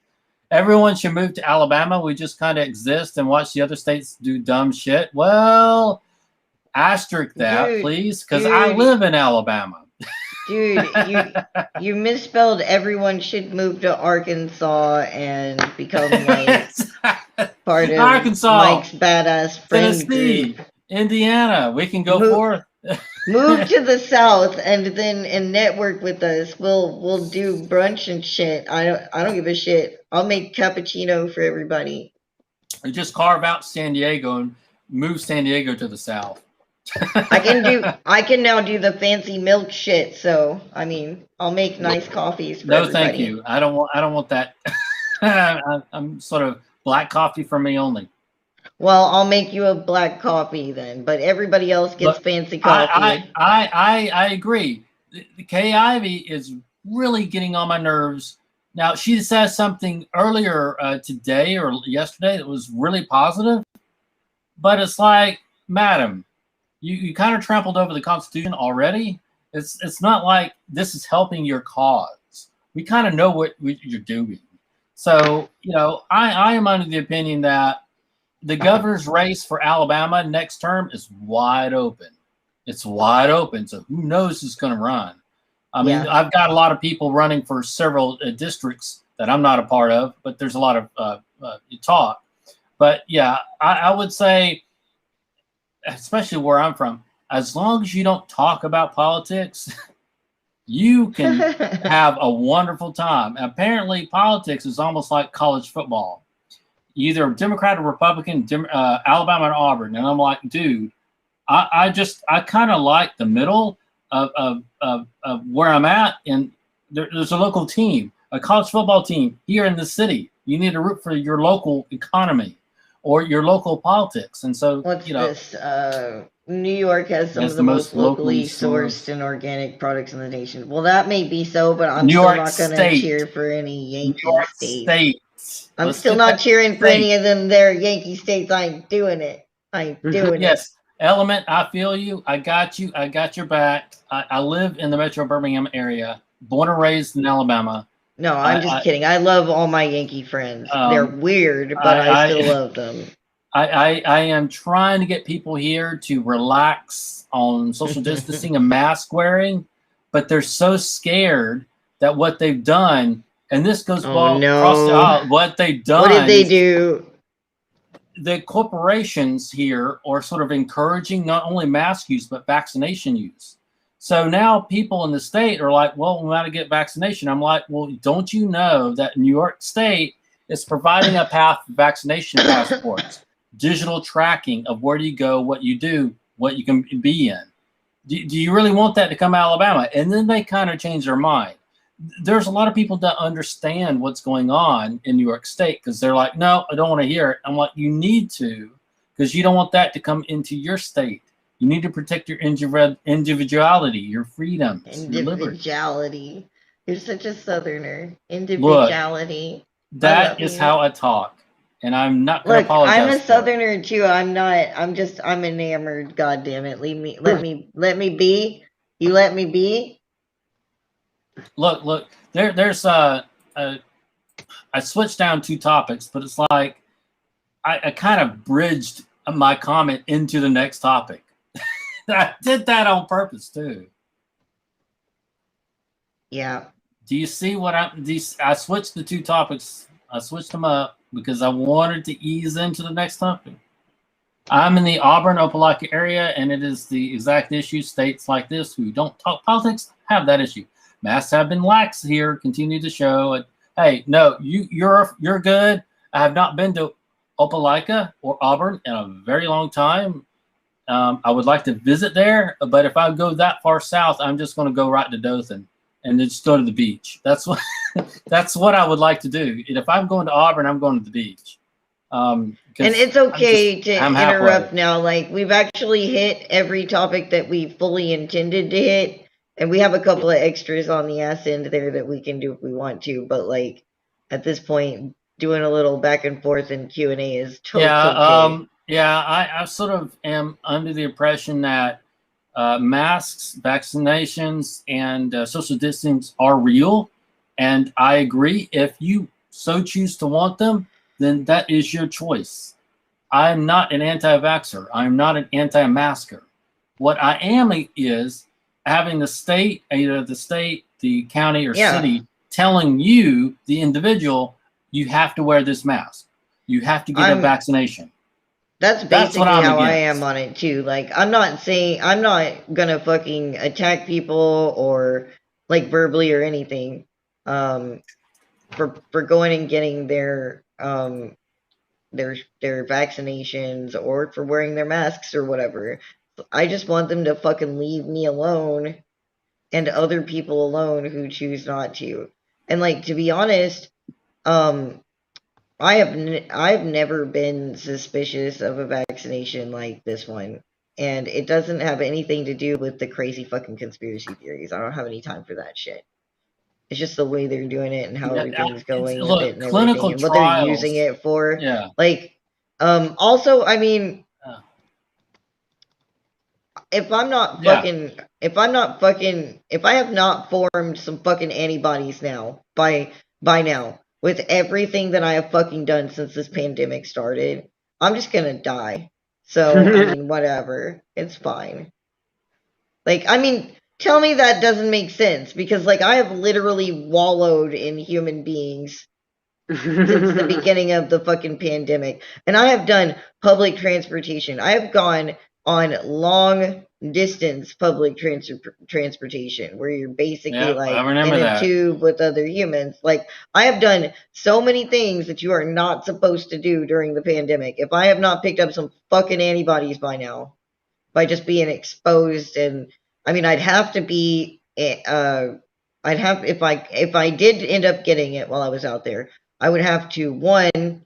everyone should move to Alabama. We just kind of exist and watch the other states do dumb shit. Well, asterisk that, please, because I live in Alabama. Dude, you misspelled everyone should move to Arkansas and become like part of Arkansas, Mike's badass friend Tennessee, group. Indiana. We can go forth. Move to the South and network with us. We'll do brunch and shit. I don't give a shit. I'll make cappuccino for everybody. Or just carve out San Diego and move San Diego to the South. I can now do the fancy milk shit. So I mean, I'll make nice coffees for everybody. Thank you. I don't want that. I'm sort of black coffee for me only. Well, I'll make you a black coffee then, but everybody else gets fancy coffee. I agree. Kay Ivey is really getting on my nerves. Now, she said something earlier today or yesterday that was really positive, but it's like, madam, you kind of trampled over the Constitution already. It's not like this is helping your cause. We kind of know what you're doing. So, I am under the opinion that the governor's race for Alabama next term is wide open. It's wide open. So who knows who's going to run? I mean, I've got a lot of people running for several districts that I'm not a part of, but there's a lot of talk. But yeah, I would say, especially where I'm from, as long as you don't talk about politics, you can have a wonderful time. Apparently, politics is almost like college football. Either Democrat or Republican, Alabama and Auburn. And I'm like, dude, I kind of like the middle of where I'm at. And there's a local team. a college football team here in the city. You need to root for your local economy or your local politics. And so, What's you know, this? New York has some of the most locally sourced and organic products in the nation. Well, that may be so, but I'm still not going to cheer for any Yankee states. I'm still not cheering for any of them there Yankee states. I ain't doing it. I ain't doing it. Yes. Element, I feel you. I got you. I got your back. I live in the Metro Birmingham area, born and raised in Alabama. No, I'm just kidding. I love all my Yankee friends. They're weird, but I still love them. I am trying to get people here to relax on social distancing and mask wearing, but they're so scared that what they've done, and this goes across what they've done. What did they do? The corporations here are sort of encouraging not only mask use, but vaccination use. So now people in the state are like, well, we got to get vaccination. I'm like, well, don't you know that New York State is providing a path for vaccination passports, digital tracking of where you go, what you do, what you can be in. Do you really want that to come out of Alabama? And then they kind of change their mind. There's a lot of people that understand what's going on in New York State because they're like, no, I don't want to hear it. I'm like, you need to, because you don't want that to come into your state. You need to protect your individuality, your freedoms, individuality. You're such a Southerner. Individuality. Look, that is how I talk, and I'm not going to apologize. I'm a Southerner too. I'm not. I'm enamored. God damn it! Let me be. You let me be. Look. There's I switched down 2 topics, but it's like I kind of bridged my comment into the next topic. I did that on purpose too. Yeah. Do you see what I switched the 2 topics. I switched them up because I wanted to ease into the next topic. I'm in the Auburn, Opelika area, and it is the exact issue. States like this who don't talk politics have that issue. Masks have been lax here, continue to show. And, hey, no, you're good. I have not been to Opelika or Auburn in a very long time. I would like to visit there, but if I go that far south, I'm just going to go right to Dothan and then just go to the beach. That's what I would like to do. And if I'm going to Auburn, I'm going to the beach. And it's okay to interrupt now. Like, we've actually hit every topic that we fully intended to hit, and we have a couple of extras on the ass end there that we can do if we want to. But like at this point, doing a little back and forth and Q&A is totally okay. I sort of am under the impression that masks, vaccinations, and social distancing are real. And I agree. If you so choose to want them, then that is your choice. I'm not an anti-vaxxer. I'm not an anti-masker. What I am is having the state, either the state, the county, or city, telling you, the individual, you have to wear this mask. You have to get a vaccination. That's basically how I am on it too. Like, I'm not gonna fucking attack people or like verbally or anything for going and getting their vaccinations or for wearing their masks or whatever. I just want them to fucking leave me alone and other people alone who choose not to. And like, to be honest, I've never been suspicious of a vaccination like this one, and it doesn't have anything to do with the crazy fucking conspiracy theories. I don't have any time for that shit. It's just the way they're doing it and how everything's going with it and everything, and what they're using it for. Yeah. Like, also, I mean, if I have not formed some fucking antibodies now, by now, with everything that I have fucking done since this pandemic started, I'm just gonna die. So, I mean, whatever. It's fine. Like, I mean, tell me that doesn't make sense, because, like, I have literally wallowed in human beings since the beginning of the fucking pandemic. And I have done public transportation. I have gone on long distance public transportation where you're basically like in a tube with other humans. Like, I have done so many things that you are not supposed to do during the pandemic. If I have not picked up some fucking antibodies by now, by just being exposed, and I mean, I'd have to be I'd have, if I did end up getting it while I was out there, I would have to, one,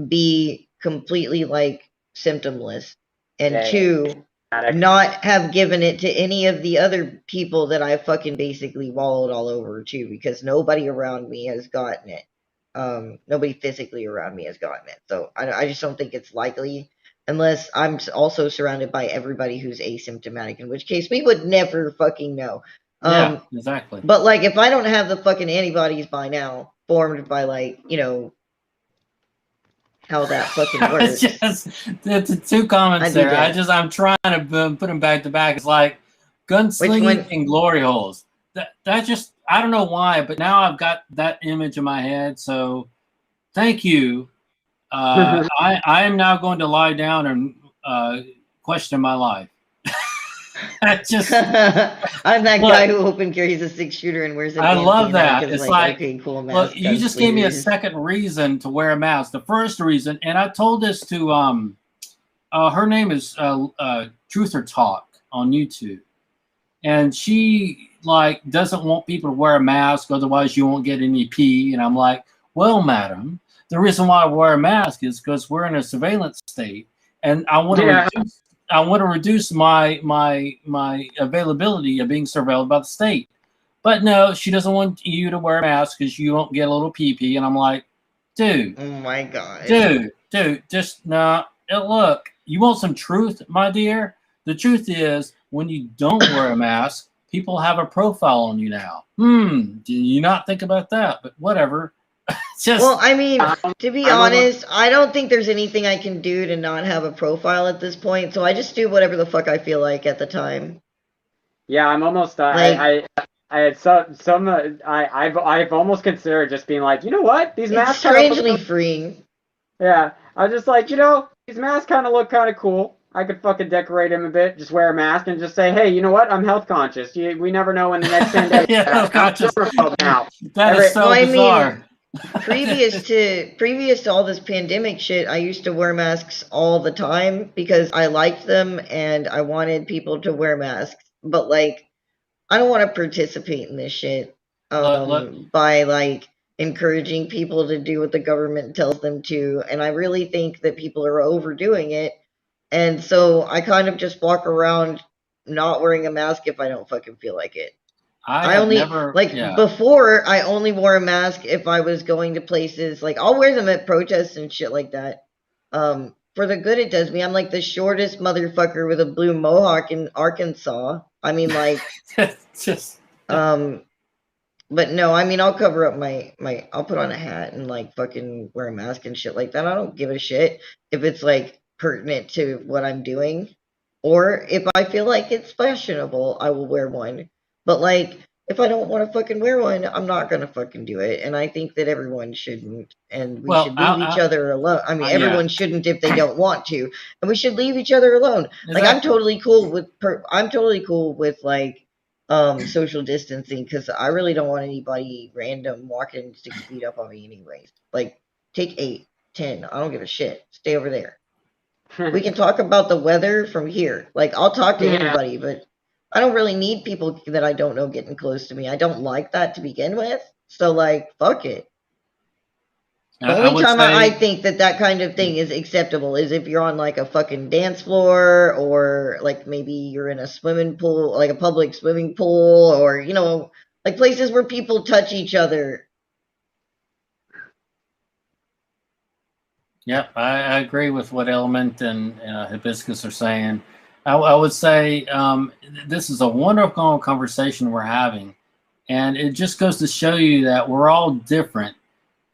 be completely like symptomless, and Yeah, two, not have given it to any of the other people that I fucking basically wallowed all over too, because nobody around me has gotten it. Nobody physically around me has gotten it. So I just don't think it's likely, unless I'm also surrounded by everybody who's asymptomatic, in which case we would never fucking know. Yeah, exactly. But like, if I don't have the fucking antibodies by now, formed by like, you know, how that fucking works. Just the two comments there. I'm trying to put them back to back. It's like gunslinging and glory holes. That just, I don't know why, but now I've got that image in my head. So thank you. I am now going to lie down and question my life. Just I'm that guy who open carries a 6-shooter and wears a I love that. It's like, okay, cool, mask. Look, you just gave me a second reason to wear a mask. The first reason, and I told this to her name is Truth or Talk on YouTube, and she like doesn't want people to wear a mask, otherwise you won't get any pee. And I'm like, well, madam, the reason why I wear a mask is because we're in a surveillance state, and I want to reduce my availability of being surveilled by the state. But no, she doesn't want you to wear a mask because you won't get a little pee-pee. And I'm like, dude. Oh my God. Dude, just nah. Look, you want some truth, my dear? The truth is, when you don't wear a mask, people have a profile on you now. Do you not think about that? But whatever. Well, I mean, to be honest, I don't think there's anything I can do to not have a profile at this point. So I just do whatever the fuck I feel like at the time. Yeah, I'm almost. I had I've almost considered just being like, you know what, these masks. It's strangely freeing. Yeah, I was just like, you know, these masks kind of look kind of cool. I could fucking decorate them a bit, just wear a mask and just say, hey, you know what? I'm health conscious. We never know when the next pandemic. Yeah, health conscious. Now. That is so bizarre. I mean, previous to all this pandemic shit, I used to wear masks all the time because I liked them and I wanted people to wear masks. But like, I don't want to participate in this shit by like encouraging people to do what the government tells them to. And I really think that people are overdoing it. And so I kind of just walk around not wearing a mask if I don't fucking feel like it. Before, I only wore a mask if I was going to places, like I'll wear them at protests and shit like that. For the good it does me. I'm like the shortest motherfucker with a blue mohawk in Arkansas. I mean, like, but no, I mean, I'll cover up I'll put on a hat and like fucking wear a mask and shit like that. I don't give a shit if it's like pertinent to what I'm doing, or if I feel like it's fashionable, I will wear one. But like, if I don't want to fucking wear one, I'm not gonna fucking do it. And I think that everyone shouldn't, and we should leave each other alone. I mean, everyone shouldn't if they don't want to, and we should leave each other alone. Exactly. Like, I'm totally cool with like social distancing, because I really don't want anybody random walking 6 feet up on me anyways. Like, take 8, 10. I don't give a shit. Stay over there. We can talk about the weather from here. Like, I'll talk to anybody, but I don't really need people that I don't know getting close to me. I don't like that to begin with. So, like, fuck it. The only time I think that kind of thing is acceptable is if you're on, like, a fucking dance floor, or, like, maybe you're in a swimming pool, like a public swimming pool, or, you know, like places where people touch each other. Yep, I agree with what Element and Hibiscus are saying. I would say this is a wonderful conversation we're having, and it just goes to show you that we're all different,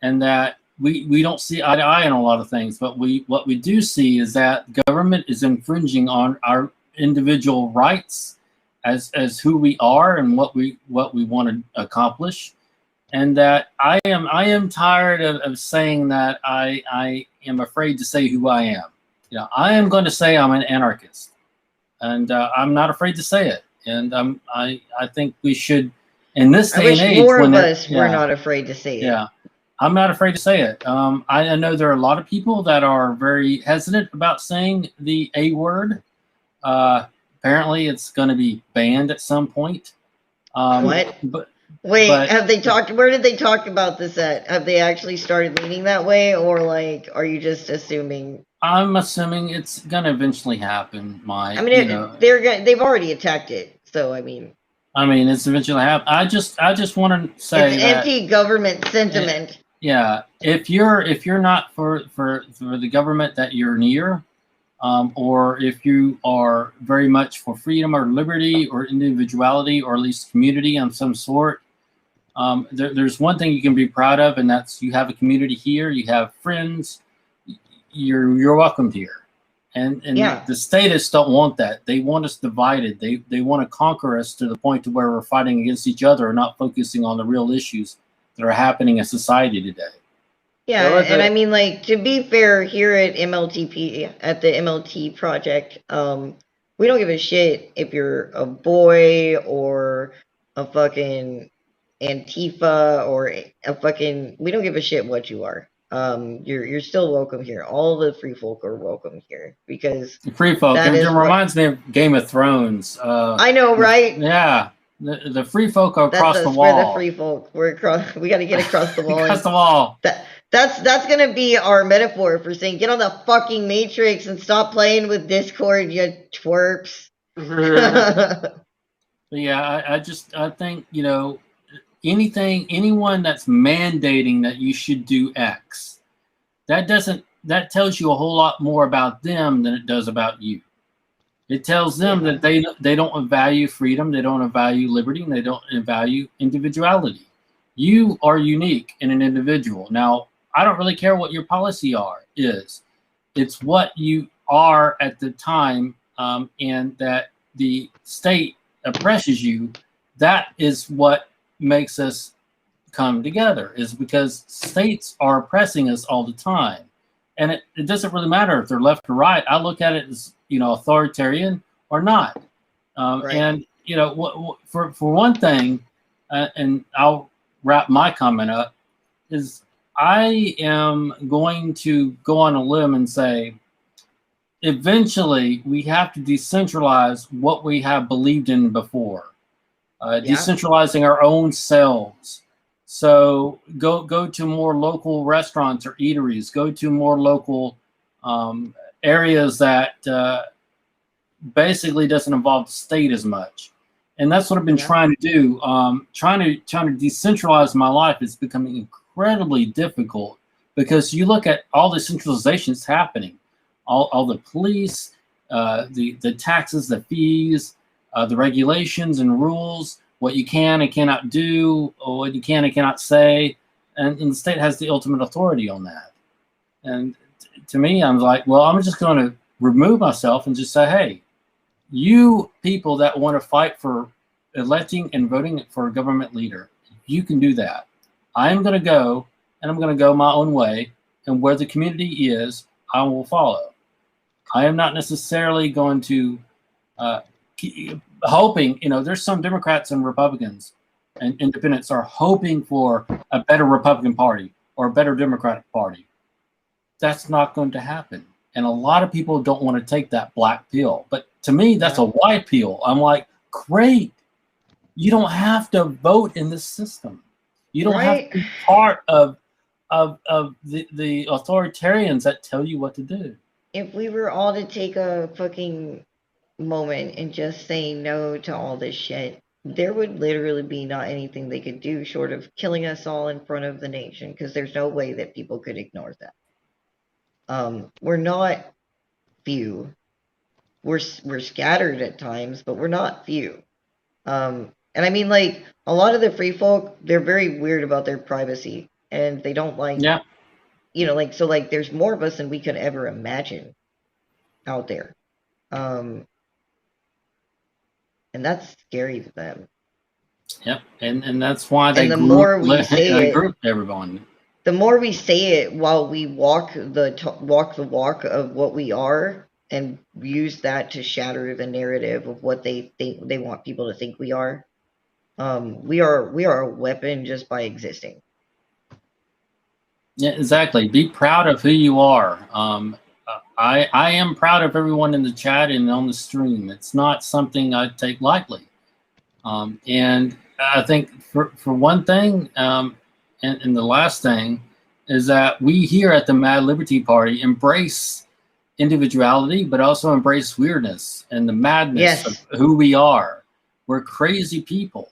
and that we don't see eye to eye on a lot of things. But what we do see is that government is infringing on our individual rights as who we are and what we want to accomplish, and that I am tired of saying that I am afraid to say who I am. You know, I am going to say I'm an anarchist. And I'm not afraid to say it. And I think we should, in this day and age, more of us were not afraid to say it. Yeah, I'm not afraid to say it. I know there are a lot of people that are very hesitant about saying the A word. Apparently, it's going to be banned at some point. What? But Wait, But have they talked? Where did they talk about this at? Have they actually started leaning that way, or like, are you just assuming? I'm assuming it's gonna eventually happen. I mean, they've already attacked it, so I mean, it's eventually happen. I just want to say it's that anti-government sentiment. yeah, if you're not for the government that you're near, or if you are very much for freedom or liberty or individuality or at least community of some sort, there's one thing you can be proud of, and that's you have a community here, you have friends, you're welcomed here. And Yeah. the statists don't want that. They want us divided. They want to conquer us to the point to where we're fighting against each other and not focusing on the real issues that are happening in society today. Yeah, and I mean, like, to be fair, here at MLTP, at the MLT project, we don't give a shit if you're a boy or a fucking Antifa or a fucking, we don't give a shit what you are. You're still welcome here. All the free folk are welcome here because The free folk. It reminds me of Game of Thrones. I know, right? Yeah. The free folk are across the wall. We're the free folk. We're across. We got to get across the wall. Across the wall. That's gonna be our metaphor for saying get on the fucking Matrix and stop playing with Discord, you twerps. Yeah, I think anyone that's mandating that you should do X, that tells you a whole lot more about them than it does about you. It tells them that they don't value freedom, they don't value liberty, and they don't value individuality. You are unique in an individual. Now, I don't really care what your policy is. It's what you are at the time, and that the state oppresses you. That is what makes us come together, is because states are oppressing us all the time. And it doesn't really matter if they're left or right. I look at it as, authoritarian or not. Right. And, for one thing, and I'll wrap my comment up, is I am going to go on a limb and say, eventually we have to decentralize what we have believed in before, decentralizing our own selves. So go to more local restaurants or eateries, go to more local areas that basically doesn't involve the state as much. And that's what I've been trying to do. Trying to decentralize my life is becoming incredibly difficult because you look at all the centralizations happening, all the police, the taxes, the fees, the regulations and rules, what you can and cannot do, or what you can and cannot say, and the state has the ultimate authority on that. And to me, I'm like, well, I'm just going to remove myself and just say, hey, you people that want to fight for electing and voting for a government leader, you can do that. I'm going to go, and I'm going to go my own way, and where the community is, I will follow. I am not necessarily going to hoping, there's some Democrats and Republicans and independents are hoping for a better Republican Party or a better Democratic Party. That's not going to happen. And a lot of people don't want to take that black pill. But to me, that's a white pill. I'm like, great. You don't have to vote in this system. You don't have to be part of the authoritarians that tell you what to do. If we were all to take a fucking moment and just say no to all this shit, there would literally be not anything they could do short of killing us all in front of the nation, because there's no way that people could ignore that. We're not few. We're scattered at times, but we're not few. And I mean, like, a lot of the free folk, they're very weird about their privacy, and they don't like, so like there's more of us than we could ever imagine out there. And that's scary to them. Yep, and that's why they group everyone. The more we say it while we walk the walk of what we are, and use that to shatter the narrative of what they think they want people to think we are. We are a weapon just by existing. Yeah, exactly. Be proud of who you are. I am proud of everyone in the chat and on the stream. It's not something I take lightly. And I think for one thing, and the last thing is that we here at the Mad LiberTEA Party embrace individuality, but also embrace weirdness and the madness of who we are. We're crazy people,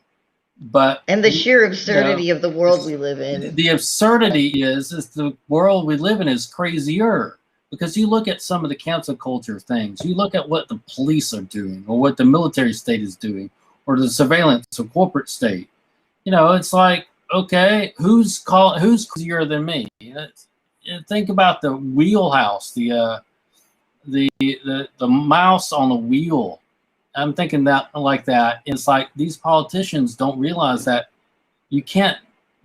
and the sheer absurdity of the world we live in. The absurdity is the world we live in is crazier, because you look at some of the cancel culture things, you look at what the police are doing, or what the military state is doing, or the surveillance of corporate state. You know, it's like, okay, who's crazier than me? Think about the wheelhouse, the mouse on the wheel. I'm thinking that like that. It's like these politicians don't realize that you can't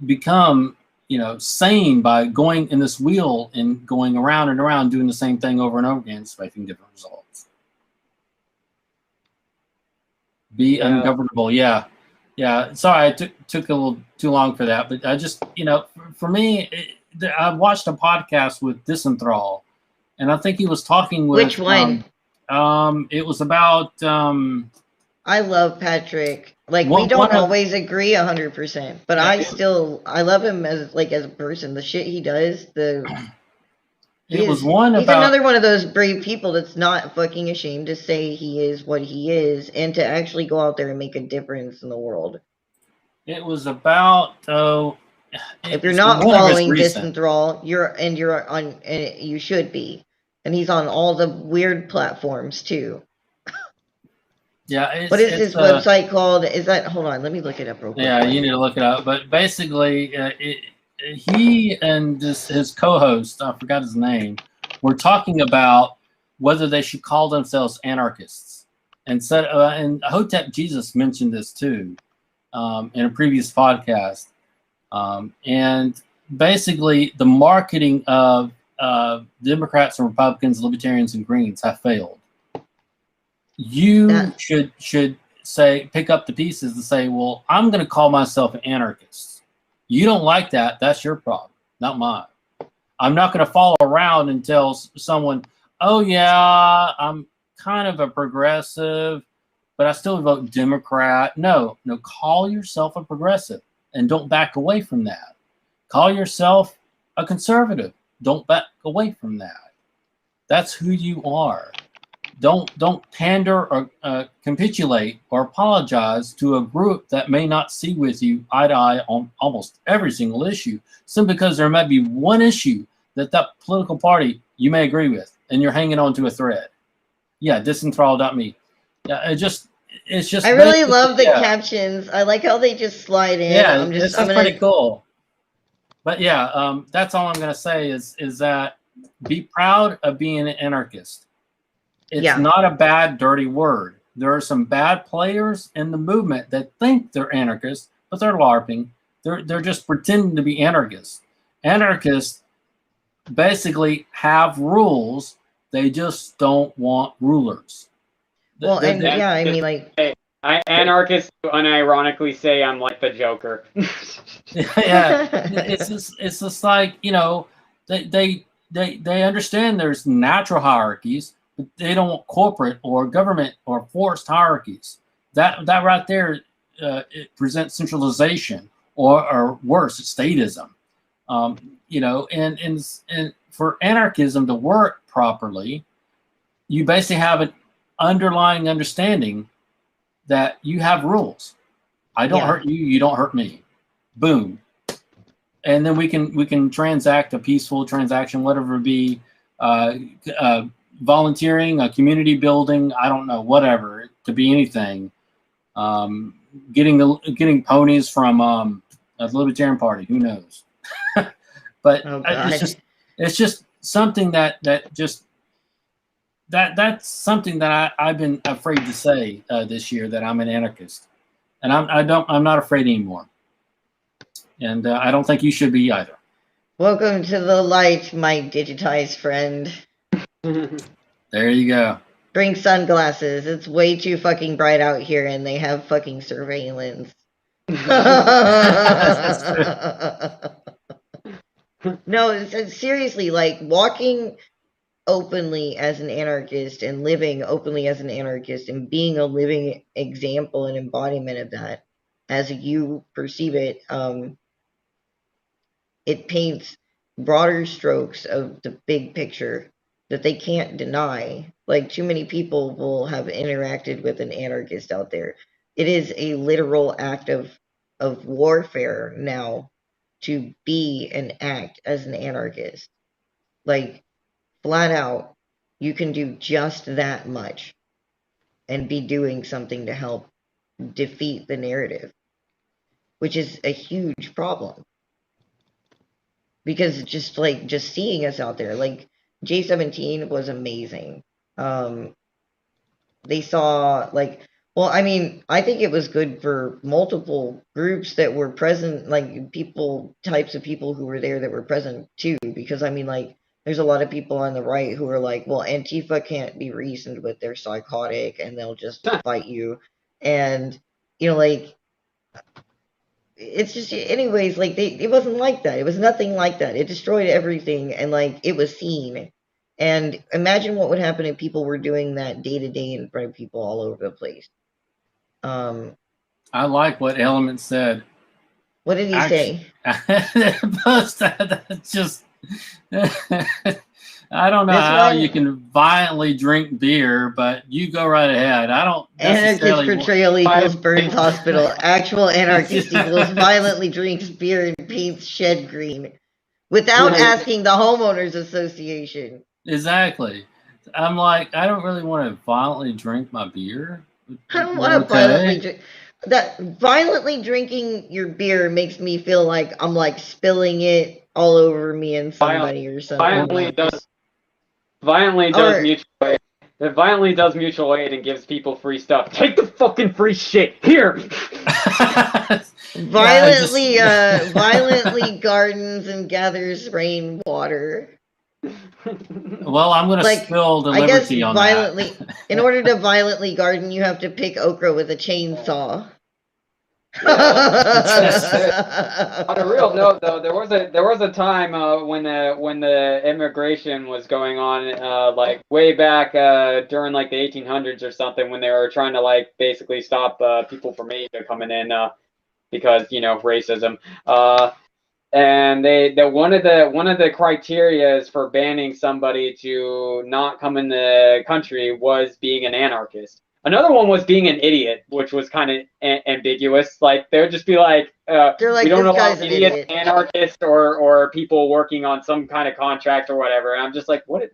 become, you know, sane by going in this wheel and going around and around doing the same thing over and over again, expecting different results. Be ungovernable. Yeah. Sorry, I took a little too long for that, but I just, you know, for me, I watched a podcast with Disenthrall, and I think he was talking with which one? It was about. I love Patrick. Like, we don't always agree 100%, but I love him as a person. The shit he does, he's another one of those brave people that's not fucking ashamed to say he is what he is, and to actually go out there and make a difference in the world. It was about if you're not following Disenthrall, you should be, and he's on all the weird platforms too. Yeah. What is his website called? Hold on, let me look it up real quick. Yeah, you need to look it up. But basically, he and his co-host, I forgot his name, were talking about whether they should call themselves anarchists. And said, and Hotep Jesus mentioned this too in a previous podcast. And basically, the marketing of Democrats and Republicans, Libertarians and Greens have failed. You should say, pick up the pieces and say, well, I'm going to call myself an anarchist. You don't like that, that's your problem, not mine. I'm not going to follow around and tell someone, oh yeah, I'm kind of a progressive, but I still vote Democrat. No, call yourself a progressive and don't back away from that. Call yourself a conservative. Don't back away from that. That's who you are. Don't pander or capitulate or apologize to a group that may not see with you eye to eye on almost every single issue, simply because there might be one issue that political party you may agree with, and you're hanging on to a thread. Yeah, disenthrall.me. Yeah, it's just. I really love the captions. I like how they just slide in. Yeah, it's pretty cool. But yeah, that's all I'm gonna say is that be proud of being an anarchist. It's not a bad, dirty word. There are some bad players in the movement that think they're anarchists, but they're LARPing. They're just pretending to be anarchists. Anarchists basically have rules. They just don't want rulers. Well, I mean, like, anarchists unironically say I'm like the Joker. Yeah, it's just like, you know, they understand there's natural hierarchies, but they don't want corporate or government or forced hierarchies. That right there, it presents centralization or worse, statism. You know, and for anarchism to work properly, you basically have an underlying understanding that you have rules. I don't hurt you, you don't hurt me. Boom. And then we can transact a peaceful transaction, whatever it be, volunteering, community building, I don't know, whatever, to be anything. Getting ponies from a Libertarian Party, who knows? But it's just something that's something that I've been afraid to say this year, that I'm an anarchist, and I'm not afraid anymore, and I don't think you should be either. Welcome to the light, my digitized friend. There you go. Bring sunglasses. It's way too fucking bright out here, and they have fucking surveillance. No, seriously, like, walking openly as an anarchist and living openly as an anarchist and being a living example and embodiment of that as you perceive it, it paints broader strokes of the big picture that they can't deny. Like, too many people will have interacted with an anarchist out there. It is a literal act of warfare now to be and act as an anarchist. Like, flat out, you can do just that much and be doing something to help defeat the narrative, which is a huge problem. Because just seeing us out there, like J17 was amazing. They saw, like, well, I mean, I think it was good for multiple groups that were present, like types of people who were there that were present too, because I mean, like, there's a lot of people on the right who are like, well, Antifa can't be reasoned with, they're psychotic and they'll just fight you. And, you know, like, it's just, anyways, like, it wasn't like that. It was nothing like that. It destroyed everything, and like, it was seen. And imagine what would happen if people were doing that day to day in front of people all over the place. I like what Element said. What did he say? That's just I don't know how you can violently drink beer, but you go right ahead. I don't. Anarchist portrayal equals Burns Hospital. Actual anarchist equals violently drinks beer and paints shed green without asking the homeowners association. Exactly. I'm like, I don't really want to violently drink my beer. I don't want to violently drink. That violently drinking your beer makes me feel like I'm like spilling it all over me and somebody or something. Violently does mutual aid. It violently does mutual aid and gives people free stuff. Take the fucking free shit here. Violently gardens and gathers rainwater. Well, I'm gonna spill the LiberTEA on violently, that. In order to violently garden, you have to pick okra with a chainsaw. On a real note, though, there was a time when the immigration was going on, like way back during like the 1800s or something, when they were trying to like basically stop people from Asia coming in because, you know, racism. And one of the criterias for banning somebody to not come in the country was being an anarchist. Another one was being an idiot, which was kind of ambiguous. Like, they would just be like, we don't allow idiots, anarchists, or people working on some kind of contract or whatever. And I'm just like, what?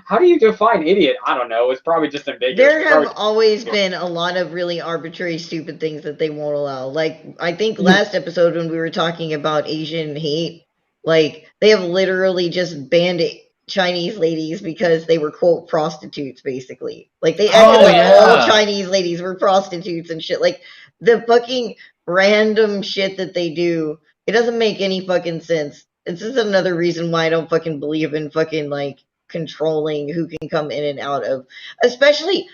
How do you define idiot? I don't know. It's probably just ambiguous. There have always been a lot of really arbitrary, stupid things that they won't allow. Like, I think last episode when we were talking about Asian hate, like, they have literally just banned Chinese ladies because they were, quote, prostitutes, basically. Like, they acted like all Chinese ladies were prostitutes and shit. Like, the fucking random shit that they do, it doesn't make any fucking sense. This is another reason why I don't fucking believe in fucking, like, controlling who can come in and out of. Especially,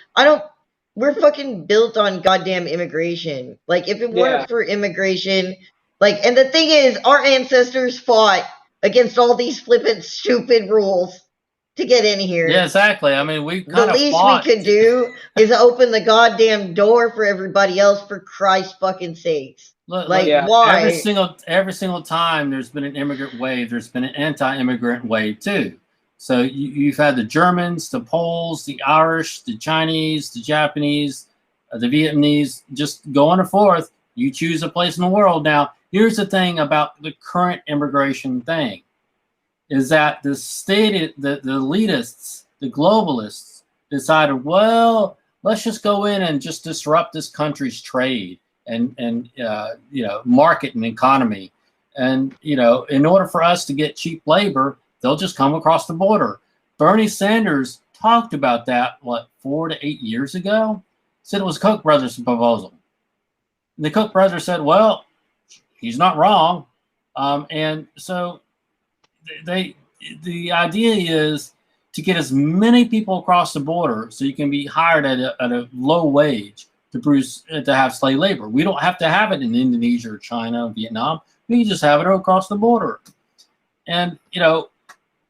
we're fucking built on goddamn immigration. Like, if it weren't for immigration, like, and the thing is, our ancestors fought against all these flippant, stupid rules to get in here. Yeah, exactly. I mean, the least we could do is open the goddamn door for everybody else, for Christ's fucking sakes. Why? Every single time there's been an immigrant wave, there's been an anti-immigrant wave too. So you've had the Germans, the Poles, the Irish, the Chinese, the Japanese, the Vietnamese, just going forth. You choose a place in the world. Now, here's the thing about the current immigration thing, is that the elitists, the globalists decided, well, let's just go in and just disrupt this country's trade and market and economy. And, in order for us to get cheap labor, they'll just come across the border. Bernie Sanders talked about that, 4 to 8 years ago? Said it was Koch brothers' proposal. And the Koch brothers said, well, he's not wrong. And so the idea is to get as many people across the border so you can be hired at a low wage to have slave labor. We don't have to have it in Indonesia or China or Vietnam. We can just have it across the border. And,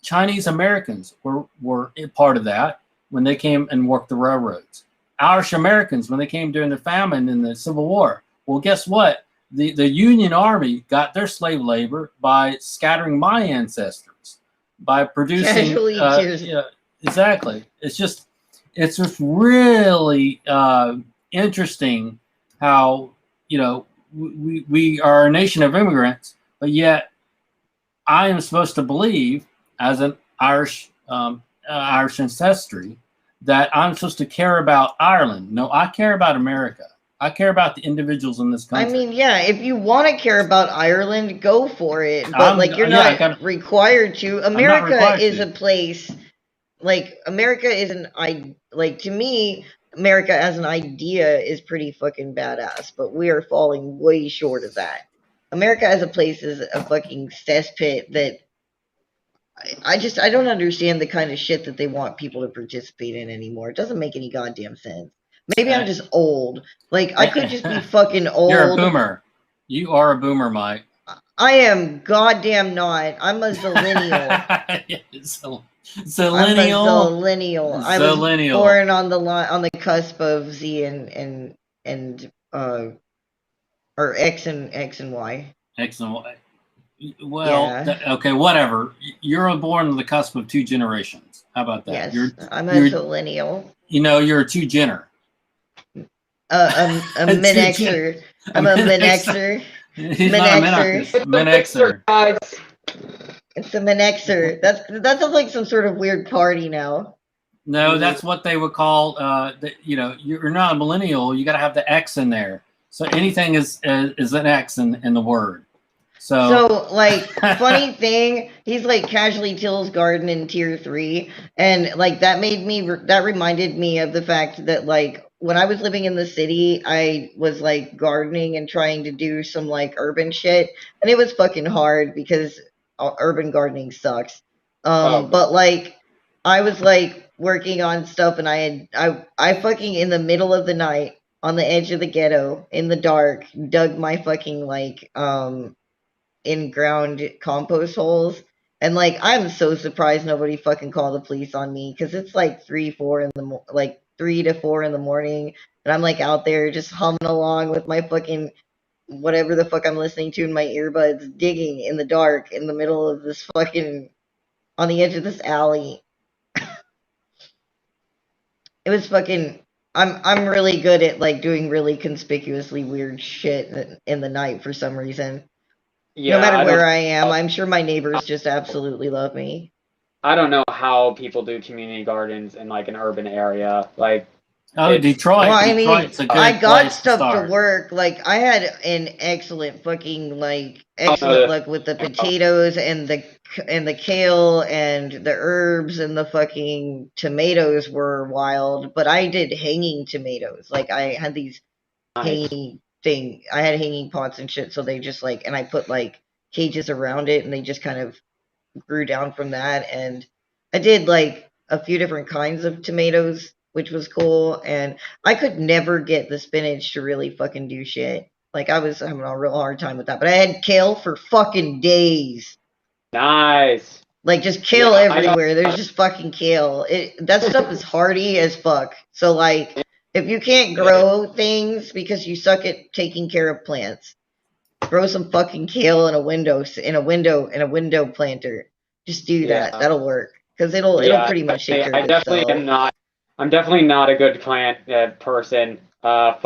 Chinese Americans were a part of that when they came and worked the railroads. Irish Americans, when they came during the famine and the Civil War. Well, guess what? the Union Army got their slave labor by scattering my ancestors, by producing. Yeah, exactly. It's just really interesting how, you know, we are a nation of immigrants, but yet I am supposed to believe, as an Irish ancestry, that I'm supposed to care about Ireland. No, I care about America. I care about the individuals in this country. I mean, yeah, if you want to care about Ireland, go for it. But like, you're not required to. America is a place. Like, America is to me, America as an idea is pretty fucking badass, but we are falling way short of that. America as a place is a fucking cesspit that I don't understand the kind of shit that they want people to participate in anymore. It doesn't make any goddamn sense. Maybe I'm just old. Like, I could just be fucking old. You're a boomer. You are a boomer, Mike. I am goddamn not. I'm a zillennial. Zillennial. I'm a zillennial. I was born on the cusp of Z and or X and Y. X and Y. Well, yeah. Okay, whatever. You're born on the cusp of 2 generations. How about that? Yes, I'm a zillennial. You know, you're a 2-gener. A min-Xer. I'm a min-Xer. He's not a min-Xer. It's a min-Xer. That sounds like some sort of weird party now. No, that's what they would call. You know, you're not a millennial. You got to have the X in there. So anything is an X in the word. So like, funny thing, he's like casually tills garden in tier 3, and like that reminded me of the fact that like when I was living in the city, I was like gardening and trying to do some like urban shit, and it was fucking hard because urban gardening sucks. But like I was like working on stuff, and I fucking in the middle of the night on the edge of the ghetto in the dark dug my fucking like in-ground compost holes, and like I'm so surprised nobody fucking called the police on me, because it's like 3 to 4 in the morning, and I'm like out there just humming along with my fucking whatever the fuck I'm listening to in my earbuds, digging in the dark in the middle of this fucking on the edge of this alley. It was fucking I'm really good at like doing really conspicuously weird shit in the night for some reason. Yeah, no matter where I am, I'm sure my neighbors just absolutely love me. I don't know how people do community gardens in like an urban area. Like, Detroit. Well, I mean, I got stuff to work. Like, I had an excellent fucking excellent luck with the potatoes and the kale and the herbs, and the fucking tomatoes were wild. But I did hanging tomatoes. Like, I had these hanging I had hanging pots and shit, so they just like, and I put like cages around it, and they just kind of grew down from that. And I did like a few different kinds of tomatoes, which was cool. And I could never get the spinach to really fucking do shit. Like, I was having a real hard time with that. But I had kale for fucking days. Nice. Like, just kale everywhere. There's just fucking kale. That stuff is hardy as fuck. So like, if you can't grow things because you suck at taking care of plants, grow some fucking kale in a window planter. Just do that. That'll work, because it'll pretty much take care of itself. I'm definitely not a good plant person. With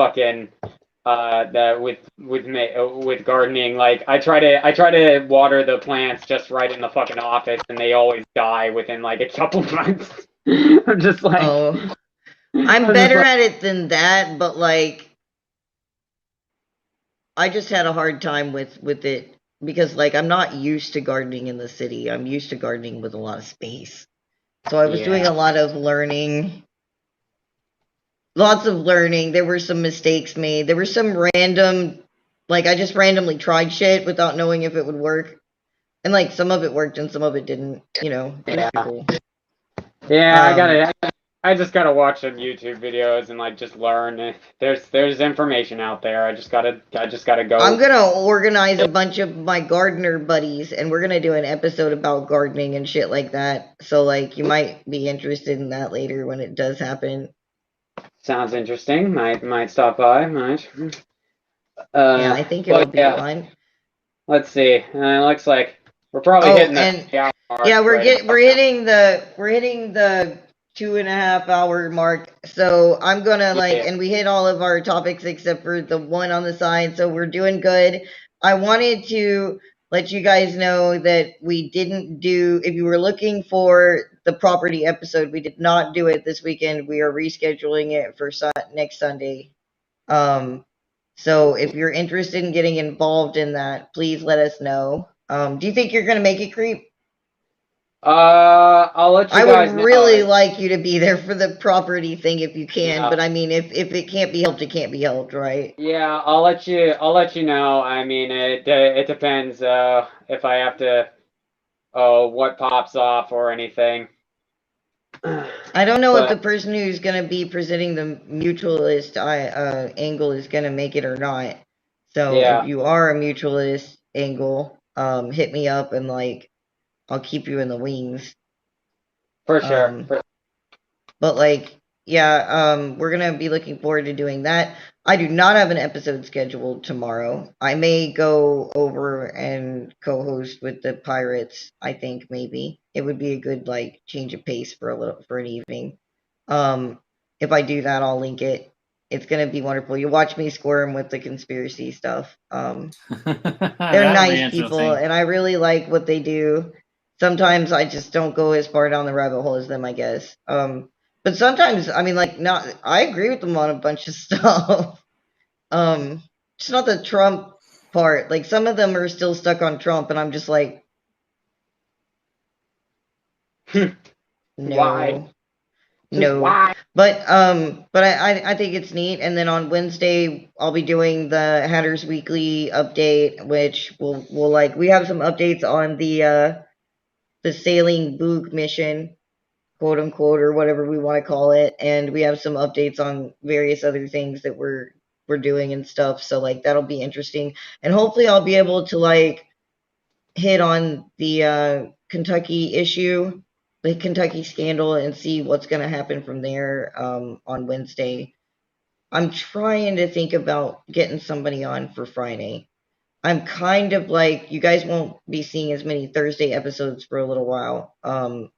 gardening, like I try to water the plants just right in the fucking office, and they always die within like a couple months. I'm just like, I'm better at it than that, but like I just had a hard time with it, because like I'm not used to gardening in the city. I'm used to gardening with a lot of space. So I was doing a lot of learning. Lots of learning. There were some mistakes made. There were some random, like I just randomly tried shit without knowing if it would work. And like some of it worked and some of it didn't, you know. It was cool. Yeah, I just gotta watch some YouTube videos and like just learn. There's information out there. I just gotta go. I'm gonna organize a bunch of my gardener buddies, and we're gonna do an episode about gardening and shit like that. So like, you might be interested in that later when it does happen. Sounds interesting. Might stop by. Might. Yeah, I think it'll But be yeah, fun. let's see. It looks like we're probably Oh, hitting the and 3 hour mark yeah, right about we're now. hitting the 2.5 hour mark. So I'm gonna Yeah. and we hit all of our topics except for the one on the side. So we're doing good. I wanted to let you guys know that we didn't do. If you were looking for the property episode, we did not do it this weekend. We are rescheduling it for next Sunday. So if you're interested in getting involved in that, please let us know. Do you think you're gonna make it, Creep? I'll let I you would guys know. really like you to be there for the property thing if you can, Yeah. but I mean, if it can't be helped, it can't be helped, right? Yeah, I'll let you know. I mean, it depends if I have to what pops off or anything. I don't know if the But person who's gonna be presenting the mutualist angle is gonna make it or not. So if yeah, you are a mutualist angle, hit me up and I'll keep you in the wings. for sure. Um, But yeah, we're gonna be looking forward to doing that. I do not have an episode scheduled tomorrow. I may go over and co-host with the Pirates. I think maybe it would be a good change of pace for an evening. Um, if I do that, I'll link it. It's gonna be wonderful. You watch me squirm with the conspiracy stuff. They're That'll be nice people, interesting. and I really like what they do. Sometimes I just don't go as far down the rabbit hole as them, I guess. But sometimes, I mean, not. I agree with them on a bunch of stuff. Just not the Trump part. Like some of them are still stuck on Trump, and I'm just like, Why? no, Just no. why? But I think it's neat. And then on Wednesday, I'll be doing the Hatters Weekly update, which will we have some updates on the sailing boog mission, quote unquote, or whatever we want to call it, and we have some updates on various other things that we're doing and stuff. So that'll be interesting, and hopefully I'll be able to hit on the Kentucky issue, the Kentucky scandal, and see what's going to happen from there on Wednesday. I'm trying to think about getting somebody on for Friday. I'm kind of you guys won't be seeing as many Thursday episodes for a little while. I'm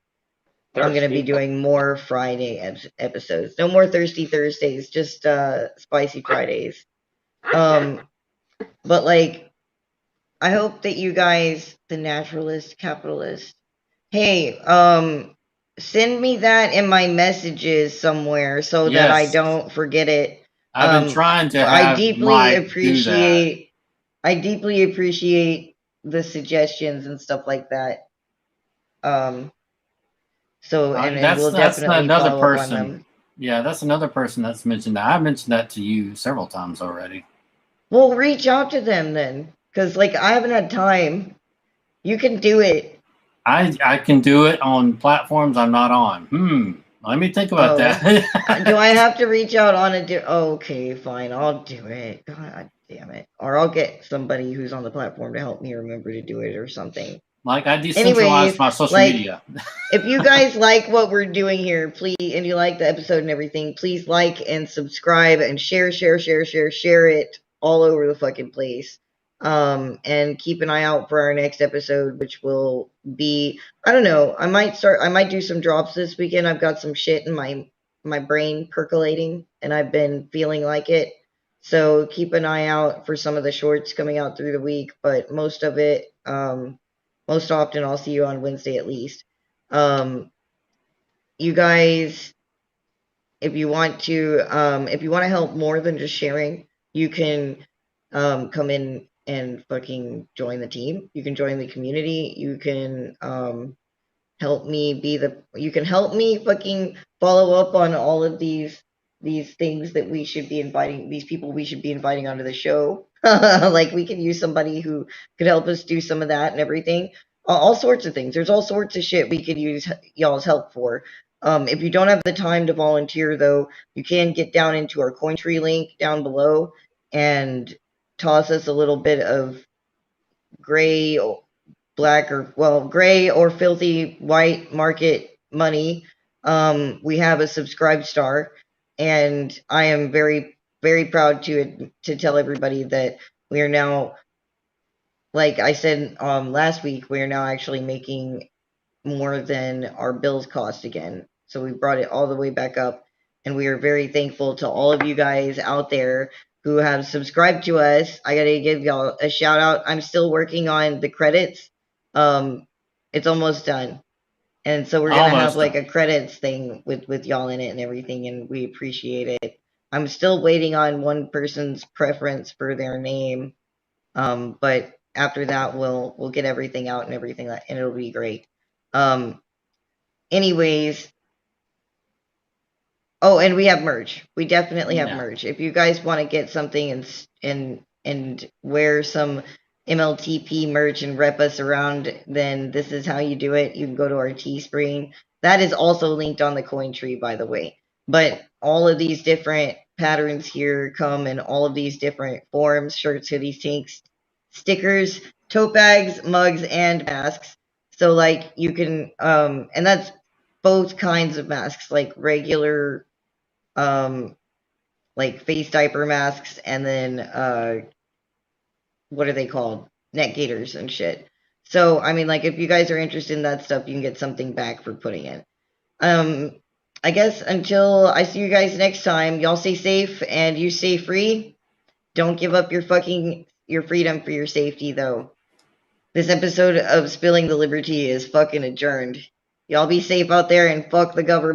going to be Thirsty. doing more Friday episodes. No more Thirsty Thursdays, just Spicy Fridays. But I hope that you guys, the naturalist, capitalist, hey, send me that in my messages somewhere so that I Yes, don't forget it. I've been trying to I have deeply Mike do that. appreciate I deeply appreciate the suggestions and stuff like that. Um, and we'll That's definitely another follow up on person. them. Yeah, that's another person that's mentioned that. I mentioned that to you several times already. Well, reach out to them then, because I haven't had time. You can do it. I can do it on platforms I'm not on. Let me think about that. Do I have to reach out on okay, fine, I'll do it. God damn it. Or I'll get somebody who's on the platform to help me remember to do it or something. Like I decentralized Anyways, my social media. if you guys like what we're doing here, please, and you like the episode and everything, please like and subscribe and share it all over the fucking place. And keep an eye out for our next episode, which will be, I don't know, I might do some drops this weekend. I've got some shit in my brain percolating, and I've been feeling like it. So keep an eye out for some of the shorts coming out through the week, but most of it, most often I'll see you on Wednesday at least. You guys, if you want to help more than just sharing, you can come in and fucking join the team. You can join the community. You can help me you can help me fucking follow up on all of these things that we should be inviting, these people we should be inviting onto the show. We could use somebody who could help us do some of that and everything. All sorts of things. There's all sorts of shit we could use y'all's help for. If you don't have the time to volunteer, though, you can get down into our Cointree link down below and toss us a little bit of gray, gray or filthy white market money. We have a subscribe star, and I am very very proud to tell everybody that we are now, like I said last week, we are now actually making more than our bills cost again. So we brought it all the way back up, and we are very thankful to all of you guys out there who have subscribed to us. I gotta give y'all a shout out. I'm still working on the credits. It's almost done. And so we're gonna have like a credits thing with y'all in it and everything, and we appreciate it. I'm still waiting on one person's preference for their name, but after that we'll get everything out and everything, and it'll be great. Anyways, oh, and we have merch. We definitely have merch. If you guys want to get something and wear some MLTP merch and rep us around, then this is how you do it. You can go to our Teespring. That is also linked on the coin tree, by the way. But all of these different patterns here come in all of these different forms: shirts, hoodies, tanks, stickers, tote bags, mugs, and masks. So like you can and that's both kinds of masks, like regular like face diaper masks, and then what are they called? Neck gaiters and shit. So I mean, like, if you guys are interested in that stuff, you can get something back for putting it. I guess until I see you guys next time, y'all stay safe and you stay free. Don't give up your freedom for your safety, though. This episode of Spilling the LiberTEA is fucking adjourned. Y'all be safe out there and fuck the government.